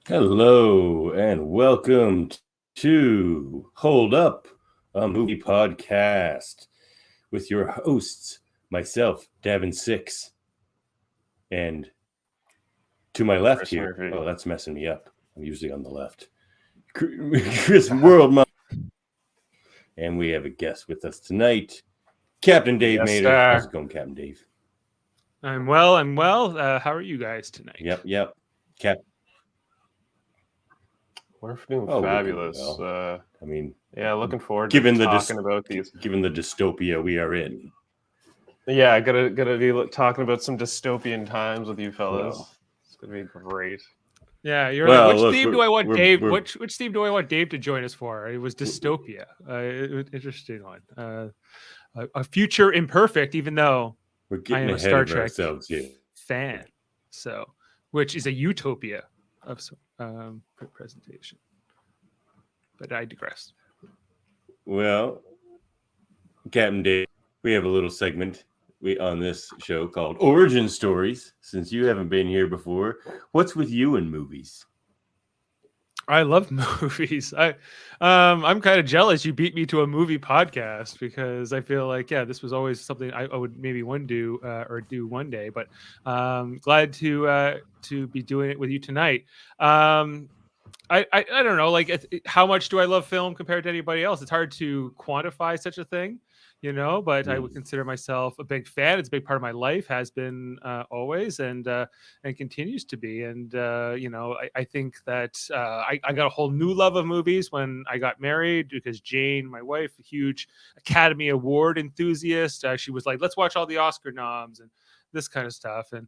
Hello and welcome to Hold Up, a movie podcast with your hosts, myself, Davan 6, and to my left Chris here, Murphy. oh, that's messing me up. I'm usually on the left. Chris World, and we have a guest with us tonight, Captain Dave Yes, Mater. sir. How's it going, Captain Dave? I'm well. How are you guys tonight? Yep. Cap. We're doing Oh, we're doing fabulous. well. I mean, yeah, looking forward given to the talking about these. given the dystopia we are in. Yeah, gotta be talking about some dystopian times with you fellas. Well. It's gonna be great. Yeah, you're Well, like, which look, theme do I want Dave? we're- Which theme do I want Dave to join us for? It was Dystopia. Interesting one. A future imperfect, even though We're I getting am a ahead Star of Trek ourselves here. fan. So, which is a utopia of presentation. But I digress. Well, Captain Dave, we have a little segment on this show called Origin Stories. Since you haven't been here before, what's with you in movies? I love movies. I'm kind of jealous you beat me to a movie podcast because I feel like this was always something I would maybe do one day. But glad to be doing it with you tonight. I don't know, like how much do I love film compared to anybody else? It's hard to quantify such a thing, but I would consider myself a big fan. It's a big part of my life, has been always, and continues to be. And I think that I got a whole new love of movies when I got married, because Jane, my wife, a huge Academy Award enthusiast, she was like, let's watch all the Oscar noms and this kind of stuff. And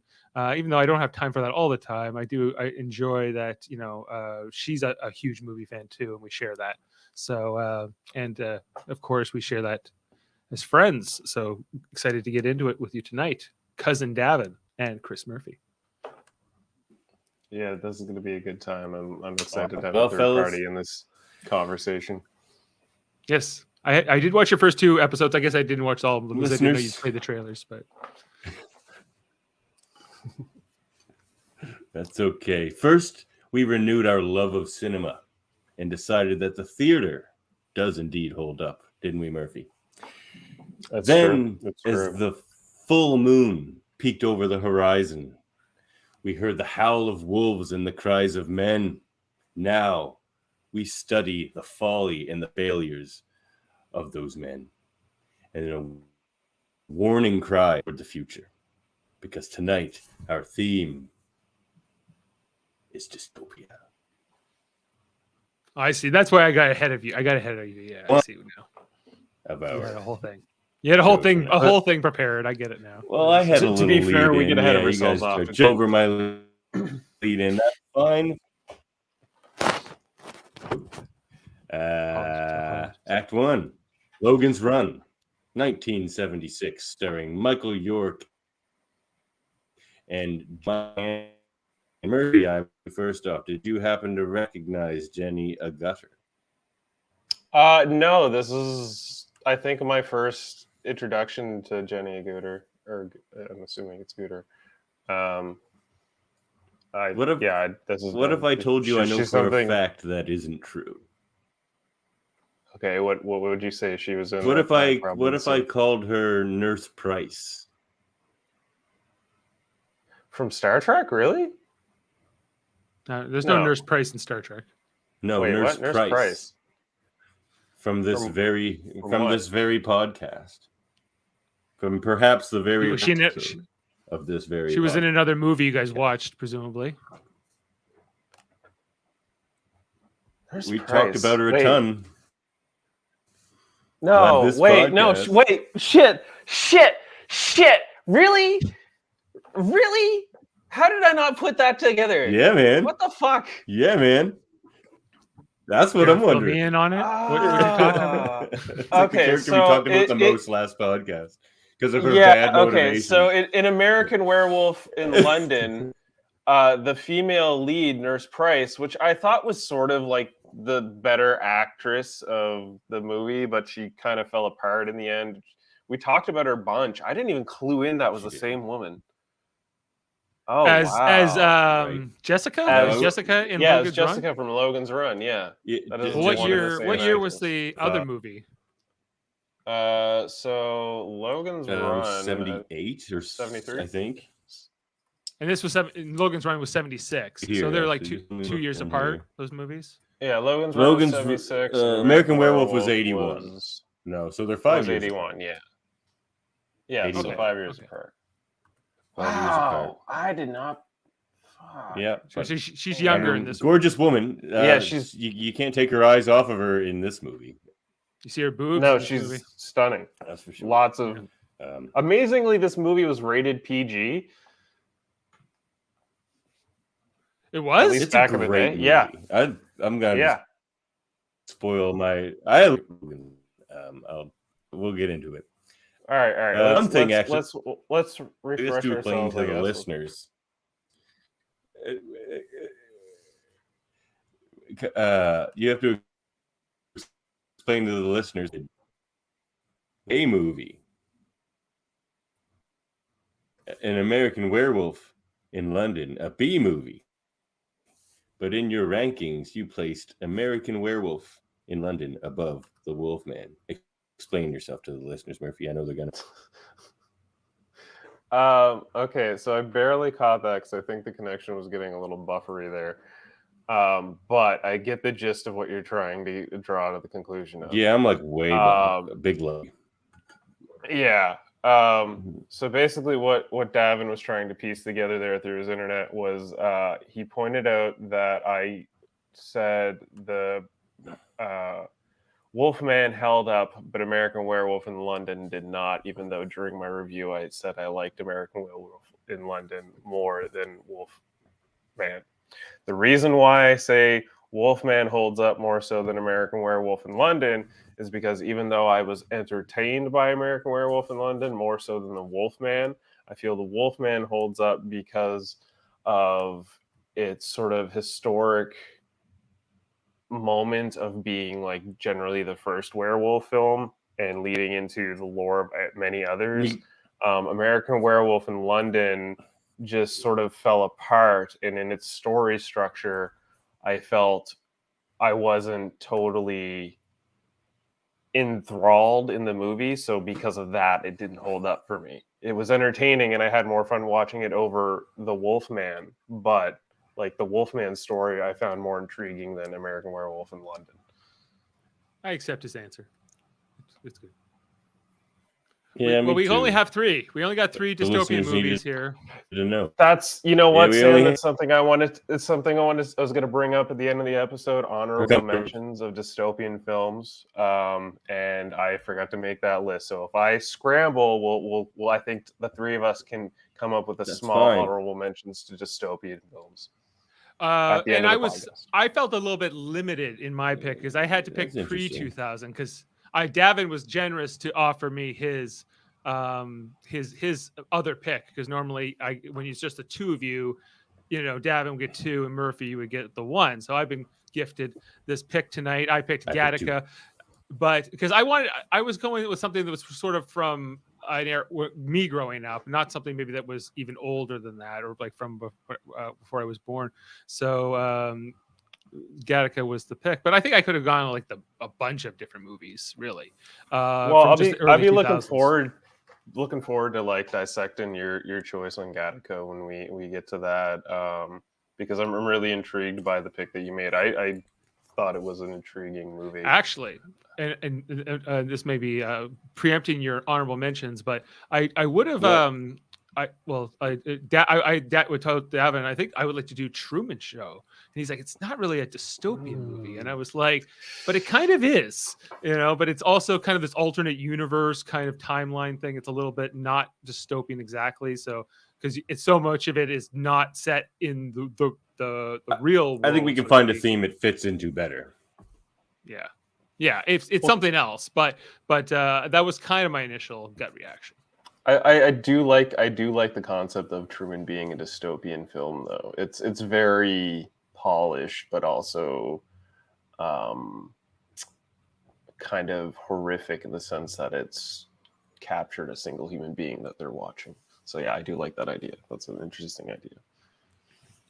even though I don't have time for that all the time, I enjoy that, she's a huge movie fan too, and we share that. So, of course we share that as friends. So excited to get into it with you tonight, cousin Davan and Chris Murphy. Yeah, this is going to be a good time. I'm excited to have Well, a third fellas, party in this conversation. Yes, I did watch your first two episodes. I guess I didn't watch all of them because I didn't know you Listeners. played the trailers, but That's okay. First, we renewed our love of cinema and decided that the theater does indeed hold up, didn't we, Murphy? That's Then, true. as the full moon peeked over the horizon, we heard the howl of wolves and the cries of men. Now, we study the folly and the failures of those men, and a warning cry for the future. Because tonight, our theme is dystopia. I see. That's why I got ahead of you. Yeah, I see now. About You had a whole thing. You had a whole thing. A whole thing prepared. I get it now. Well, I had a To little be fair, lead we in. get ahead of You ourselves guys often. took over my lead in. That's fine. Act 1, Logan's Run, 1976, starring Michael York and John Murphy. First off, did you happen to recognize Jenny Agutter? No, this is, I think, my first introduction to Jenny Agutter, or I'm assuming it's Gooter. What if I told you I know for a fact that isn't true? Okay, what would you say she was in? What if I called her Nurse Price from Star Trek? Really? There's no Nurse Price in Star Trek. No, wait, Nurse Price. From this very podcast. From perhaps the very of this very. She was in another movie you guys watched, presumably. We talked about her a ton. No, wait, no, wait, shit, really? How did I not put that together? Yeah, man. What the fuck? Yeah, man. That's what I'm wondering. Fill me in on it. What are you talking about? Okay, so we talked about the most last podcast because of her bad motivation. Okay, so in American Werewolf in London, the female lead, Nurse Price, which I thought was sort of like the better actress of the movie, but she kind of fell apart in the end. We talked about her a bunch. I didn't even clue in that was the same woman. Oh as wow! Right. Jessica. As- As Jessica in Yeah, it's Logan's Jessica Run. from Logan's Run. Yeah. That is Well, what one of the year? same What year was actors. the other movie? So Logan's Run, 78 or 73? I think. And this was Logan's Run was 76. So Here, they're like actually, let me two look years in apart. here. Those movies. Yeah, Logan's Run was Logan's 76. and American Werewolf was 81. Was, No, so they're 5 was years 81. apart. Yeah. Yeah, so 81. 5 years Okay. apart. 5 years apart. I did not. Fuck. Yeah, So but, she's younger in this. gorgeous woman. Yeah, she's- you can't take her eyes off of her in this movie. You see her boobs. No, in this she's movie? stunning. That's for sure. Lots of. Amazingly, this movie was rated PG. It was. At least It's back a in the great day. movie. Yeah. I'm gonna Yeah. spoil my. We'll get into it. All right. One thing, actually, let's refresh Let's do explain ourselves. to I the guess. listeners. You have to explain to the listeners a movie, an American Werewolf in London, a B movie. But in your rankings, you placed American Werewolf in London above The Wolfman. Explain yourself to the listeners, Murphy. I know they're gonna. Okay, so I barely caught that because I think the connection was getting a little buffery there. But I get the gist of what you're trying to draw to the conclusion of. Yeah, I'm like way behind. Big love. Yeah. So basically what Davan was trying to piece together there through his internet was he pointed out that I said the Wolfman held up, but American Werewolf in London did not, even though during my review I said I liked American Werewolf in London more than Wolfman. The reason why I say Wolfman holds up more so than American Werewolf in London is because even though I was entertained by American Werewolf in London more so than the Wolfman, I feel the Wolfman holds up because of its sort of historic moment of being like generally the first werewolf film and leading into the lore of many others. American Werewolf in London just sort of fell apart, and in its story structure, I felt I wasn't totally enthralled in the movie, so because of that, it didn't hold up for me. It was entertaining, and I had more fun watching it over The Wolfman, but like the Wolfman story, I found more intriguing than American Werewolf in London. I accept his answer. It's good. Yeah, we only have 3. We only got 3 dystopian movies here. To know. That's what, we Sam. only That's something I wanted. It's something I was going to bring up at the end of the episode. Honorable mentions of dystopian films, and I forgot to make that list. So if I scramble, we'll I think the 3 of us can come up with small honorable mentions to dystopian films. And I felt a little bit limited in my pick because I had to pick pre-2000 because Davan was generous to offer me his other pick because normally when it's just the 2 of you, Davan would get 2 and Murphy you would get the 1. So I've been gifted this pick tonight. I picked Gattaca, but because I was going with something that was sort of from me growing up, not something maybe that was even older than that or like from before I was born. So Gattaca was the pick, but I think I could have gone like a bunch of different movies, really. I'll be looking forward to like dissecting your choice on Gattaca when we get to that, because I'm really intrigued by the pick that you made. I thought it was an intriguing movie, actually, and this may be preempting your honorable mentions, but I would have I would tell Davan, I think I would like to do Truman Show. And he's like, it's not really a dystopian movie. And I was like, but it kind of is, but it's also kind of this alternate universe kind of timeline thing. It's a little bit not dystopian exactly. So, because it's so much of it is not set in the real world. I think we can find a theme it fits into better. Yeah. Yeah. It's something else, but that was kind of my initial gut reaction. I do like the concept of Truman being a dystopian film, though. It's very polished, but also kind of horrific in the sense that it's captured a single human being that they're watching. So yeah, I do like that idea. That's an interesting idea.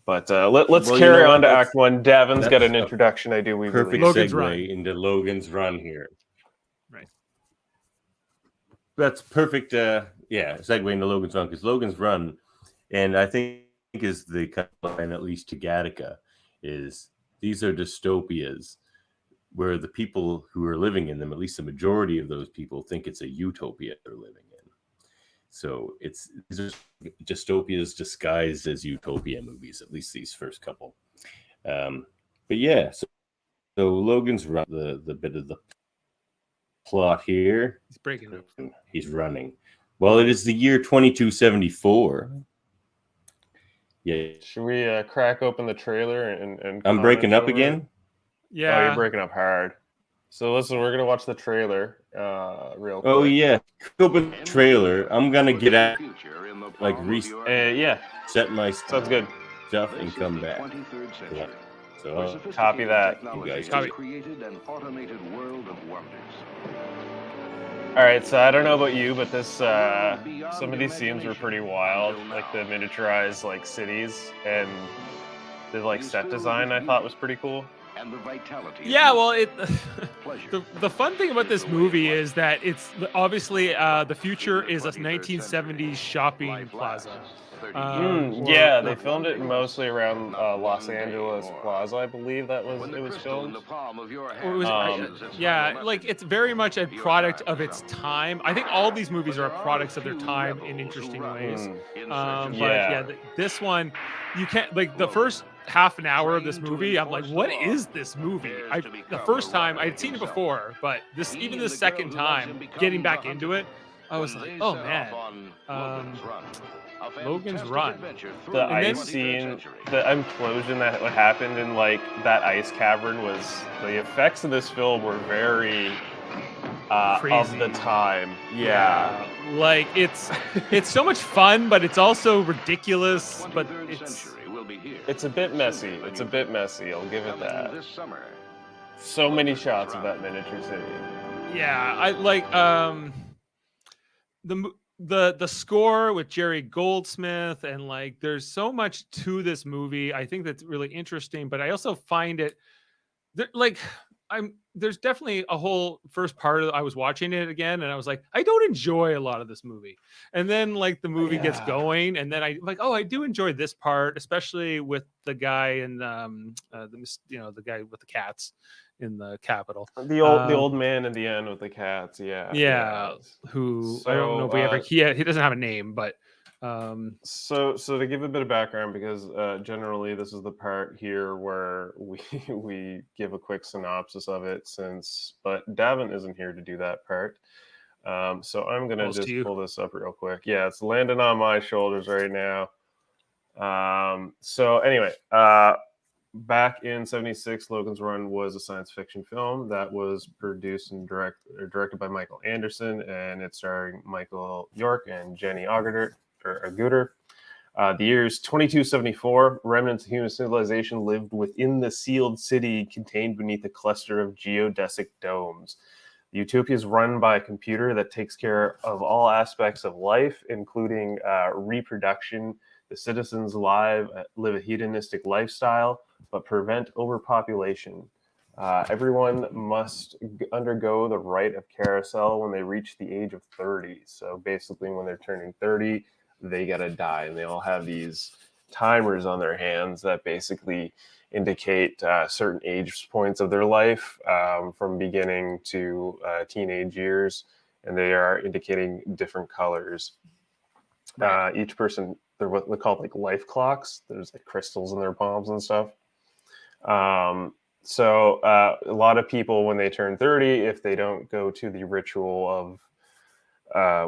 But let's Well, carry on to that's- Act 1. Davin's got that's an a introduction, I do we perfect believe. Logan's segue Run. into Logan's Run here. Right. That's perfect. Segue into Logan's Run, because Logan's Run, and I think is the kind of line, at least to Gattaca, is these are dystopias where the people who are living in them, at least the majority of those people, think it's a utopia they're living in. So these are dystopias disguised as utopia movies, at least these first couple. But yeah, so Logan's Run, the bit of the plot here. He's breaking up. He's running. Well, it is the year 2274. Yeah. Should we crack open the trailer and I'm breaking up over it? again? Yeah. Oh, you're breaking up hard. So listen, we're gonna watch the trailer real quick. Oh yeah, open the trailer. I'm gonna get out, like Yeah, set my sounds good. stuff and come back. Yeah. So Copy that. you guys Copy. All right, so I don't know about you, but this some of these scenes were pretty wild, like the miniaturized like cities and the like set design. I thought was pretty cool. Yeah, well, the fun thing about this movie is that it's obviously the future is a 1970s shopping plaza. Yeah, they filmed it mostly around Los Angeles Plaza, I believe it was filmed. Yeah, like it's very much a product of its time. I think all these movies are products of their time in interesting ways. But yeah, this one, you can't, like, the first half an hour of this movie, I'm like, what is this movie? The first time I'd seen it before, but even the second time getting back into it, I was like, oh man. Logan's Run. The ice scene, the implosion that happened in like that ice cavern the effects of this film were very of the time. Yeah. Like it's so much fun, but it's also ridiculous, but it's a bit messy. It's a bit messy, I'll give it that. So many shots of that miniature city. Yeah, I like the score with Jerry Goldsmith, and like there's so much to this movie. I think that's really interesting, but I also find it there's definitely a whole first part of I was watching it again and I was like, I don't enjoy a lot of this movie. And then like the movie gets going and then I like, oh, I do enjoy this part, especially with the guy and the guy with the cats in the Capitol. The old man in the end with the cats, yeah. Who I don't know if we ever he doesn't have a name, but so to give a bit of background, because generally this is the part here where we give a quick synopsis of it, but Davan isn't here to do that part. So I'm gonna just pull this up real quick. Yeah, it's landing on my shoulders right now. So anyway, back in '76, Logan's Run was a science fiction film that was produced and directed by Michael Anderson, and it's starring Michael York and Jenny Agutter. The year is 2274. Remnants of human civilization lived within the sealed city contained beneath a cluster of geodesic domes. The utopia is run by a computer that takes care of all aspects of life, including reproduction. The citizens live a hedonistic lifestyle, but prevent overpopulation. Everyone must undergo the rite of carousel when they reach the age of 30. So basically, when they're turning 30, they gotta die, and they all have these timers on their hands that basically indicate certain age points of their life, from beginning to teenage years, and they are indicating different colors. Right. Each person, they're what they call like life clocks. There's like crystals in their palms and stuff. So a lot of people, when they turn 30, if they don't go to the ritual of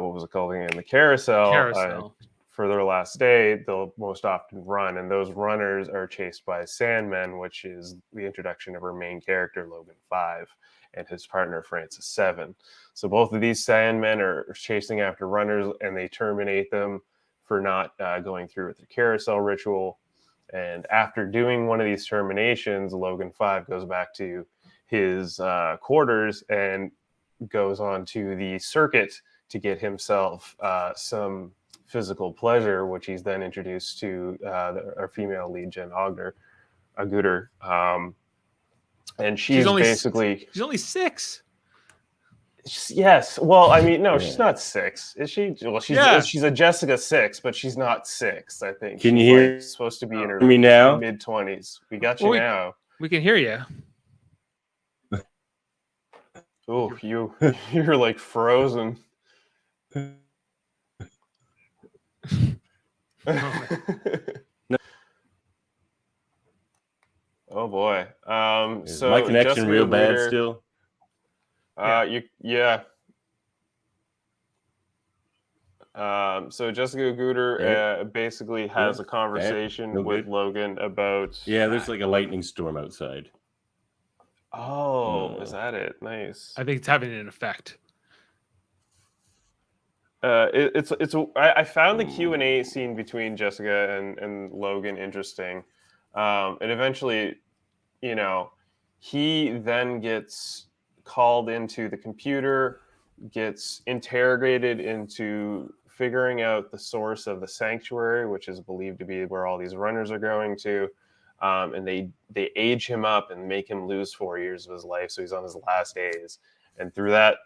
what was it called again? The carousel. For their last day, they'll most often run, and those runners are chased by Sandmen, which is the introduction of our main character, Logan 5, and his partner, Francis 7. So both of these Sandmen are chasing after runners, and they terminate them for not going through with the carousel ritual. And after doing one of these terminations, Logan 5 goes back to his quarters and goes on to the circuit to get himself some physical pleasure, which he's then introduced to our female lead, Jen Agutter. And she's basically... She's only 6. Yes. Well, I mean, no, Yeah. she's not 6. Is she? Well, Yeah. she's a Jessica 6, but she's not 6, I think. Can she's you hear supposed to be in her me now? mid-20s. We got you now. We can hear you. Oh, you're like frozen. Oh boy. Is So my connection Jessica real bad Agutter, still? Yeah. So Jessica Agutter basically has a conversation with Logan about... Yeah, there's like a lightning storm outside. Oh, is that it? Nice. I think it's having an effect. I found the Q&A scene between Jessica and Logan interesting. And eventually, he then gets called into the computer, gets interrogated into figuring out the source of the sanctuary, which is believed to be where all these runners are going to. And they age him up and make him lose 4 years of his life. So he's on his last days. And through that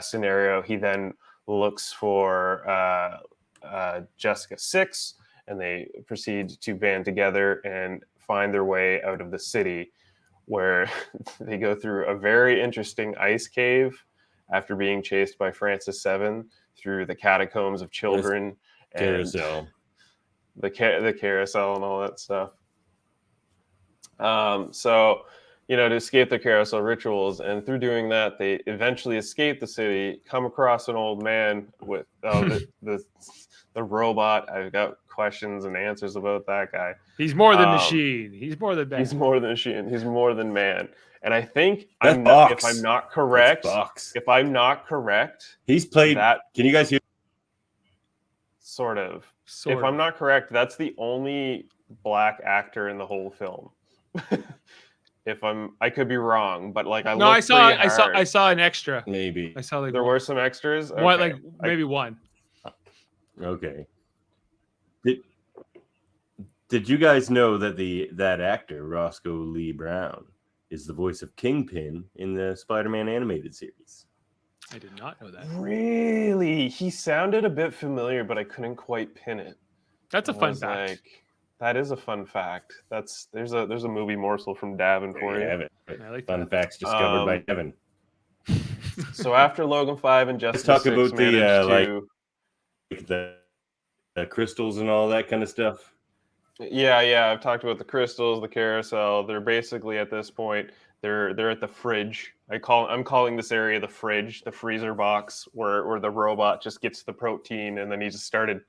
scenario, he then looks for Jessica 6, and they proceed to band together and find their way out of the city, where they go through a very interesting ice cave after being chased by Francis 7 through the catacombs of children and carousel. the carousel and all that stuff. So, to escape the carousel rituals, and through doing that, they eventually escape the city, come across an old man with the robot. I've got questions and answers about that guy. He's more than machine. He's more than man. He's more than machine. He's more than man. And I think if I'm not correct, he's played that. Can you guys hear? Sort of. If I'm not correct, that's the only black actor in the whole film. I could be wrong, but I saw an extra. Maybe I saw there were some extras. Okay. What, maybe one. Okay. Did you guys know that that actor Roscoe Lee Brown is the voice of Kingpin in the Spider-Man animated series? I did not know that. Really? He sounded a bit familiar, but I couldn't quite pin it. That's a fun fact. That is a fun fact. There's a movie morsel from Davan for you. I like fun facts discovered by Davan. So after Logan 5 and Jessica, let's talk about the crystals and all that kind of stuff. Yeah. I've talked about the crystals, the carousel. They're basically at this point they're at the fridge. I'm calling this area the fridge, the freezer box, where the robot just gets the protein, and then he just started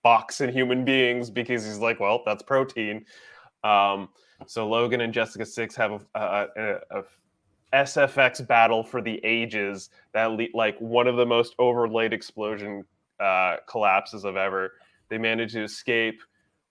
boxing human beings because he's like, well, that's protein. So Logan and Jessica 6 have a SFX battle for the ages that one of the most overlaid explosion collapses of ever. They manage to escape,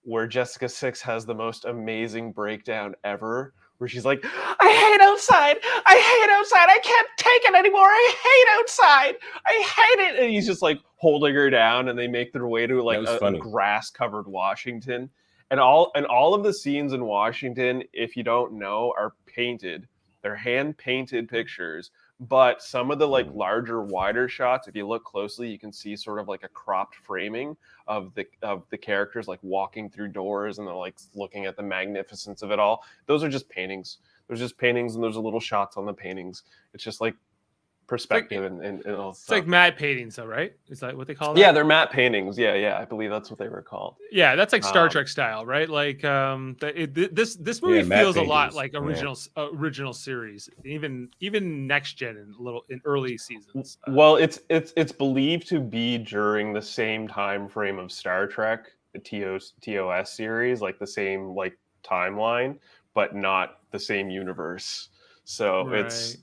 where Jessica 6 has the most amazing breakdown ever, where she's like, I hate outside. I can't take it anymore. I hate outside. I hate it. And he's just like holding her down, and they make their way to a grass-covered Washington. And all of the scenes in Washington, if you don't know, are painted. They're hand-painted pictures. But some of the larger, wider shots, if you look closely, you can see sort of like a cropped framing of the characters walking through doors, and they're looking at the magnificence of it all. Those are just paintings. There's just paintings, and there's little shots on the paintings. It's just perspective and all. It's like matte paintings, though, right? Is that what they call that? Yeah, they're matte paintings. Yeah, I believe that's what they were called. Yeah, that's like Star Trek style, right? This movie feels a lot like original series, even next gen and in early seasons. Well, it's believed to be during the same time frame of Star Trek, the TOS series, the same timeline, but not the same universe. So it's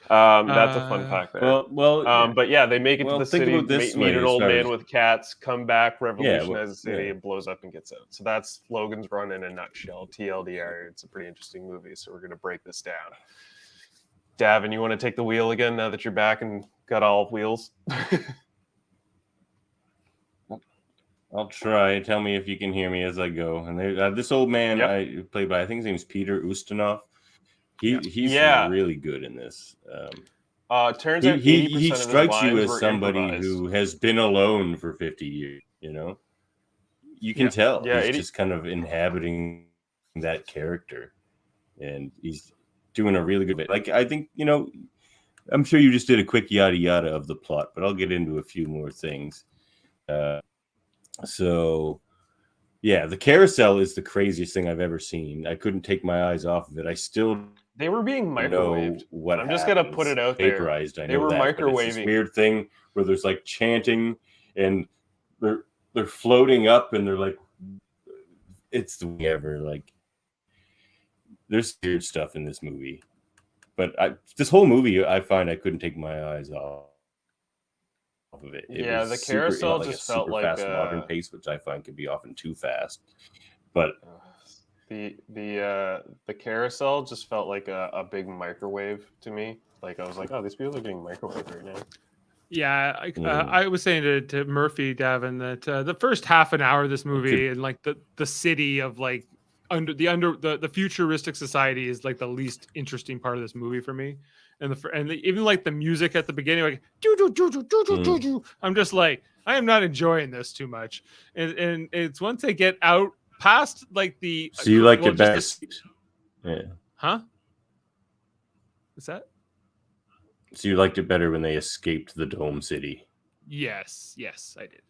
that's a fun fact there. But yeah, they make it to the city, meet an old man with cats, come back, revolutionize the city, and blows up and gets out. So that's Logan's Run in a nutshell. TLDR. It's a pretty interesting movie, so we're going to break this down. Davan, you want to take the wheel again now that you're back and got all wheels? I'll try. Tell me if you can hear me as I go. And this old man I played by, I think his name's Peter Ustinov. He's really good in this. Turns out he of strikes his you lines as were somebody improvised. who has been alone for 50 years. You can tell he's just kind of inhabiting that character, and he's doing a really good bit. Like, I think, I'm sure you just did a quick yada yada of the plot, but I'll get into a few more things. So yeah, the carousel is the craziest thing I've ever seen. I couldn't take my eyes off of it. I still They were being microwaved. know what I'm just gonna put it out there. Vaporized. I They know were that, but it's this microwaving. weird thing where there's like chanting and they're floating up and they're like, it's the way ever. Like, there's weird stuff in this movie, but this whole movie, I find I couldn't take my eyes off of it. It was the carousel just felt like fast modern pace, which I find could be often too fast. But the carousel just felt like a big microwave to me. Like, I was like, oh, these people are getting microwaved right now. Yeah, I was saying to Murphy, Davan, that the first half an hour of this movie and like the city of like the futuristic society is like the least interesting part of this movie for me. And even like the music at the beginning, like I'm just like, I am not enjoying this too much. And it's once they get out past like the so you liked it better? Yeah. Huh? What's that? So you liked it better when they escaped the Dome City? Yes, I did.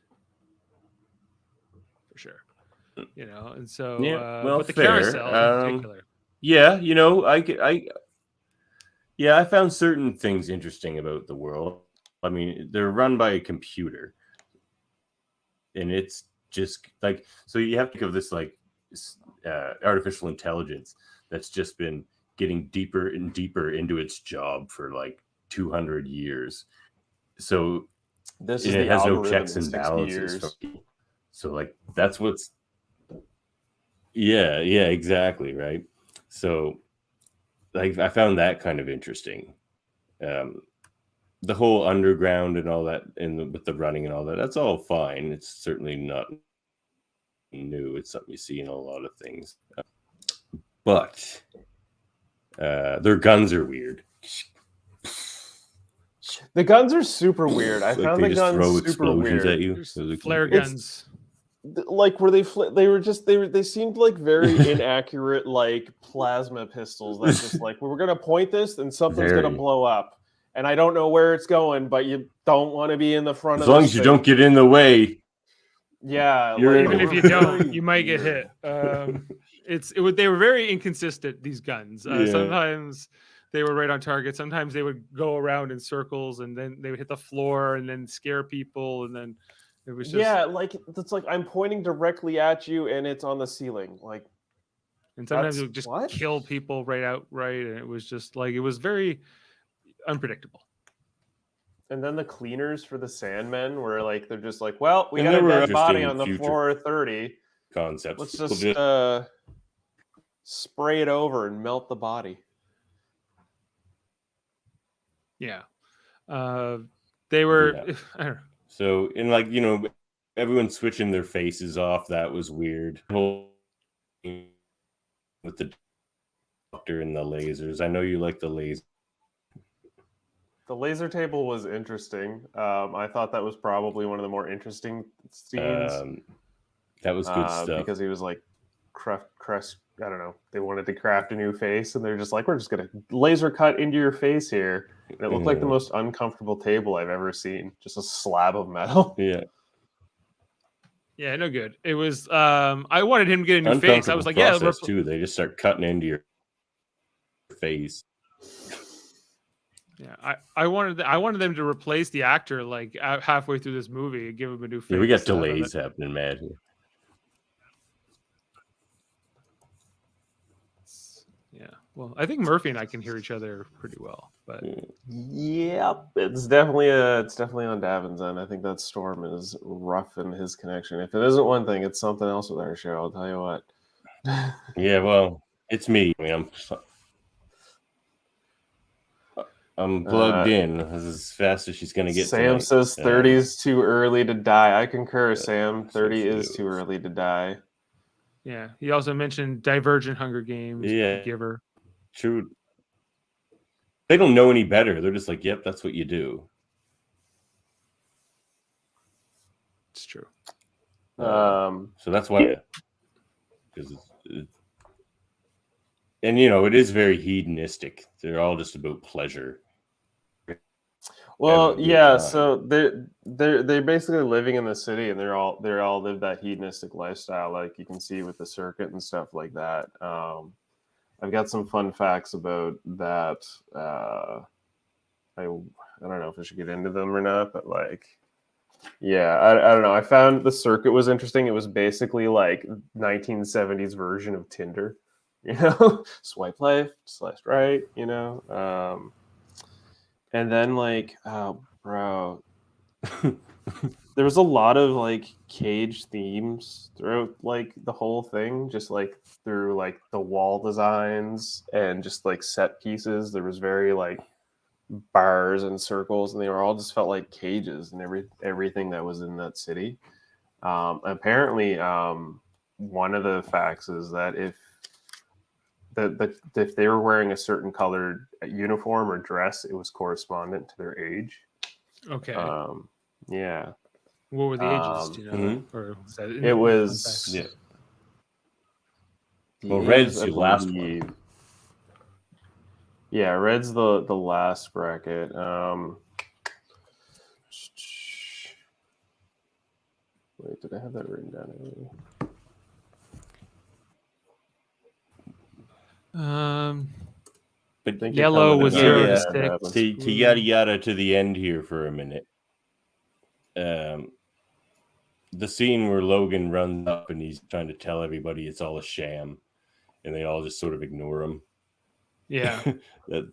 For sure. And so but the carousel in particular. Yeah, I found certain things interesting about the world. I mean, they're run by a computer. And it's just like, so you have to think of this like artificial intelligence that's just been getting deeper and deeper into its job for like 200 years. So it has no checks and balances. So like, that's what's, yeah, exactly. Right. So like, I found that kind of interesting. The whole underground and all that, and with the running and all that, that's all fine. It's certainly not new. It's something you see in a lot of things. But their guns are weird. The guns are super weird. I like found the guns throw super explosions weird. at you. Flare guns. Like, were they seemed like very inaccurate, like plasma pistols. That's just like, we're gonna point this and something's gonna blow up, and I don't know where it's going, but you don't want to be in the front. As long as you don't get in the way. Yeah, even if you don't, you might get hit. They were very inconsistent, these guns. Sometimes they were right on target. Sometimes they would go around in circles, and then they would hit the floor and then scare people, and then it was just like it's like I'm pointing directly at you and it's on the ceiling, like. And sometimes it would just kill people outright, and it was just like, it was very unpredictable. And then the cleaners for the Sandmen were like, they're just like, well, we got a dead body on the floor 30. Concepts. Let's just spray it over and melt the body. Yeah. They were, I don't know. So, and like, everyone switching their faces off, that was weird. With the doctor and the lasers. I know you like the laser. The laser table was interesting. I thought that was probably one of the more interesting scenes. That was good stuff. Because he was like, I don't know. They wanted to craft a new face, and they're just like, we're just going to laser cut into your face here. And it looked like the most uncomfortable table I've ever seen. Just a slab of metal. Yeah. Yeah, no good. It was, I wanted him to get a new face. I was like, yeah. Too. They just start cutting into your face. Yeah, I wanted them to replace the actor like halfway through this movie and give him a new face. Yeah, we got delays happening, man. Yeah, well, I think Murphy and I can hear each other pretty well, but yep, it's definitely on Davan's end. I think that storm is rough in his connection. If it isn't one thing, it's something else with our show. I'll tell you what. Yeah, well, it's me. I mean, I'm plugged in. This is as fast as she's gonna get. Sam tonight. says 30 is too early to die. I concur, Sam. 30 so is too early to die. Yeah. He also mentioned Divergent, Hunger Games, Yeah. Giver. True. They don't know any better. They're just like, yep, that's what you do. It's true. So that's why. Because and it is very hedonistic. They're all just about pleasure. Well, having a good yeah. time. So they're basically living in the city, and they're all live that hedonistic lifestyle, like you can see with the circuit and stuff like that. I've got some fun facts about that. I don't know if I should get into them or not, but like, yeah, I don't know. I found the circuit was interesting. It was basically like 1970s version of Tinder, swipe left, slash right, and then like, oh, bro, there was a lot of like cage themes throughout like the whole thing, just like through like the wall designs and just like set pieces. There was very like bars and circles, and they were all just felt like cages and everything that was in that city. Apparently, one of the facts is that if they were wearing a certain colored uniform or dress, it was correspondent to their age. Okay. Yeah. What were the ages? Do you know? Mhm. Or was that It was Yeah. the Well, ages, red's I your last believe. one. Yeah, red's the last bracket. Wait, did I have that written down already? But Think Yellow was 0 to yeah. 6. To yada yada to the end here for a minute. The scene where Logan runs up and he's trying to tell everybody it's all a sham, and they all just sort of ignore him. Yeah.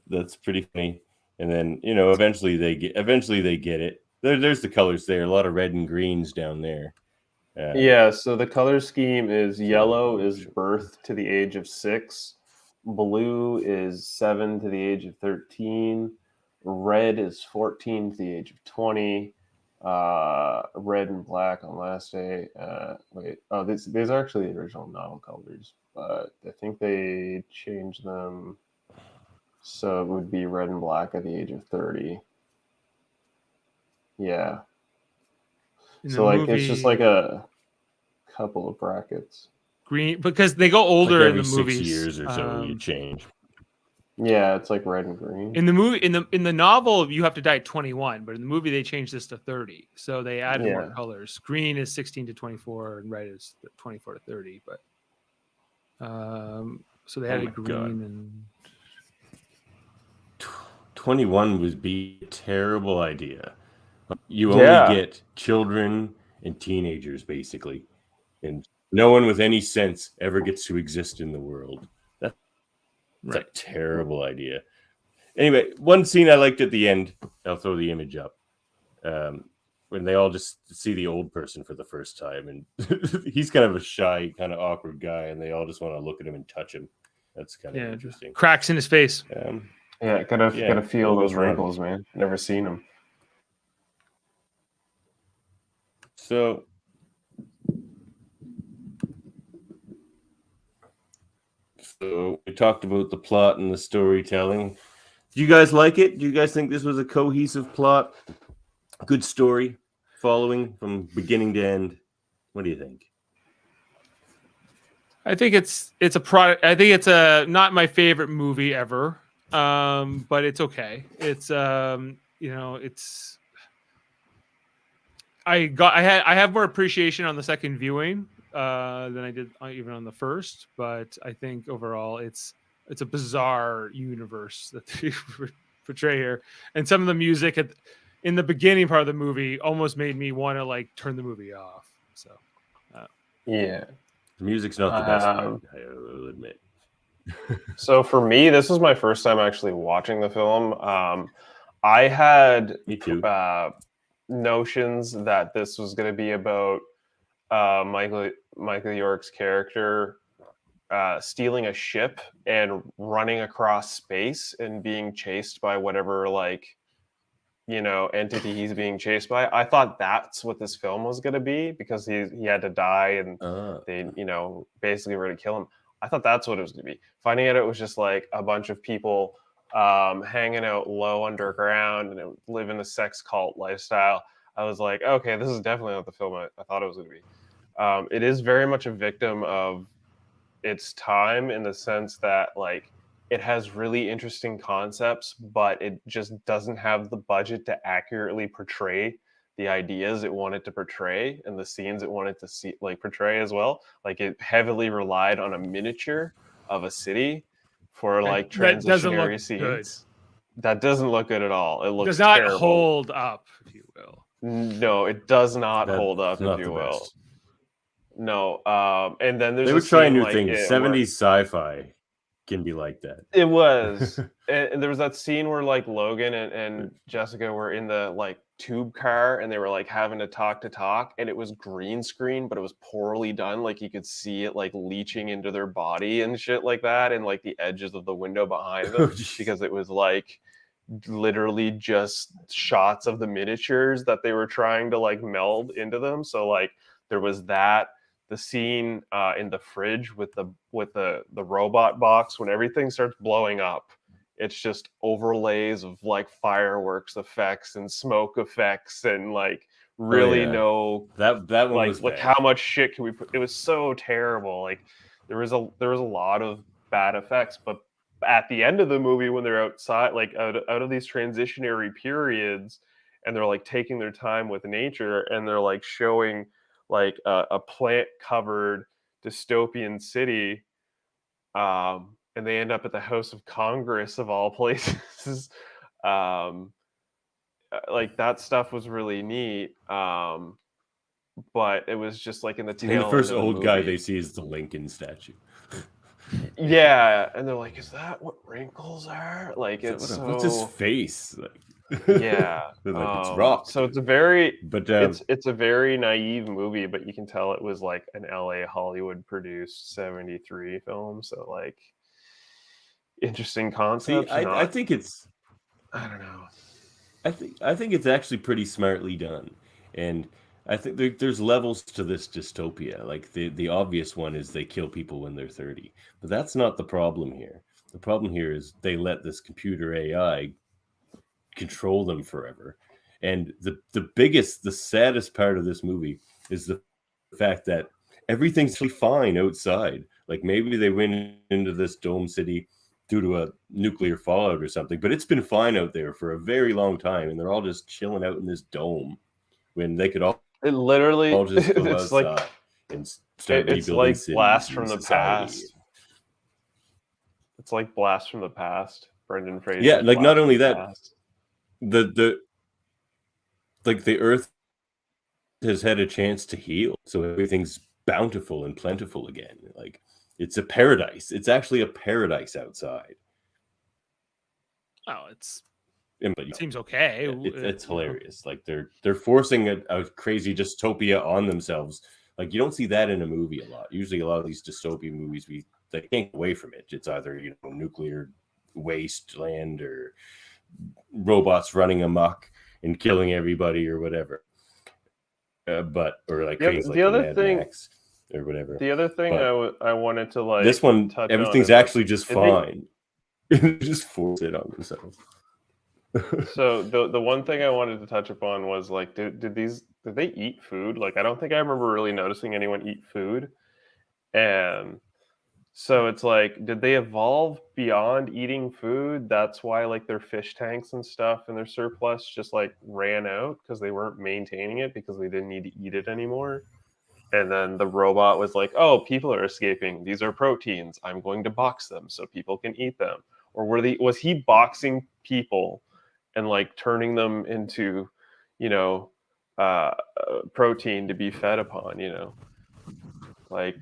That's pretty funny. And then eventually they get it. There's the colors there. A lot of red and greens down there. Yeah, so the color scheme is yellow is birth to the age of 6, blue is 7 to the age of 13, red is 14 to the age of 20, red and black on last day. These are actually the original novel colors, but I think they changed them so it would be red and black at the age of 30. Yeah. So like it's just like a couple of brackets. Green, because they go older like in the every movies. 6 years or so you change. Yeah, it's like red and green. In the movie, in the novel, you have to die at 21, but in the movie they changed this to 30. So they added more colors. Green is 16 to 24, and red is 24 to 30. But so they added green God. and 21 would be a terrible idea. You only get children and teenagers, basically. And no one with any sense ever gets to exist in the world. That's a terrible idea. Anyway, one scene I liked at the end, I'll throw the image up, when they all just see the old person for the first time. And he's kind of a shy, kind of awkward guy, and they all just want to look at him and touch him. That's kind of interesting. Cracks in his face. Gotta feel those wrinkles, man. Never seen them. So we talked about the plot and the storytelling. Do you guys like it? Do you guys think this was a cohesive plot? Good story, following from beginning to end? What do you think? I think it's a product. I think it's not my favorite movie ever, but it's okay. It's it's. I have more appreciation on the second viewing than I did even on the first, but I think overall it's a bizarre universe that they portray here, and some of the music in the beginning part of the movie almost made me want to like turn the movie off. So yeah, the music's not the best part, I will admit. So for me, this was my first time actually watching the film. I had me too. Notions that this was going to be about Michael York's character stealing a ship and running across space and being chased by whatever entity he's being chased by. I thought that's what this film was going to be, because he had to die and they basically were to kill him. I thought that's what it was going to be. Finding out it was just like a bunch of people hanging out low underground and living a sex cult lifestyle. I was like, okay, this is definitely not the film I thought it was going to be. It is very much a victim of its time, in the sense that like it has really interesting concepts, but it just doesn't have the budget to accurately portray the ideas it wanted to portray and the scenes it wanted to portray as well. Like, it heavily relied on a miniature of a city for like transitionary scenes. Good. That doesn't look good at all. It looks does not terrible. Hold up, if you will. No, it does not hold up, if you will. Best. No, and then they were trying new things. 70s sci-fi can be like that. It was, and there was that scene where like Logan and Jessica were in the like tube car, and they were like having to talk, and it was green screen, but it was poorly done. Like, you could see it like leaching into their body and shit like that, and like the edges of the window behind them, because it was like literally just shots of the miniatures that they were trying to like meld into them. So like there was that. The scene in the fridge with the robot box, when everything starts blowing up, it's just overlays of like fireworks effects and smoke effects and like really that one like was like bad. how much shit can we put? It was so terrible. Like there was a lot of bad effects, but at the end of the movie, when they're outside, like out of these transitionary periods, and they're like taking their time with nature, and they're like showing like a plant-covered dystopian city, and they end up at the House of Congress of all places. Like that stuff was really neat, but it was just like in the tail. And the first end of old the guy movie. they see is the Lincoln statue. Yeah, and they're like, "Is that what wrinkles are?" Like, it's what's his face like? Yeah, like, it's rock. So it's a very, but it's a very naive movie, but you can tell it was like an LA Hollywood produced 73 film. So like, interesting concepts. I think it's, I don't know. I think it's actually pretty smartly done, and I think there's levels to this dystopia. Like the obvious one is they kill people when they're 30, but that's not the problem here. The problem here is they let this computer AI control them forever. And the saddest part of this movie is the fact that everything's fine outside. Like, maybe they went into this dome city due to a nuclear fallout or something, but it's been fine out there for a very long time, and they're all just chilling out in this dome when they could all just go it's outside like, and start it's rebuilding like Blast from the society. Past. It's like Blast from the Past. Brendan Fraser. Yeah, like not only that, the Earth has had a chance to heal, so everything's bountiful and plentiful again. Like, it's a paradise. It's actually a paradise outside. Oh, it seems okay. It's hilarious. Like, they're forcing a crazy dystopia on themselves. Like, you don't see that in a movie a lot. Usually, a lot of these dystopian movies, they can't get away from it. It's either nuclear wasteland or robots running amok and killing everybody or whatever. Or like things like the Mad Max or whatever. The other thing I wanted to like this one, touch everything's on actually just fine. Just force it on themselves. So the one thing I wanted to touch upon was like, did they eat food? Like, I don't think I remember really noticing anyone eat food, and so it's like, did they evolve beyond eating food? That's why like their fish tanks and stuff and their surplus just like ran out because they weren't maintaining it because they didn't need to eat it anymore. And then the robot was like, "Oh, people are escaping. These are proteins. I'm going to box them so people can eat them." Or was he boxing people and like turning them into, protein to be fed upon? Like.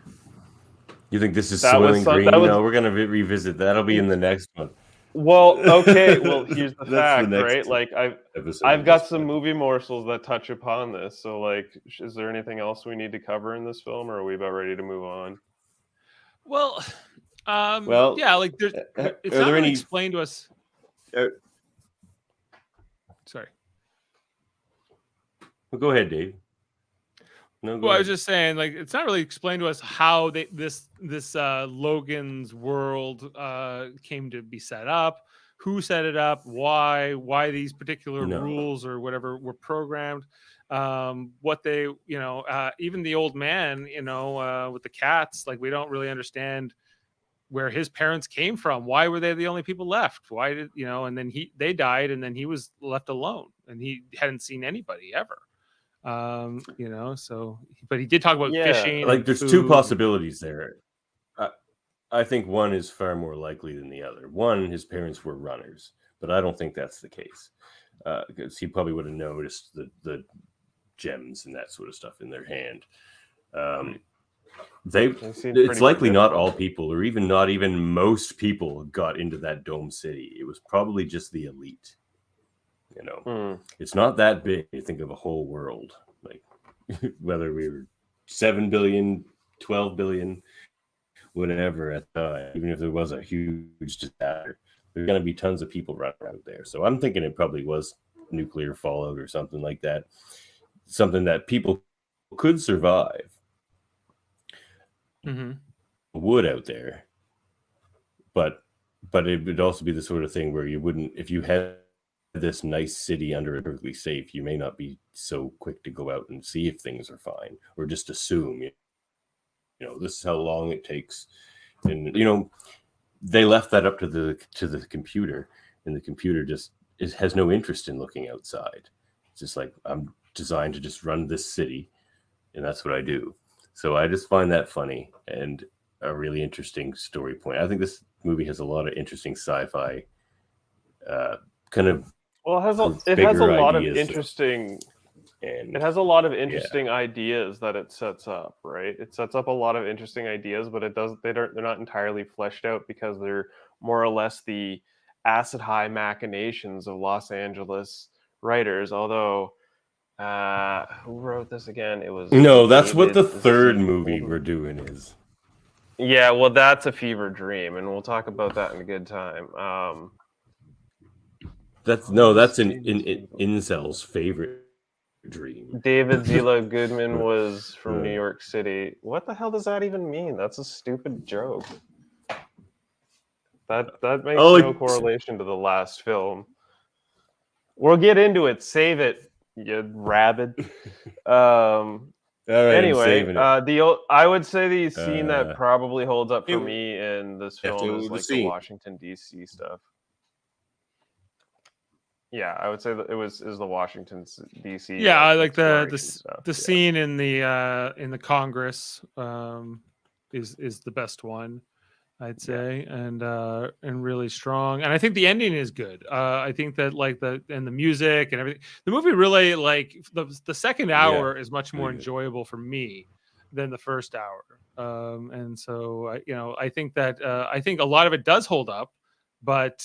You think this is Soylent Green? No, we're gonna revisit. That'll be in the next one. Well, okay. Well, here's the fact, right? one. Like, I've got some movie morsels that touch upon this. So, like, is there anything else we need to cover in this film, or are we about ready to move on? Well, Well, yeah, like are it's there not really any? explained to us. Sorry. Well, go ahead, Dave. No, go Well, I was ahead. just saying, like, it's not really explained to us how this Logan's world came to be set up, who set it up, why these particular No. rules or whatever were programmed, what they, even the old man, with the cats, like we don't really understand where his parents came from. Why were they the only people left? Why did and then they died, and then he was left alone, and he hadn't seen anybody ever. So but he did talk about Yeah. fishing. Like and there's food two and- possibilities there. I think one is far more likely than the other. One, his parents were runners, but I don't think that's the case, because he probably would have noticed the gems and that sort of stuff in their hand. It's likely not all people, or even not even most people, got into that dome city. It was probably just the elite. It's not that big. You think of a whole world, like whether we were 7 billion, 12 billion, whatever at the time, even if there was a huge disaster, there's going to be tons of people running around there. So I'm thinking it probably was nuclear fallout or something like that, something that people could survive. Wood out there, but it would also be the sort of thing where you wouldn't, if you had this nice city under it perfectly safe, you may not be so quick to go out and see if things are fine, or just assume this is how long it takes. And they left that up to the computer, and the computer just has no interest in looking outside. It's just like, I'm designed to just run this city, and that's what I do. So I just find that funny and a really interesting story point. I think this movie has a lot of interesting sci-fi kind of. Well, it has a lot of interesting ideas that it sets up, right? It sets up a lot of interesting ideas, but they're not entirely fleshed out because they're more or less the acid high machinations of Los Angeles writers. Although, who wrote this again? It was that's what the third movie we're doing is. Yeah, well, that's a fever dream, and we'll talk about that in a good time. That's an incel's favorite dream. David Zila Goodman was from New York City. What the hell does that even mean? That's a stupid joke. That makes no correlation to the last film. We'll get into it. Save it, you rabid. All right, anyway, I would say the scene that probably holds up for me in this film is like the Washington D.C. stuff. Yeah, I would say that is the Washington D.C. Yeah, I like the scene in the Congress is the best one, I'd say, and really strong. And I think the ending is good. I think that the music and everything. The movie really, like, the second hour is much more enjoyable for me than the first hour. And so I think that I think a lot of it does hold up, but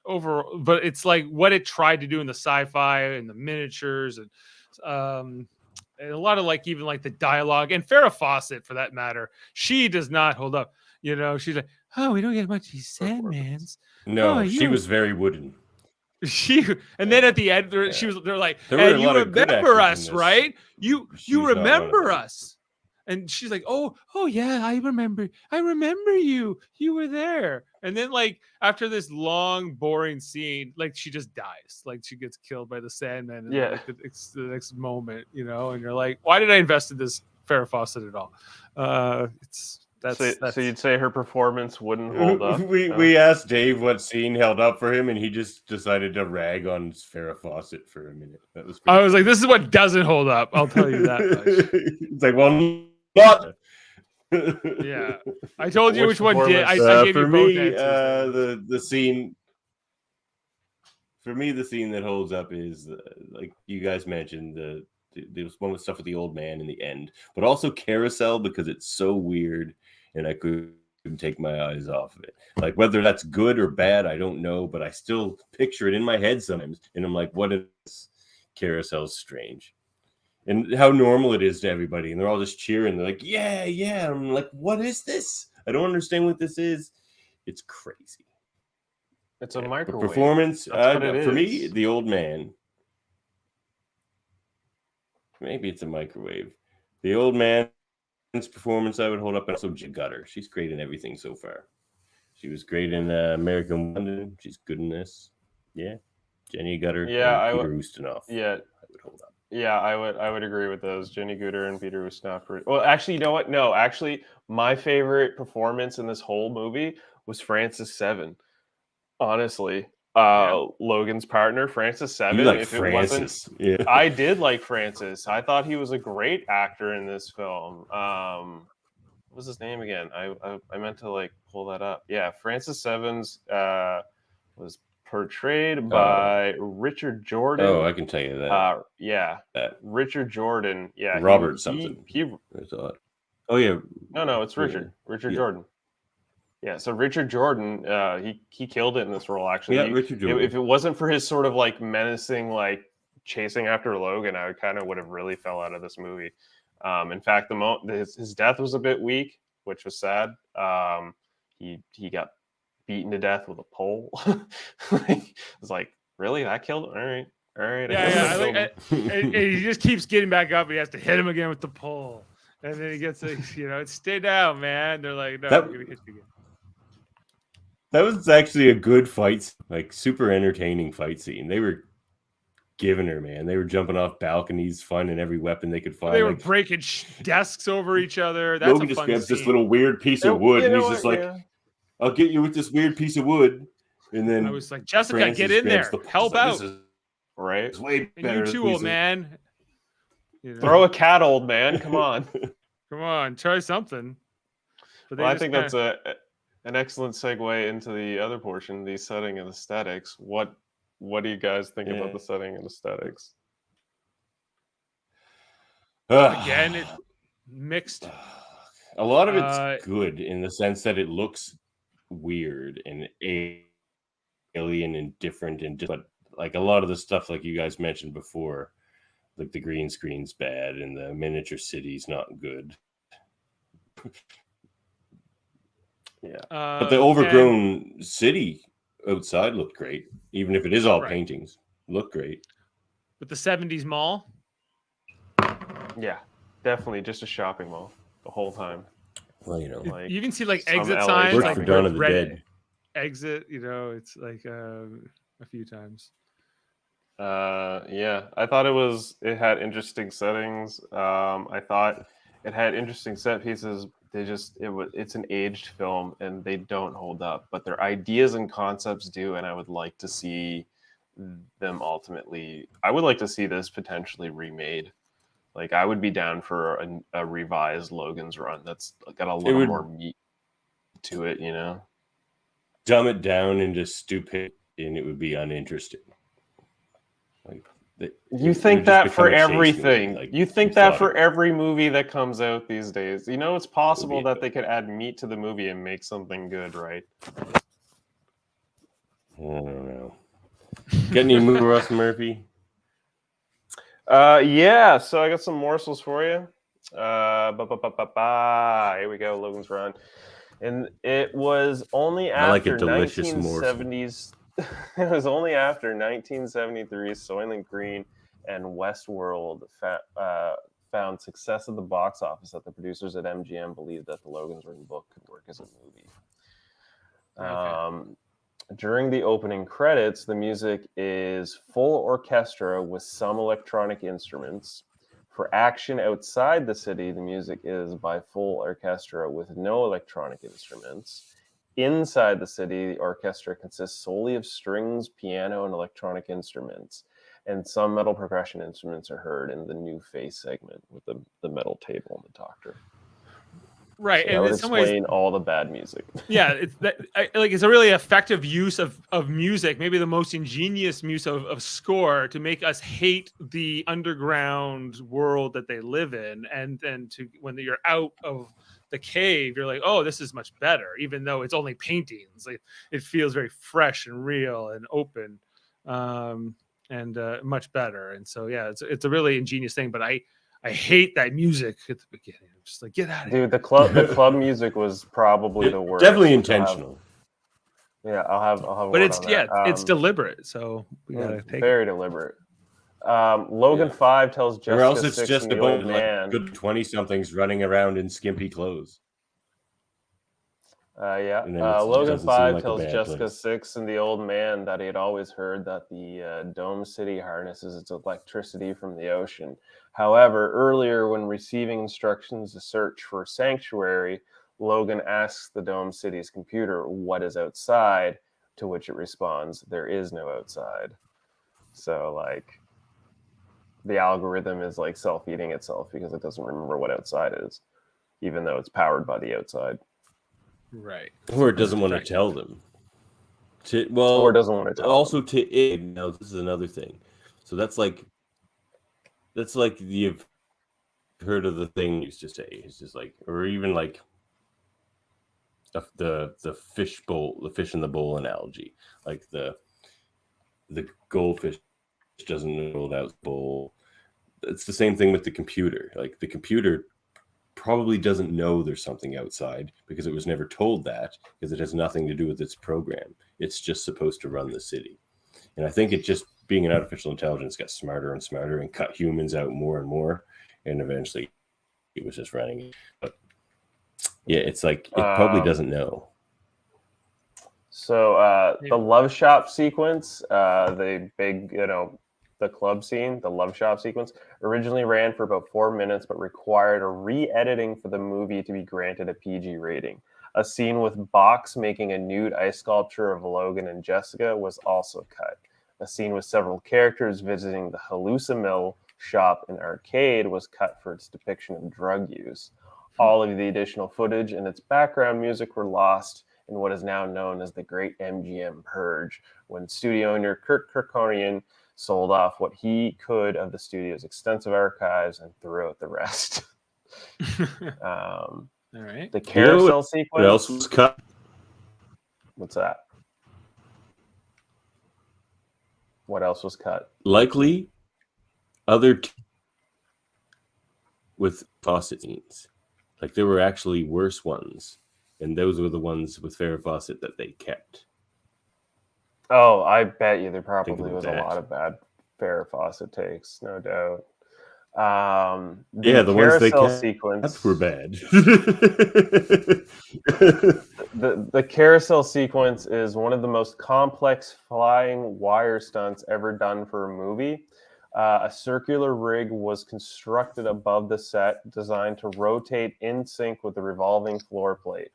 it's like what it tried to do in the sci-fi and the miniatures and a lot of even the dialogue, and Farrah Fawcett for that matter, she does not hold up. She's like, oh, we don't get much of these Sandmans. No, she was very wooden. Then at the end, they're like, and you remember us, right? You remember us. And she's like, oh yeah, I remember you. You were there. And then after this long, boring scene, she just dies. She gets killed by the Sandman. And the next moment, and you're like, why did I invest in this Farrah Fawcett at all? So you'd say her performance wouldn't hold up? We asked Dave what scene held up for him, and he just decided to rag on Farrah Fawcett for a minute. I was like, this is what doesn't hold up. I'll tell you that much. It's like, well, not. Yeah, I told you which one did. I gave for you me, both the scene. For me, the scene that holds up is like you guys mentioned, there was one with stuff with the old man in the end, but also Carousel, because it's so weird and I couldn't take my eyes off of it. Like, whether that's good or bad, I don't know, but I still picture it in my head sometimes, and I'm like, what is Carousel's strange? And how normal it is to everybody, and they're all just cheering. They're like, yeah. I'm like, what is this? I don't understand what this is. It's crazy. It's a But microwave. performance, That's what it for me, is. the old man. Maybe it's a microwave. The old man's performance I would hold up. And also Gutter. She's great in everything so far. She was great in American London. She's good in this. Yeah. Jenny Gutter and Peter Ustinov. Yeah. I would hold up. Yeah, I would agree with those. Jenny Guter and Peter Ustinov. Well, actually, you know what? No, actually, my favorite performance in this whole movie was Francis Seven. Honestly, Logan's partner, Francis Seven. You like if Francis? It wasn't, I did like Francis. I thought he was a great actor in this film. What was his name again? I meant to like pull that up. Yeah, Francis Sevens was portrayed by Richard Jordan. Oh, I can tell you that. That Richard Jordan. Yeah, Robert something. I thought. Oh yeah. No, it's Richard. Richard Jordan. Yeah, so Richard Jordan, he killed it in this role. Actually, yeah, Richard Jordan. If it wasn't for his sort of like menacing, like chasing after Logan, I kind of would have really fell out of this movie. In fact, his death was a bit weak, which was sad. He got beaten to death with a pole. It's like, really, that killed him? All right. Yeah. And he just keeps getting back up. He has to hit him again with the pole, and then he gets stay down, man. They're like, no, I'm gonna hit you again. That was actually a good fight, like super entertaining fight scene. They were giving her, man. They were jumping off balconies, finding every weapon they could find. They were breaking desks over each other. That's Logan just grabs this little weird piece of wood, and he's just like, "I'll get you with this weird piece of wood." And then I was like, "Jessica, get in there, help out." Right? It's way better. And you too, old man. Throw a cat, old man. Come on, come on, try something. But I think that's an excellent segue into the other portion, the setting and aesthetics. What do you guys think about the setting and aesthetics? Again, it mixed. A lot of it's good in the sense that it looks weird and alien and different, but like a lot of the stuff, like you guys mentioned before, like the green screen's bad and the miniature city's not good. Yeah, but the overgrown city outside looked great, even if it is all paintings. Looked great. But the 70s mall? Yeah, definitely just a shopping mall the whole time. Well, like you even see like exit signs, like red exit. It's like a few times. Yeah, I thought it had interesting settings. I thought it had interesting set pieces. It's an aged film and they don't hold up, but their ideas and concepts do, and I would like to see them ultimately. I would like to see this potentially remade. Like, I would be down for a revised Logan's Run that's got a little more meat to it, Dumb it down into stupid, and it would be uninteresting. Like, you think that for everything. Like, you think that for every movie that comes out these days. It's possible that they could add meat to the movie and make something good, right? I don't know. Got any movie, Russ Murphy? Yeah, so I got some morsels for you. Here we go, Logan's Run. And it was only after 1970s. It was only after 1973's Soylent Green and Westworld found success at the box office that the producers at MGM believed that the Logan's Run book could work as a movie. Okay. During the opening credits, the music is full orchestra with some electronic instruments. For action outside the city, the music is by full orchestra with no electronic instruments. Inside the city, the orchestra consists solely of strings, piano, and electronic instruments. And some metal percussion instruments are heard in the new face segment with the metal table and the doctor. Right, so and that would explain all the bad music. Yeah, it's a really effective use of music, maybe the most ingenious use of score to make us hate the underground world that they live in, and then when you're out of the cave, you're like, oh, this is much better, even though it's only paintings. Like, it feels very fresh and real and open, and much better. And so, yeah, it's a really ingenious thing. But I I hate that music at the beginning. I'm just like, get out of here. Dude, the club music was probably the worst. Definitely intentional. I'll have a But word it's on that. it's deliberate, so we gotta take very deliberate. Logan 5 tells Or Jessica else it's 6 just and the about old like man. good 20-somethings running around in skimpy clothes. Logan doesn't 5 seem like a tells bad Jessica place. 6 and the old man that he had always heard that the Dome City harnesses its electricity from the ocean. However, earlier when receiving instructions to search for sanctuary, Logan asks the Dome City's computer what is outside, to which it responds, there is no outside. So, like, the algorithm is like self-eating itself because it doesn't remember what outside is, even though it's powered by the outside. Right. Or it doesn't want to tell them. Or it doesn't want to tell also them. to it. Now, this is another thing. So that's like you've heard of the thing used to say. It's just like, or even like the fish bowl, the fish in the bowl analogy. Like the goldfish doesn't know that bowl. It's the same thing with the computer. Like the computer probably doesn't know there's something outside because it was never told that, because it has nothing to do with its program. It's just supposed to run the city. And I think it just, being an artificial intelligence, got smarter and smarter and cut humans out more and more. And eventually it was just running. But yeah, it's like, it probably doesn't know. So the love shop sequence, the big, the club scene, the love shop sequence, originally ran for about 4 minutes, but required a re-editing for the movie to be granted a PG rating. A scene with Box making a nude ice sculpture of Logan and Jessica was also cut. A scene with several characters visiting the Hallucimil shop and arcade was cut for its depiction of drug use. All of the additional footage and its background music were lost in what is now known as the Great MGM Purge, when studio owner Kirk Kerkorian sold off what he could of the studio's extensive archives and threw out the rest. All right. The carousel sequence. What else was cut? What's that? What else was cut? Likely other with faucet scenes. Like there were actually worse ones, and those were the ones with Farrah Fawcett that they kept. Oh, I bet you there probably was a lot of bad Farrah Fawcett takes, no doubt. The ones they kept sequence were bad. The carousel sequence is one of the most complex flying wire stunts ever done for a movie. A circular rig was constructed above the set, designed to rotate in sync with the revolving floor plate.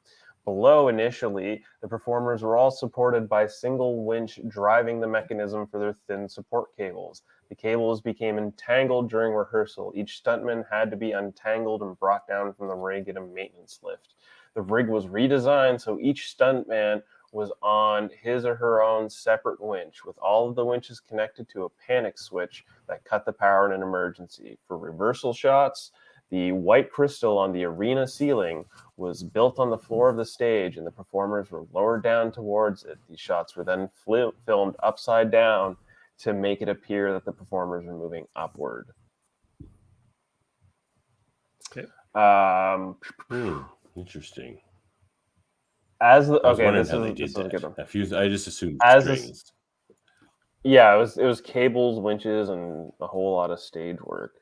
Below, initially, the performers were all supported by a single winch driving the mechanism for their thin support cables. The cables became entangled during rehearsal. Each stuntman had to be untangled and brought down from the rig in a maintenance lift. The rig was redesigned so each stuntman was on his or her own separate winch, with all of the winches connected to a panic switch that cut the power in an emergency. For reversal shots, the white crystal on the arena ceiling was built on the floor of the stage, and the performers were lowered down towards it. These shots were then filmed upside down to make it appear that the performers were moving upward. Okay. Interesting. This is I just assumed strings. Yeah, it was cables, winches, and a whole lot of stage work.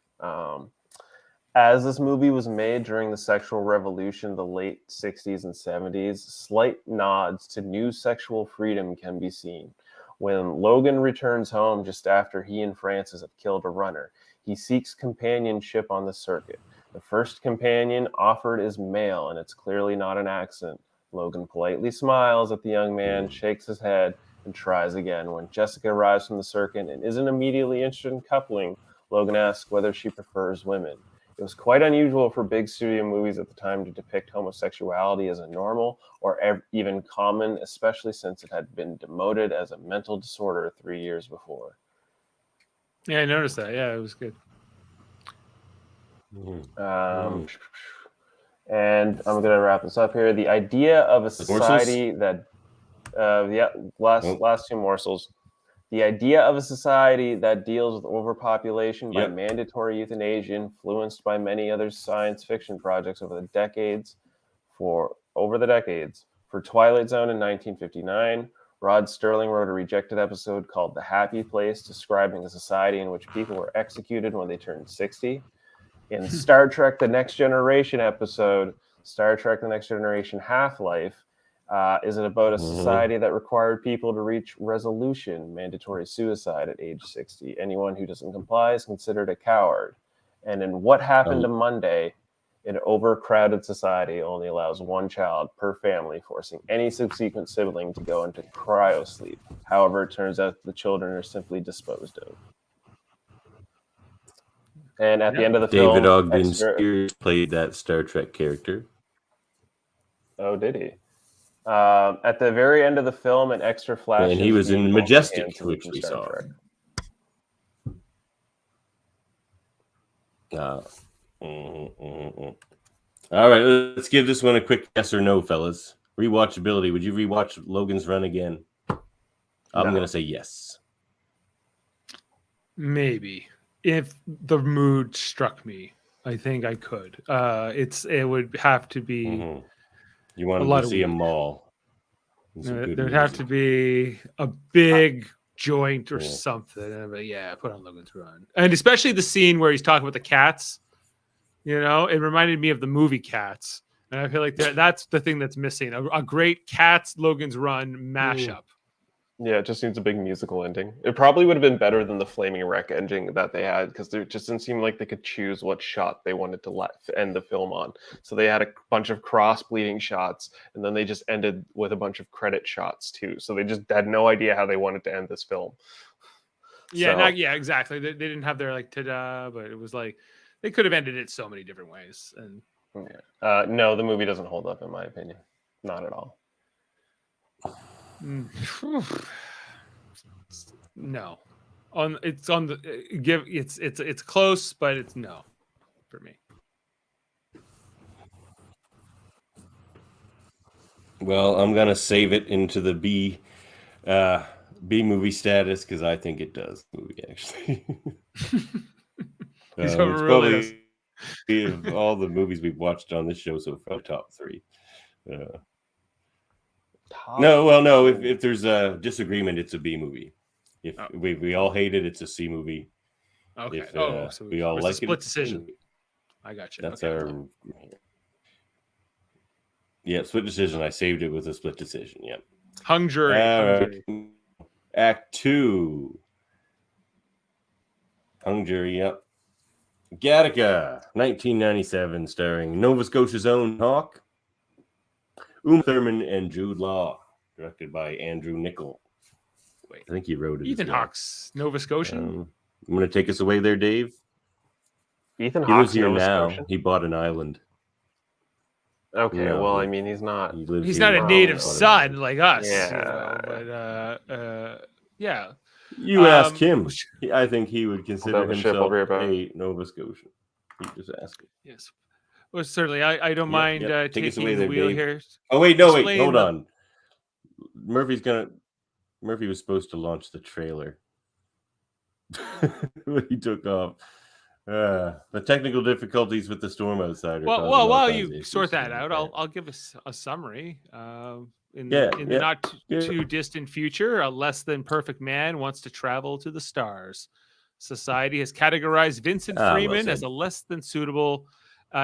As this movie was made during the sexual revolution, the late 60s and 70s, slight nods to new sexual freedom can be seen. When Logan returns home just after he and Francis have killed a runner, he seeks companionship on the circuit. The first companion offered is male, and it's clearly not an accident. Logan politely smiles at the young man, shakes his head, and tries again. When Jessica arrives from the circuit and isn't immediately interested in coupling, Logan asks whether she prefers women. It was quite unusual for big studio movies at the time to depict homosexuality as a normal or even common, especially since it had been demoted as a mental disorder 3 years before. Yeah, I noticed that. Yeah, it was good. And I'm going to wrap this up here. The idea of a society that, last two morsels. The idea of a society that deals with overpopulation by Yep. mandatory euthanasia, influenced by many other science fiction projects over the decades. For Twilight Zone in 1959, Rod Serling wrote a rejected episode called The Happy Place, describing a society in which people were executed when they turned 60. In Star Trek The Next Generation episode, Star Trek The Next Generation Half-Life, is it about a society that required people to reach resolution, mandatory suicide at age 60? Anyone who doesn't comply is considered a coward. And in What Happened to Monday, an overcrowded society only allows one child per family, forcing any subsequent sibling to go into cryosleep. However, it turns out the children are simply disposed of. And at the end of the David film, Ogden Spears played that Star Trek character. Oh, did he? At the very end of the film, an extra flash. And he was in Majestic, which we saw. All right, let's give this one a quick yes or no, fellas. Rewatchability. Would you rewatch Logan's Run again? I'm going to say yes. Maybe. If the mood struck me, I think I could. It would have to be. You wanted to see a mall. There'd have to be a big joint or something. But yeah, put on Logan's Run, and especially the scene where he's talking about the cats. You know, it reminded me of the movie Cats, and I feel like that's the thing that's missing. A great Cats Logan's Run mashup. Yeah, it just needs a big musical ending. It probably would have been better than the flaming wreck ending that they had, because it just didn't seem like they could choose what shot they wanted to end the film on. So they had a bunch of cross-bleeding shots, and then they just ended with a bunch of credit shots too. So they just had no idea how they wanted to end this film. Yeah, exactly. They didn't have their like ta-da, but it was like they could have ended it so many different ways. And no, the movie doesn't hold up in my opinion, not at all. No, it's close, but it's no for me. Well, I'm gonna save it into the B movie status because I think it does movie actually. It's probably of all the movies we've watched on this show so far, top 3. No. If there's a disagreement, it's a B movie. If we all hate it, it's a C movie. Okay. If, so we all like split it, decision. I got you. That's our. Yeah, split decision. I saved it with a split decision. Yep. Hung jury. Act 2. Hung jury. Yep. Gattaca, 1997, starring Nova Scotia's own Hawk, Uma Thurman, and Jude Law, directed by Andrew Niccol. Wait, I think he wrote it. Ethan Hawke's Nova Scotian. I'm going to take us away there, Dave. Ethan Hawke's lives here now. Scotian? He bought an island. Okay, well, I mean, he's not. He's not a native son like us. Yeah, but yeah. You ask him. I think he would consider himself a Nova Scotian. You just ask him. Yes. Well, certainly. I don't mind taking the wheel here. Oh, wait. Hold on. Murphy was supposed to launch the trailer. He took off. The technical difficulties with the storm outside. Well, while you sort that out, I'll give us a summary. In the not too distant future, a less than perfect man wants to travel to the stars. Society has categorized Vincent Freeman as a less than suitable,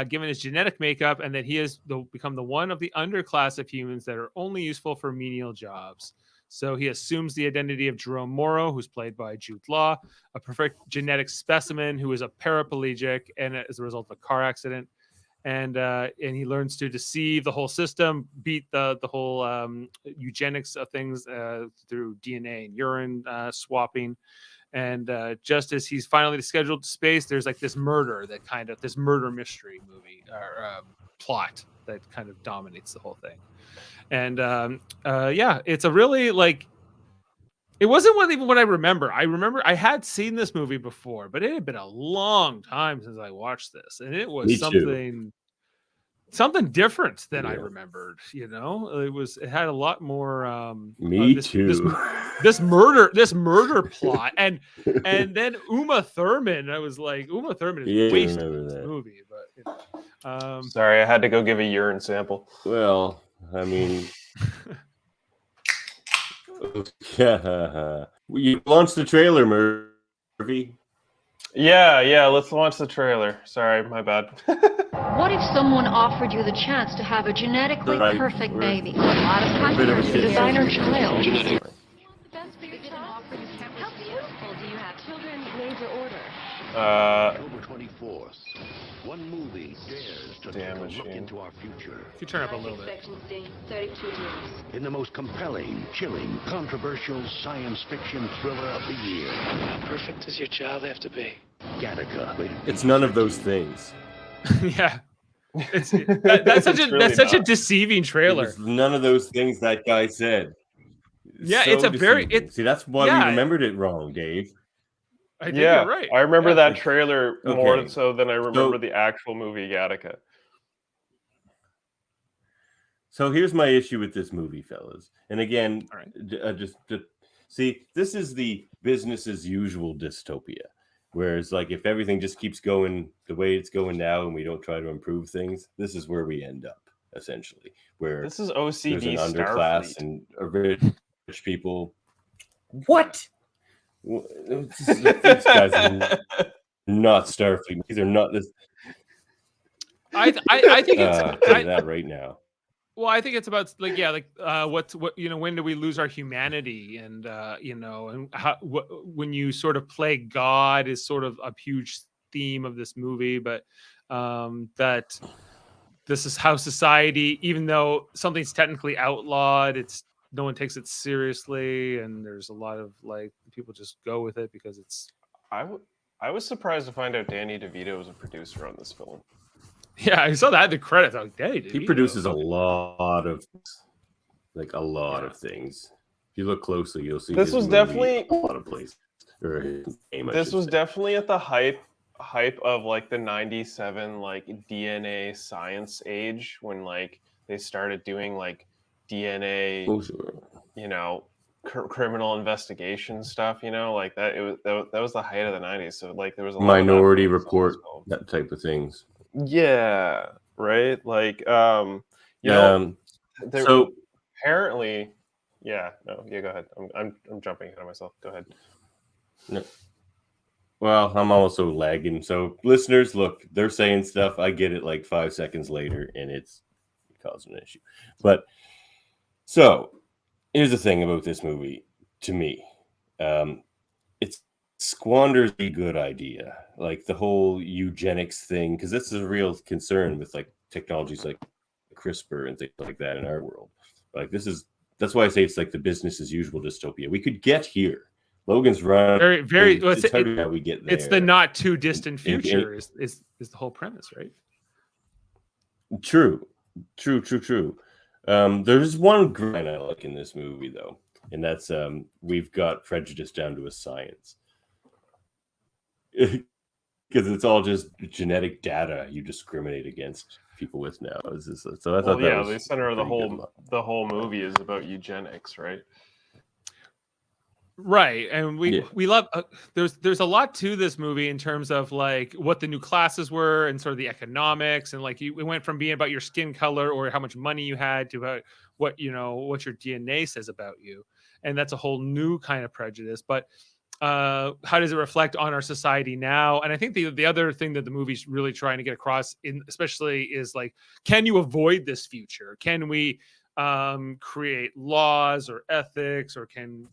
given his genetic makeup, and that he has become the one of the underclass of humans that are only useful for menial jobs. So he assumes the identity of Jerome Morrow, who's played by Jude Law, a perfect genetic specimen who is a paraplegic and as a result of a car accident. And he learns to deceive the whole system, beat the whole eugenics of things through DNA and urine swapping. And just as he's finally scheduled to space, there's like this murder mystery movie or plot that kind of dominates the whole thing. And it's a really it wasn't even what I remember. I remember I had seen this movie before, but it had been a long time since I watched this, and it was something something different than I Yeah. remembered. You know, it had a lot more. Me this, too. This murder plot, and then Uma Thurman. I was like, Uma Thurman is Yeah, I wasted in remember this that. movie, but you know, Sorry, I had to go give a urine sample. Well, I mean, yeah. You launched the trailer, Murphy. Yeah, let's launch the trailer. Sorry, my bad. What if someone offered you the chance to have a genetically Right. perfect We're- baby? A lot of bit of a controversy. shit Designer show. child. Best for your child? How beautiful do you have? Children made to order. October 24th, one movie dares to take a look Machine. into our future. if you turn up a little bit. Expectancy, 32 years. In the most compelling, chilling, controversial science fiction thriller of the year, How perfect does your child have to be? Gattaca. rated It's none of PG-13. those things. Yeah, that's such It's a really that's such a not. deceiving It trailer. was none of those things that guy said. Yeah, it's a very- deceiving. See, that's why yeah. we remembered it wrong, Dave. I think Yeah, you're right. I remember Yeah. that trailer more Okay. so than I remember So- the actual movie Gattaca. So here's my issue with this movie, fellas. And again, All right. see, this is the business as usual dystopia. Whereas, like, if everything just keeps going the way it's going now and we don't try to improve things, this is where we end up, essentially. Where This is there's OCD an underclass Starfleet. and a rich people. What? These guys are not Starfleet. These are not this. I think it's Tell you that right now. well, I think it's about like what you know, when do we lose our humanity, and you know, and how when you sort of play God is sort of a huge theme of this movie, but that this is how society, even though something's technically outlawed, it's no one takes it seriously, and there's a lot of like people just go with it because it's I was surprised to find out Danny DeVito was a producer on this film. yeah. I saw that in the credits. I was like, Daddy, He produces a lot of things. If you look closely, you'll see This his was movie definitely- a lot of places. Or his name, I This should was say. definitely at the hype of like the 97 like DNA science age when like they started doing like DNA, Oh, sure. you know, criminal investigation stuff, you know, like that. That was the height of the 90s. So like there was a lot of that Minority focus on this Report, film. that type of things. Yeah, right. Like you know, there, So apparently, yeah. No, yeah. Go ahead. I'm jumping ahead of myself. Go ahead. no. Well, I'm also lagging. So listeners, look, they're saying stuff. I get it like 5 seconds later, and it's causing an issue. But so here's the thing about this movie to me. It squanders a good idea, like the whole eugenics thing, because this is a real concern with like technologies like CRISPR and things like that in our world. Like that's why I say it's like the business as usual dystopia. We could get here. Logan's run very. Well, it's hard how we get there. it's the not too distant And- future is the whole premise, right? True. There's one grind I like in this movie though, and that's we've got prejudice down to a science. Because it's all just genetic data you discriminate against people with now. So I thought Well, that yeah, was the center of the pretty good. whole movie is about eugenics, right? Right, and we Yeah. we love there's a lot to this movie in terms of like what the new classes were and sort of the economics, and like it went from being about your skin color or how much money you had to about what you know what your DNA says about you, and that's a whole new kind of prejudice. But how does it reflect on our society now? And I think the other thing that the movie's really trying to get across in especially is like, can you avoid this future? Can we create laws or ethics, or can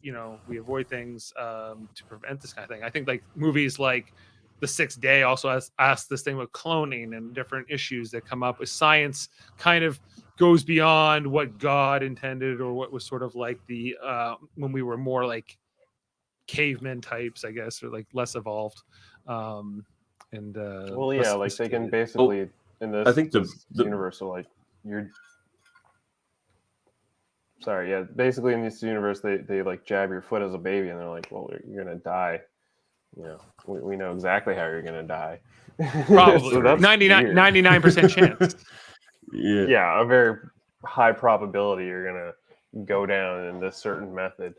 we avoid things to prevent this kind of thing? I think like movies like The Sixth Day also ask this thing with cloning and different issues that come up with science kind of goes beyond what God intended or what was sort of like the when we were more like cavemen types, I guess, or like less evolved. Well, less yeah, like they can sophisticated. basically in this, I think the universe, so like you're. Sorry, yeah. Basically, in this universe, they like jab your foot as a baby, and they're like, "Well, you're gonna die." You know, we know exactly how you're gonna die. Probably So that's 99% chance. a very high probability you're gonna go down in this certain method.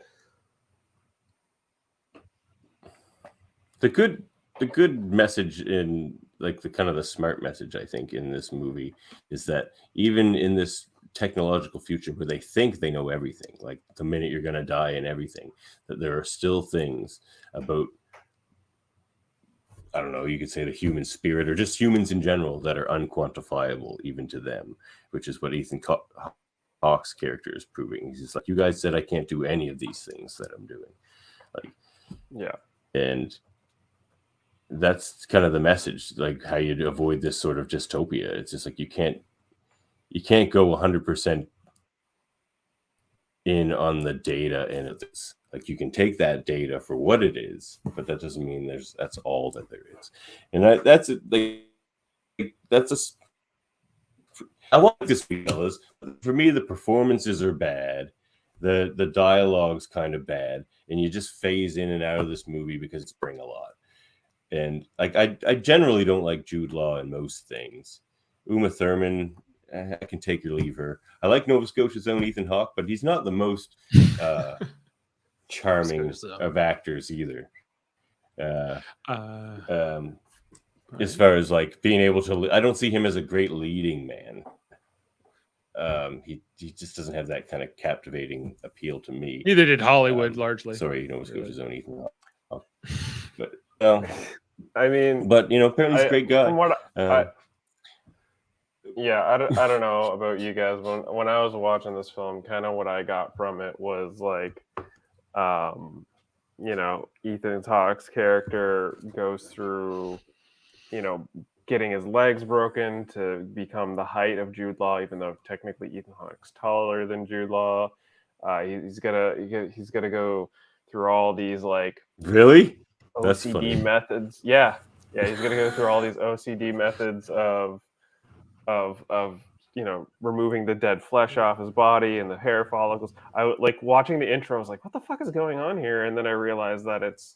The good message in like the kind of the smart message I think in this movie is that even in this technological future where they think they know everything, like the minute you're going to die and everything, that there are still things about, I don't know, you could say the human spirit or just humans in general that are unquantifiable even to them, which is what Ethan Hawke's character is proving. He's just like, you guys said I can't do any of these things that I'm doing. Like, yeah. And that's kind of the message, like how you avoid this sort of dystopia. It's just like you can't go 100% in on the data, and it's like you can take that data for what it is, but that doesn't mean that's all that there is. And I want this, fellas. For me, the performances are bad, the dialogue's kind of bad, and you just phase in and out of this movie because it's bring a lot. And like I generally don't like Jude Law in most things. Uma Thurman, I can take or leave her. I like Nova Scotia's own Ethan Hawke, but he's not the most charming of actors either. As far as like being able to, I don't see him as a great leading man. He just doesn't have that kind of captivating appeal to me. Neither did Hollywood, largely. Sorry, Nova Scotia's own Ethan Hawke. But I mean, but apparently he's a great guy. From what I don't know about you guys. When I was watching this film, kind of what I got from it was like, Ethan Hawke's character goes through, getting his legs broken to become the height of Jude Law, even though technically Ethan Hawke's taller than Jude Law. He's gonna go through all these like really OCD methods. Yeah, he's gonna go through all these OCD methods of removing the dead flesh off his body and the hair follicles. I like watching the intro. I was like, what the fuck is going on here? And then I realized that it's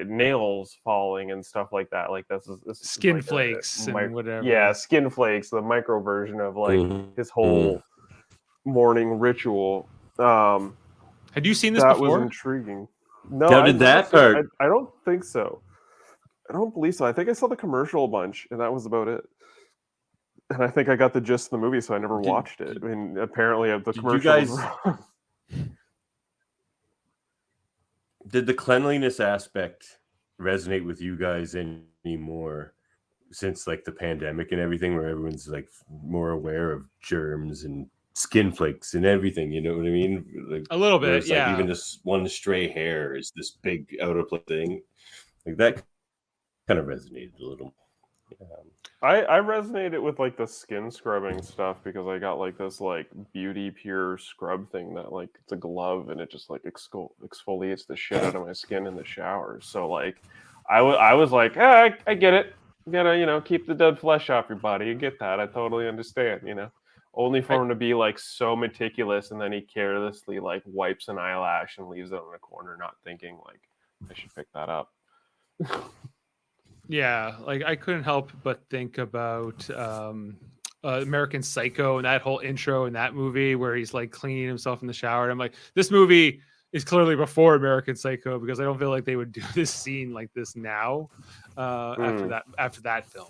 nails falling and stuff like that. Like this is skin like flakes and whatever. Yeah, skin flakes, the micro version of like his whole morning ritual. Had you seen this that before? Was intriguing. No, how did that part? I don't think so. I don't believe so. I think I saw the commercial a bunch, and that was about it. And I think I got the gist of the movie, so I never watched it. I mean, apparently, the commercial. Did the cleanliness aspect resonate with you guys anymore since like the pandemic and everything, where everyone's like more aware of germs and skin flakes and everything? You know what I mean? Like, a little bit, yeah. Like even just one stray hair is this big out of place thing. Like that kind of resonated a little. I resonated with like the skin scrubbing stuff because I got like this like Beauty Pure scrub thing that like it's a glove and it just like exfoliates the shit out of my skin in the shower. So like I was like, I get it. You gotta keep the dead flesh off your body. You get that. I totally understand. Only for him to be like so meticulous and then he carelessly like wipes an eyelash and leaves it on a corner, not thinking like I should pick that up. Yeah, like I couldn't help but think about American Psycho and that whole intro in that movie where he's like cleaning himself in the shower. And I'm like, this movie is clearly before American Psycho because I don't feel like they would do this scene like this now. After that film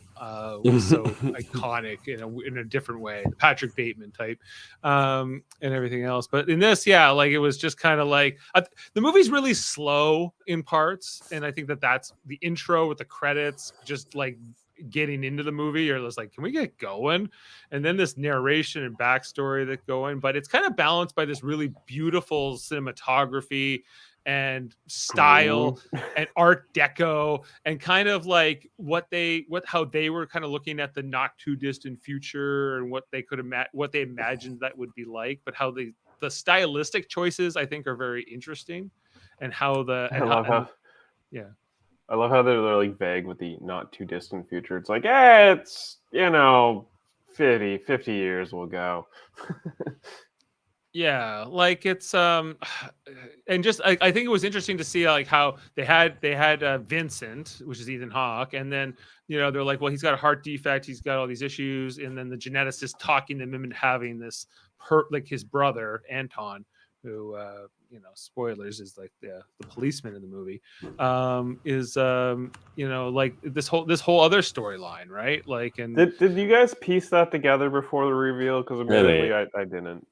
was so iconic in a different way, the Patrick Bateman type, and everything else. But in this, like it was just kind of like the movie's really slow in parts, and I think that's the intro with the credits, just like getting into the movie, or just like, can we get going? And then this narration and backstory that going, but it's kind of balanced by this really beautiful cinematography and style and art deco and kind of like how they were kind of looking at the not too distant future and what they could what they imagined that would be like, but how the stylistic choices I think are very interesting, and how I love how they're like vague with the not too distant future. It's like, it's 50 years will go. Yeah, like it's and just I think it was interesting to see like how they had Vincent, which is Ethan Hawke, and then they're like, well, he's got a heart defect, he's got all these issues, and then the geneticist talking them into having this like his brother Anton, who spoilers, is like the policeman in the movie, is like this whole other storyline, right? Like, and Did you guys piece that together before the reveal? Because admittedly, I didn't.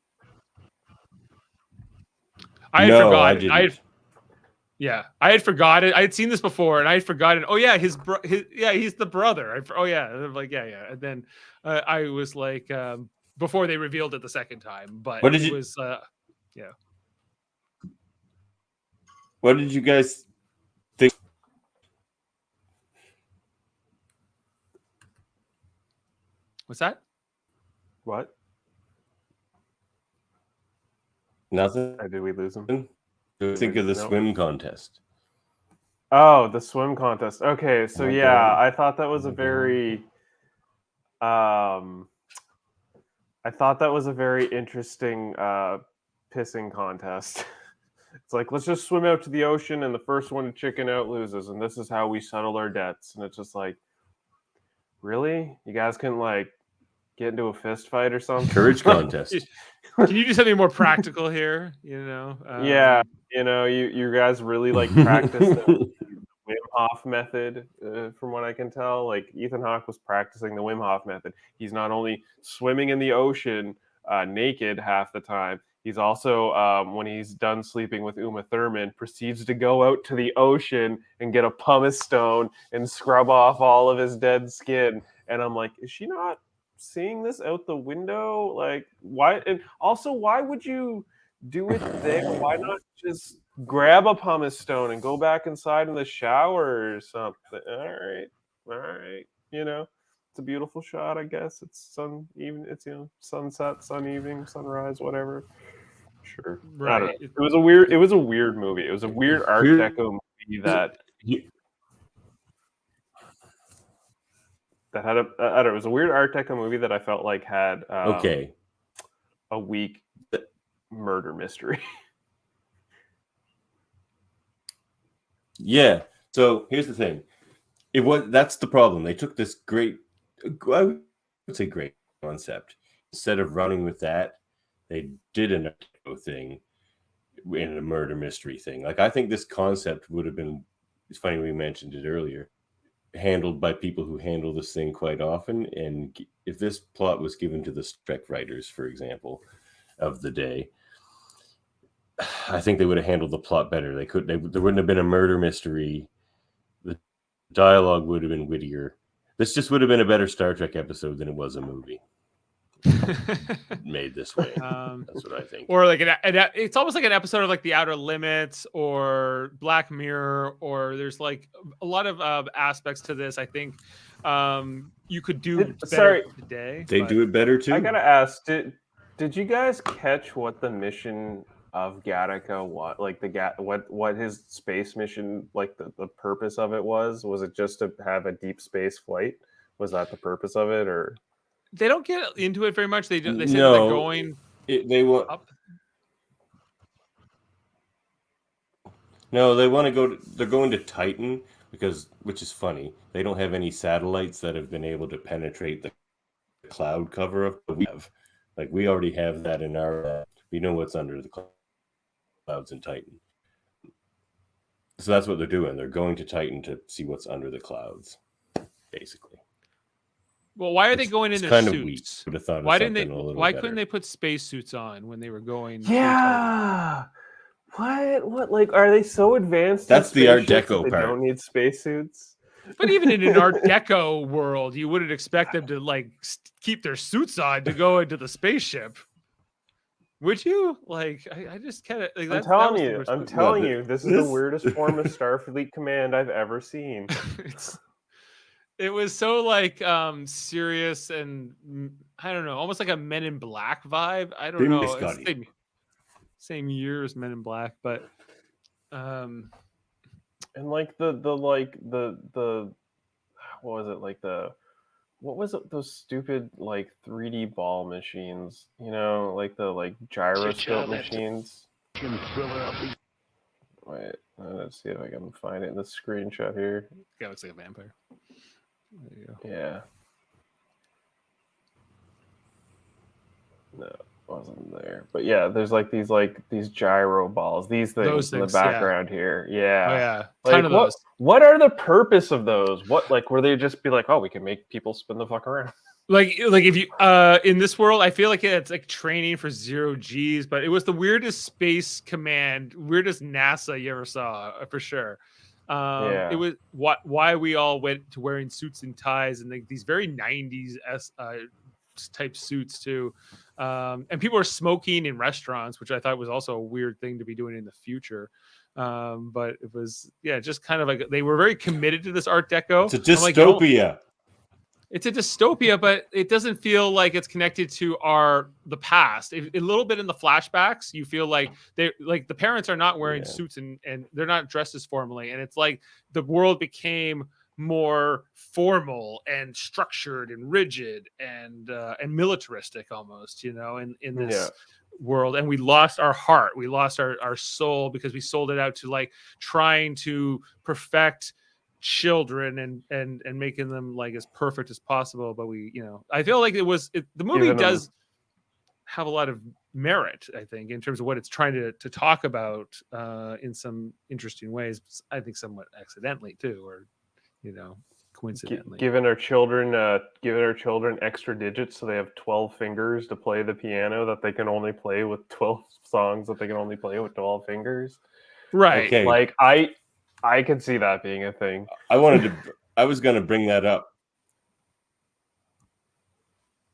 I had No, forgotten. I didn't. I had forgotten. I had seen this before, and I had forgotten. Oh yeah, he's the brother. I'm like yeah. And then I was like, before they revealed it the second time. But What did it you? was yeah. What did you guys think? What's that? What? Nothing. Did we lose him? What do you think of the swim contest? Oh, the swim contest. Okay, so Okay. yeah, I thought that was a very interesting pissing contest. It's like, let's just swim out to the ocean and the first one to chicken out loses, and this is how we settle our debts. And it's just like, really? You guys can like get into a fist fight or something? Courage contest. Can you do something more practical here? Yeah, you guys really like practice the Wim Hof method, from what I can tell. Like Ethan Hawke was practicing the Wim Hof method. He's not only swimming in the ocean naked half the time, he's also, when he's done sleeping with Uma Thurman, proceeds to go out to the ocean and get a pumice stone and scrub off all of his dead skin. And I'm like, is she not seeing this out the window? Like, why? And also, why would you do it there? Why not just grab a pumice stone and go back inside in the shower or something? All right. It's a beautiful shot, I guess. It's sunset, sun evening, sunrise, whatever. Sure. I don't know. Right. It was a weird movie. It was a weird Art Deco movie that had a I don't know, it was a weird Art Deco movie that I felt like had Okay. a weak murder mystery. Yeah. So here's the thing. That's the problem. They took this great, I would say great concept. Instead of running with that, they did an thing in a murder mystery thing. Like, I think this concept would have been, it's funny we mentioned it earlier, handled by people who handle this thing quite often. And if this plot was given to the spec writers, for example, of the day, I think they would have handled the plot better. There wouldn't have been a murder mystery. The dialogue would have been wittier. This just would have been a better Star Trek episode than it was a movie made this way. That's what I think. Or like it's almost like an episode of like The Outer Limits or Black Mirror, or there's like a lot of aspects to this. I think you could do better today. They do it better too. I gotta ask, did you guys catch what the mission of Gattaca, what his space mission, like the purpose of it was? Was it just to have a deep space flight? Was that the purpose of it, or? They don't get into it very much. They say they're going up. No, they want to go. They're going to Titan which is funny. They don't have any satellites that have been able to penetrate the cloud cover of. We have, like, we already have that in our. We know what's under the clouds in Titan. So that's what they're doing. They're going to Titan to see what's under the clouds, basically. Well, why are they going in their suits? Why couldn't they put spacesuits on when they were going? Yeah. What? Like, are they so advanced? That's the Art Deco they part. Don't need spacesuits. But even in an Art Deco world, you wouldn't expect them to like keep their suits on to go into the spaceship. Would you? Like, I just kind of. Like, I'm telling you, this is the weirdest form of Starfleet Command I've ever seen. It was so like serious and I don't know, almost like a Men in Black vibe. I don't know. It's same year as Men in Black, but and like the what was it, like the what was it? Those stupid like 3D ball machines, like the gyroscope child after- machines. Thriller of the Wait, let's see if I can find it in the screenshot here. Guy looks like a vampire. There you go. Yeah. No, it wasn't there. But yeah, there's these gyro balls, these things Those in the things, yeah. background here. Yeah. Oh yeah, Like, ton of those. what are the purpose of those? What were they just be like, oh, we can make people spin the fuck around? Like if you in this world, I feel like it's like training for 0Gs, but it was the weirdest space command, weirdest NASA you ever saw, for sure. Yeah. It was why we all went to wearing suits and ties and these very 90s type suits too. And people were smoking in restaurants, which I thought was also a weird thing to be doing in the future. But it was, just kind of like they were very committed to this Art Deco. It's a dystopia. It's a dystopia, but it doesn't feel like it's connected to the past. A little bit in the flashbacks, you feel like the parents are not wearing suits and they're not dressed as formally, and it's like the world became more formal and structured and rigid and militaristic almost, in this world. And we lost our heart, we lost our soul, because we sold it out to like trying to perfect children and making them like as perfect as possible. But I feel like the movie does have a lot of merit, I think, in terms of what it's trying to talk about in some interesting ways. I think somewhat accidentally too, or coincidentally. Giving our children extra digits so they have 12 fingers to play the piano that they can only play with 12 songs that they can only play with 12 fingers. Right. Okay. Like I could see that being a thing. I was going to bring that up.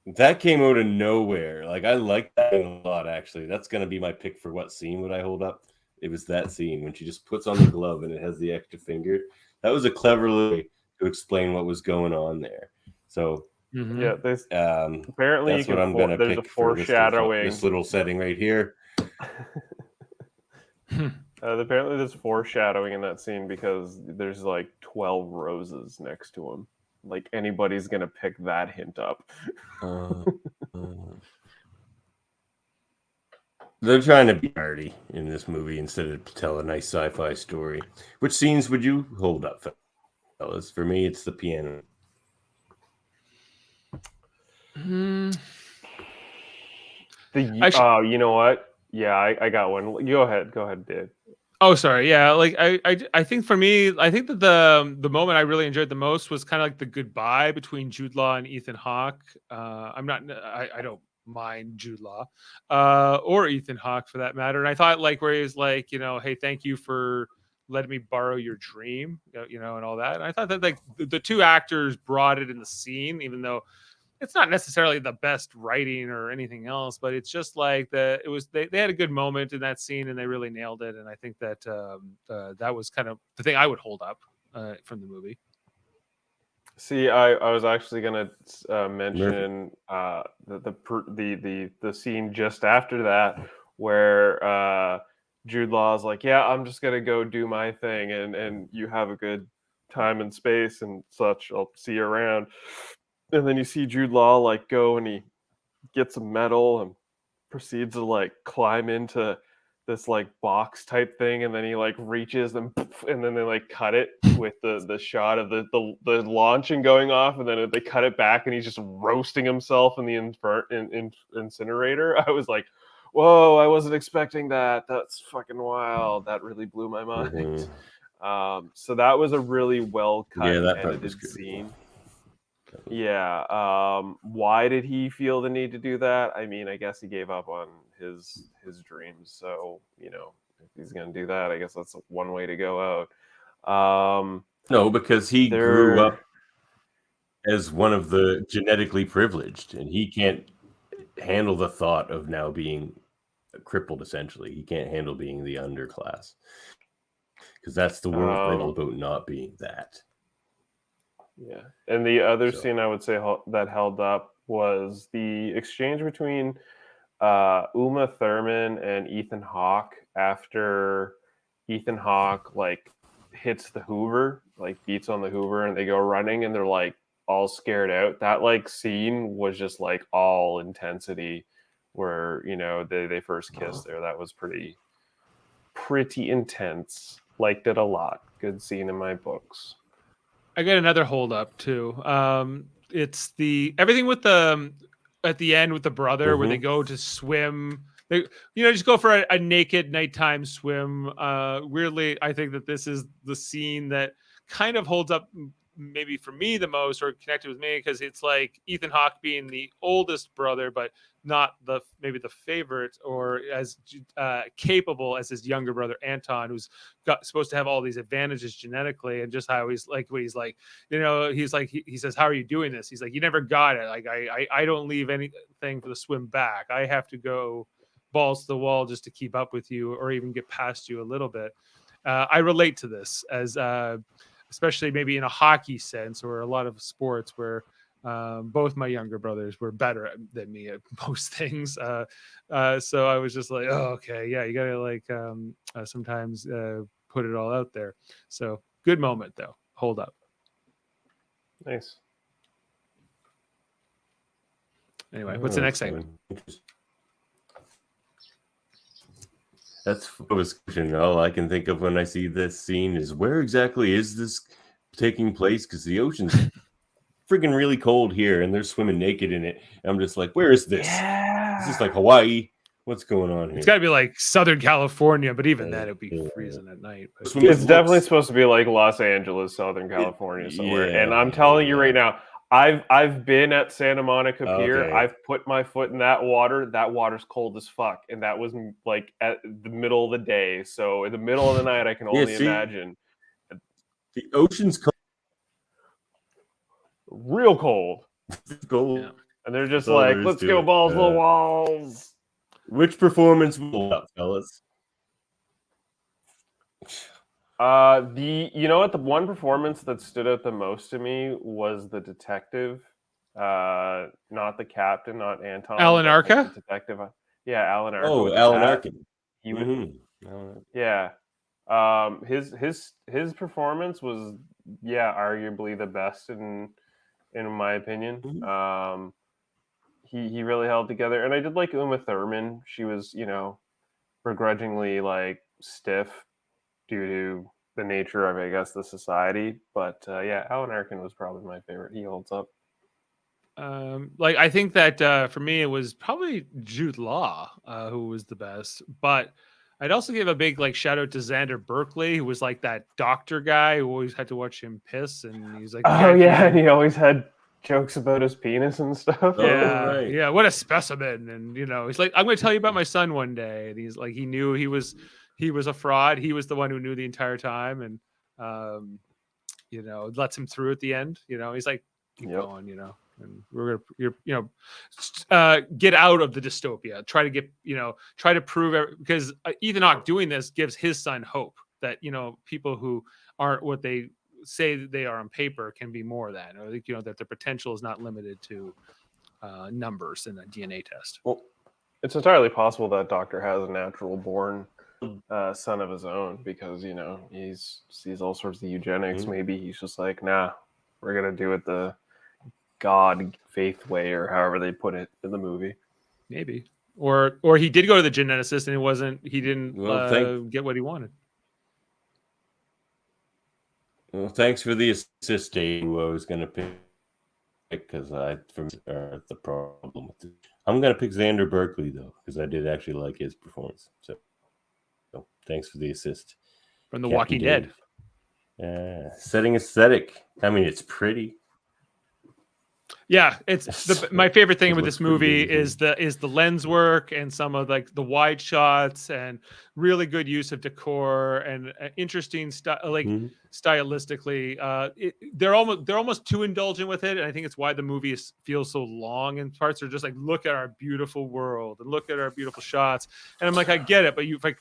That came out of nowhere. Like, I like that a lot, actually. That's going to be my pick for what scene would I hold up. It was that scene when she just puts on the glove and it has the extra finger. That was a clever way to explain what was going on there. So, yeah, this apparently that's what I'm going to pick there's a foreshadowing. This little setting right here. Apparently there's foreshadowing in that scene because there's like 12 roses next to him. Like anybody's gonna pick that hint up. They're trying to be arty in this movie instead of tell a nice sci-fi story. Which scenes would you hold up, fellas? For me, it's the piano. You know what? Yeah, I got one. Go ahead, Dave. Oh, sorry. Yeah, like I think for me, I think that the moment I really enjoyed the most was kind of like the goodbye between Jude Law and Ethan Hawke. I don't mind Jude Law or Ethan Hawke for that matter. And I thought like where he's like, hey, thank you for letting me borrow your dream, and all that. And I thought that like the two actors brought it in the scene, even though it's not necessarily the best writing or anything else, but it's just like they had a good moment in that scene and they really nailed it. And I think that that was kind of the thing I would hold up from the movie. See, I was actually gonna mention the scene just after that where Jude Law's like, yeah, I'm just gonna go do my thing and you have a good time and space and such. I'll see you around. And then you see Jude Law like go and he gets a medal and proceeds to like climb into this like box type thing, and then he like reaches and then they like cut it with the shot of the launching going off, and then they cut it back and he's just roasting himself in the incinerator. I was like, whoa, I wasn't expecting that. That's fucking wild. That really blew my mind. Mm-hmm. So that was a really well cut and edited scene. Yeah. Why did he feel the need to do that? I mean, I guess he gave up on his dreams. So, if he's going to do that, I guess that's one way to go out. No, because he grew up as one of the genetically privileged, and he can't handle the thought of now being crippled, essentially. He can't handle being the underclass. Because that's the world about not being that. Yeah, and the other scene I would say that held up was the exchange between Uma Thurman and Ethan Hawke after Ethan Hawke like hits the Hoover, like beats on the Hoover, and they go running, and they're like all scared out. That like scene was just like all intensity where, you know, they first kissed there. That was pretty intense. Liked it a lot. Good scene in my books. I got another hold up too. It's the everything with the at the end with the brother where they go to swim. They, you know, just go for a naked nighttime swim. Weirdly, I think that this is the scene that kind of holds up maybe for me the most, or connected with me, because it's like Ethan Hawke being the oldest brother, but not the maybe the favorite or as capable as his younger brother Anton, who's supposed to have all these advantages genetically, and just how he's like, what he's like, you know, he's like, he says, how are you doing this? He's like, you never got it. Like I don't leave anything for the swim back. I have to go balls to the wall just to keep up with you or even get past you a little bit. I relate to this as especially maybe in a hockey sense or a lot of sports where both my younger brothers were better than me at most things. So I was just like, oh, okay, yeah, you gotta like sometimes put it all out there. So good moment though. Hold up. Nice. Anyway, what's the next segment? That's what was all I can think of when I see this scene is where exactly is this taking place? Because the ocean's freaking really cold here, and they're swimming naked in it. And I'm just like, where is this? Yeah. Is this like Hawaii? What's going on here? It's got to be like Southern California, but even then it'd be freezing at night. But It's definitely supposed to be like Los Angeles, Southern California somewhere. And I'm telling you right now, I've been at Santa Monica Pier. Okay. I've put my foot in that water. That water's cold as fuck, and that was like at the middle of the day. So in the middle of the night, I can only imagine. The ocean's cold. Real cold. It's cold. Yeah. And they're just That's all like, there is let's to go it. balls to the walls. Which performance will up, fellas? You know what, the one performance that stood out the most to me was the detective, not the captain, not Anton. Alan but Arkin? the detective. Yeah, Alan Arkin. Oh, with the Alan hat. Arkin. He was, yeah. His performance was, yeah, arguably the best in my opinion. He really held together, and I did like Uma Thurman. She was, you know, begrudgingly like stiff due to the nature of, I guess, the society. But yeah, Alan Arkin was probably my favorite. He holds up. Like I think that for me it was probably Jude Law who was the best, but I'd also give a big like shout out to Xander Berkeley, who was like that doctor guy who always had to watch him piss, and he's like, oh yeah, and he always had jokes about his penis and stuff. Yeah, right. yeah, what a specimen. And you know, he's like, I'm going to tell you about my son one day, and he's like, he knew he was a fraud. He was the one who knew the entire time, and you know, lets him through at the end. You know, he's like, keep going, you know, and we're gonna, get out of the dystopia. Try to prove because Ethan Hawke doing this gives his son hope that, you know, people who aren't what they say that they are on paper can be more than, or you know, that the potential is not limited to numbers in a DNA test. Well, it's entirely possible that doctor has a natural born son of his own, because, you know, he sees all sorts of eugenics. Maybe he's just like, nah, we're gonna do it the God faith way, or however they put it in the movie. Maybe, or he did go to the geneticist and he didn't get what he wanted. Well, thanks for the assist, Dave, who I was going to pick, because the problem with it. I'm going to pick Xander Berkeley, though, because I did actually like his performance. So thanks for the assist. From The Captain Walking Dave. Dead. Setting aesthetic. I mean, it's pretty. Yeah, it's my favorite thing with looks this movie pretty is the lens work and some of like the wide shots and really good use of decor and interesting stuff, like stylistically. They're almost too indulgent with it, and I think it's why the movie feels so long in parts. They're just like, look at our beautiful world and look at our beautiful shots, and I'm like, I get it, but you like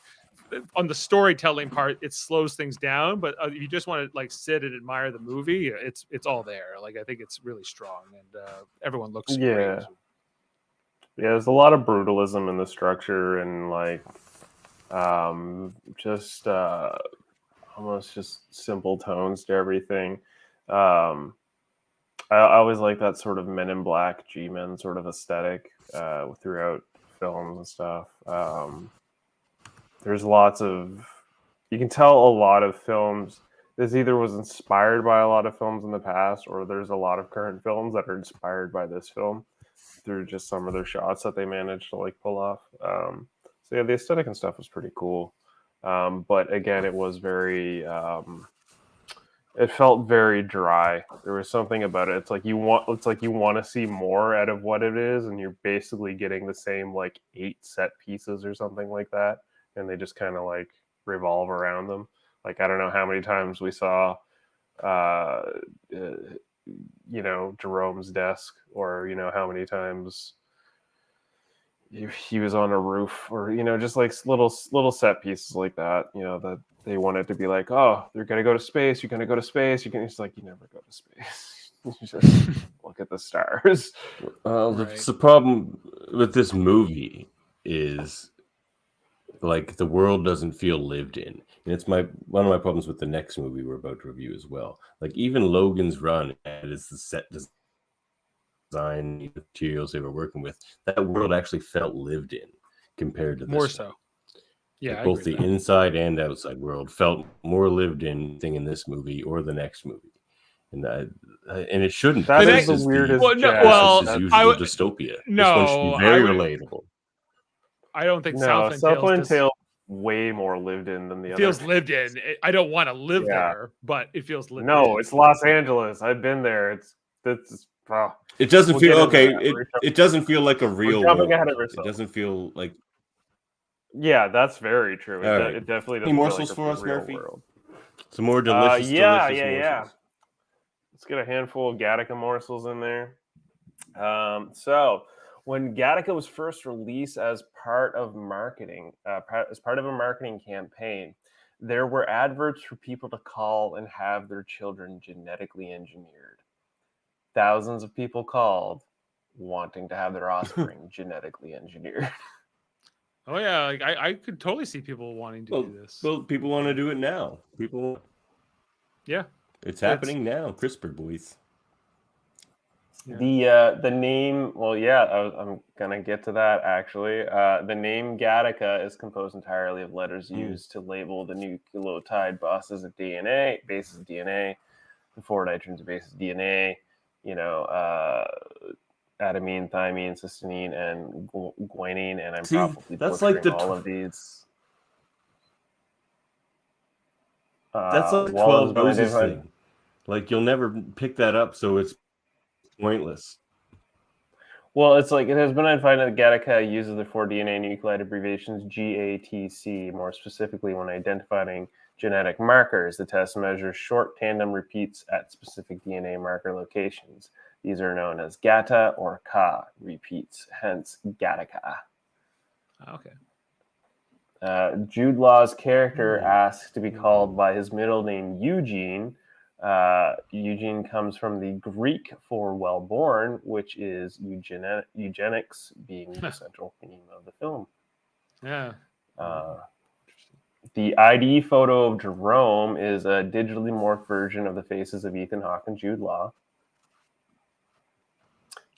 on the storytelling part, it slows things down. But if you just want to like sit and admire the movie, it's all there. Like I think it's really strong, and everyone looks great. Yeah, there's a lot of brutalism in the structure, and like just almost just simple tones to everything. I always like that sort of Men in Black, G-Men sort of aesthetic throughout films and stuff. There's lots of, you can tell a lot of films. This either was inspired by a lot of films in the past, or there's a lot of current films that are inspired by this film through just some of their shots that they managed to like pull off. So yeah, the aesthetic and stuff was pretty cool. But again, it was very. It felt very dry. There was something about it. It's like you want to see more out of what it is, and you're basically getting the same like 8 set pieces or something like that, and they just kind of like revolve around them. Like I don't know how many times we saw, Jerome's desk, or how many times he was on a roof, or just like little set pieces like that. That they wanted to be like, oh, they're gonna go to space. You're gonna go to space. You never go to space. You just look at the stars. The problem with this movie is like the world doesn't feel lived in, and it's one of my problems with the next movie we're about to review as well. Like even Logan's Run, and it's the set design materials they were working with, that world actually felt lived in compared to this More one. so. Yeah, Like both the inside and outside world felt more lived in thing in this movie or the next movie, and it shouldn't. That is this the weirdest. Well, this is usual dystopia. This one should be very relatable. I don't think Southland Tales way more lived in than the other. Feels lived in. I don't want to live there, but it feels lived in. No, it's Los Angeles. I've been there. It's it doesn't feel okay. It doesn't feel like a real world. It doesn't feel like. Yeah, that's very true. It definitely doesn't. Any morsels feel for like us, a real Murphy? world. Some more delicious. Delicious morsels. Let's get a handful of Gattaca morsels in there. So when Gattaca was first released as part of marketing, as part of a marketing campaign, there were adverts for people to call and have their children genetically engineered. Thousands of people called wanting to have their offspring genetically engineered. Oh yeah, like I could totally see people wanting to do this. Well, people want to do it now. Yeah, it's happening now. CRISPR boys. Yeah. The name. Well, yeah, I'm gonna get to that actually. The name Gattaca is composed entirely of letters used to label the nucleotide bases of DNA, the 4 nitrogens bases of DNA. Adenine, thymine, cysteine, and guanine, and I'm probably butchering all of these. That's like 12 doses thing. Like you'll never pick that up, so it's pointless. Well, it's like it has been identified that Gattaca uses the 4 DNA nucleotide abbreviations GATC, more specifically when identifying genetic markers. The test measures short tandem repeats at specific DNA marker locations. These are known as Gatta or Ka repeats, hence Gattaca. Okay. Jude Law's character asks to be called by his middle name Eugene. Eugene comes from the Greek for well-born, which is eugenics being the central theme of the film. Yeah. The ID photo of Jerome is a digitally morphed version of the faces of Ethan Hawke and Jude Law.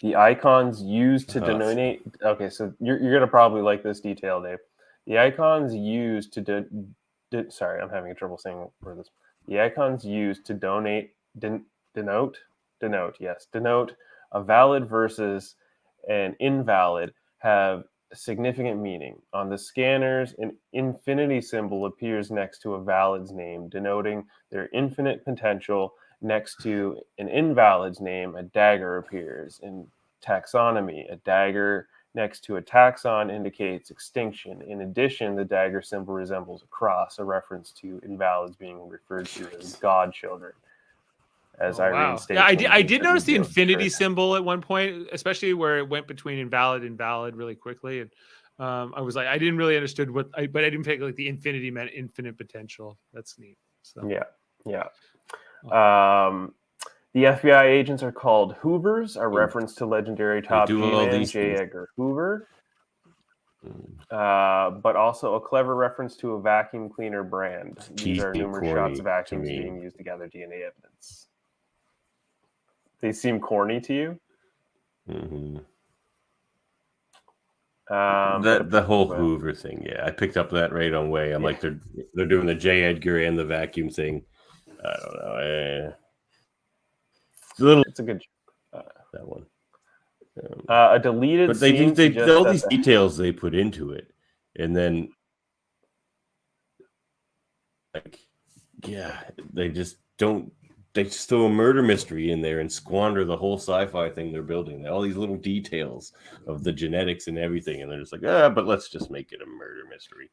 The icons used to denote... Okay, so you're going to probably like this detail, Dave. The icons used to... Sorry, I'm having trouble saying where this... The icons used to denote a valid versus an invalid have significant meaning. On the scanners, an infinity symbol appears next to a valid's name, denoting their infinite potential. Next to an invalid's name, a dagger appears. In taxonomy, a dagger next to a taxon indicates extinction. In addition, the dagger symbol resembles a cross, a reference to invalids being referred to as godchildren. As Irene states. Yeah, I did notice the infinity symbol at one point, especially where it went between invalid and valid really quickly. And I was like, I didn't really understood but I didn't think like the infinity meant infinite potential. That's neat. So yeah. The FBI agents are called Hoovers, a reference to legendary top G-Man J. Edgar Hoover, but also a clever reference to a vacuum cleaner brand. These are numerous shots of vacuums being used to gather DNA evidence. They seem corny to you. Mm-hmm. The whole but- Hoover thing, yeah, I picked up that right away. I'm like, they're doing the J. Edgar and the vacuum thing. I don't know. It's a good That one. a deleted But scene. they suggests all that these the- details they put into it, and then like, yeah, they just don't. They just throw a murder mystery in there and squander the whole sci-fi thing they're building. All these little details of the genetics and everything, and they're just like, but let's just make it a murder mystery.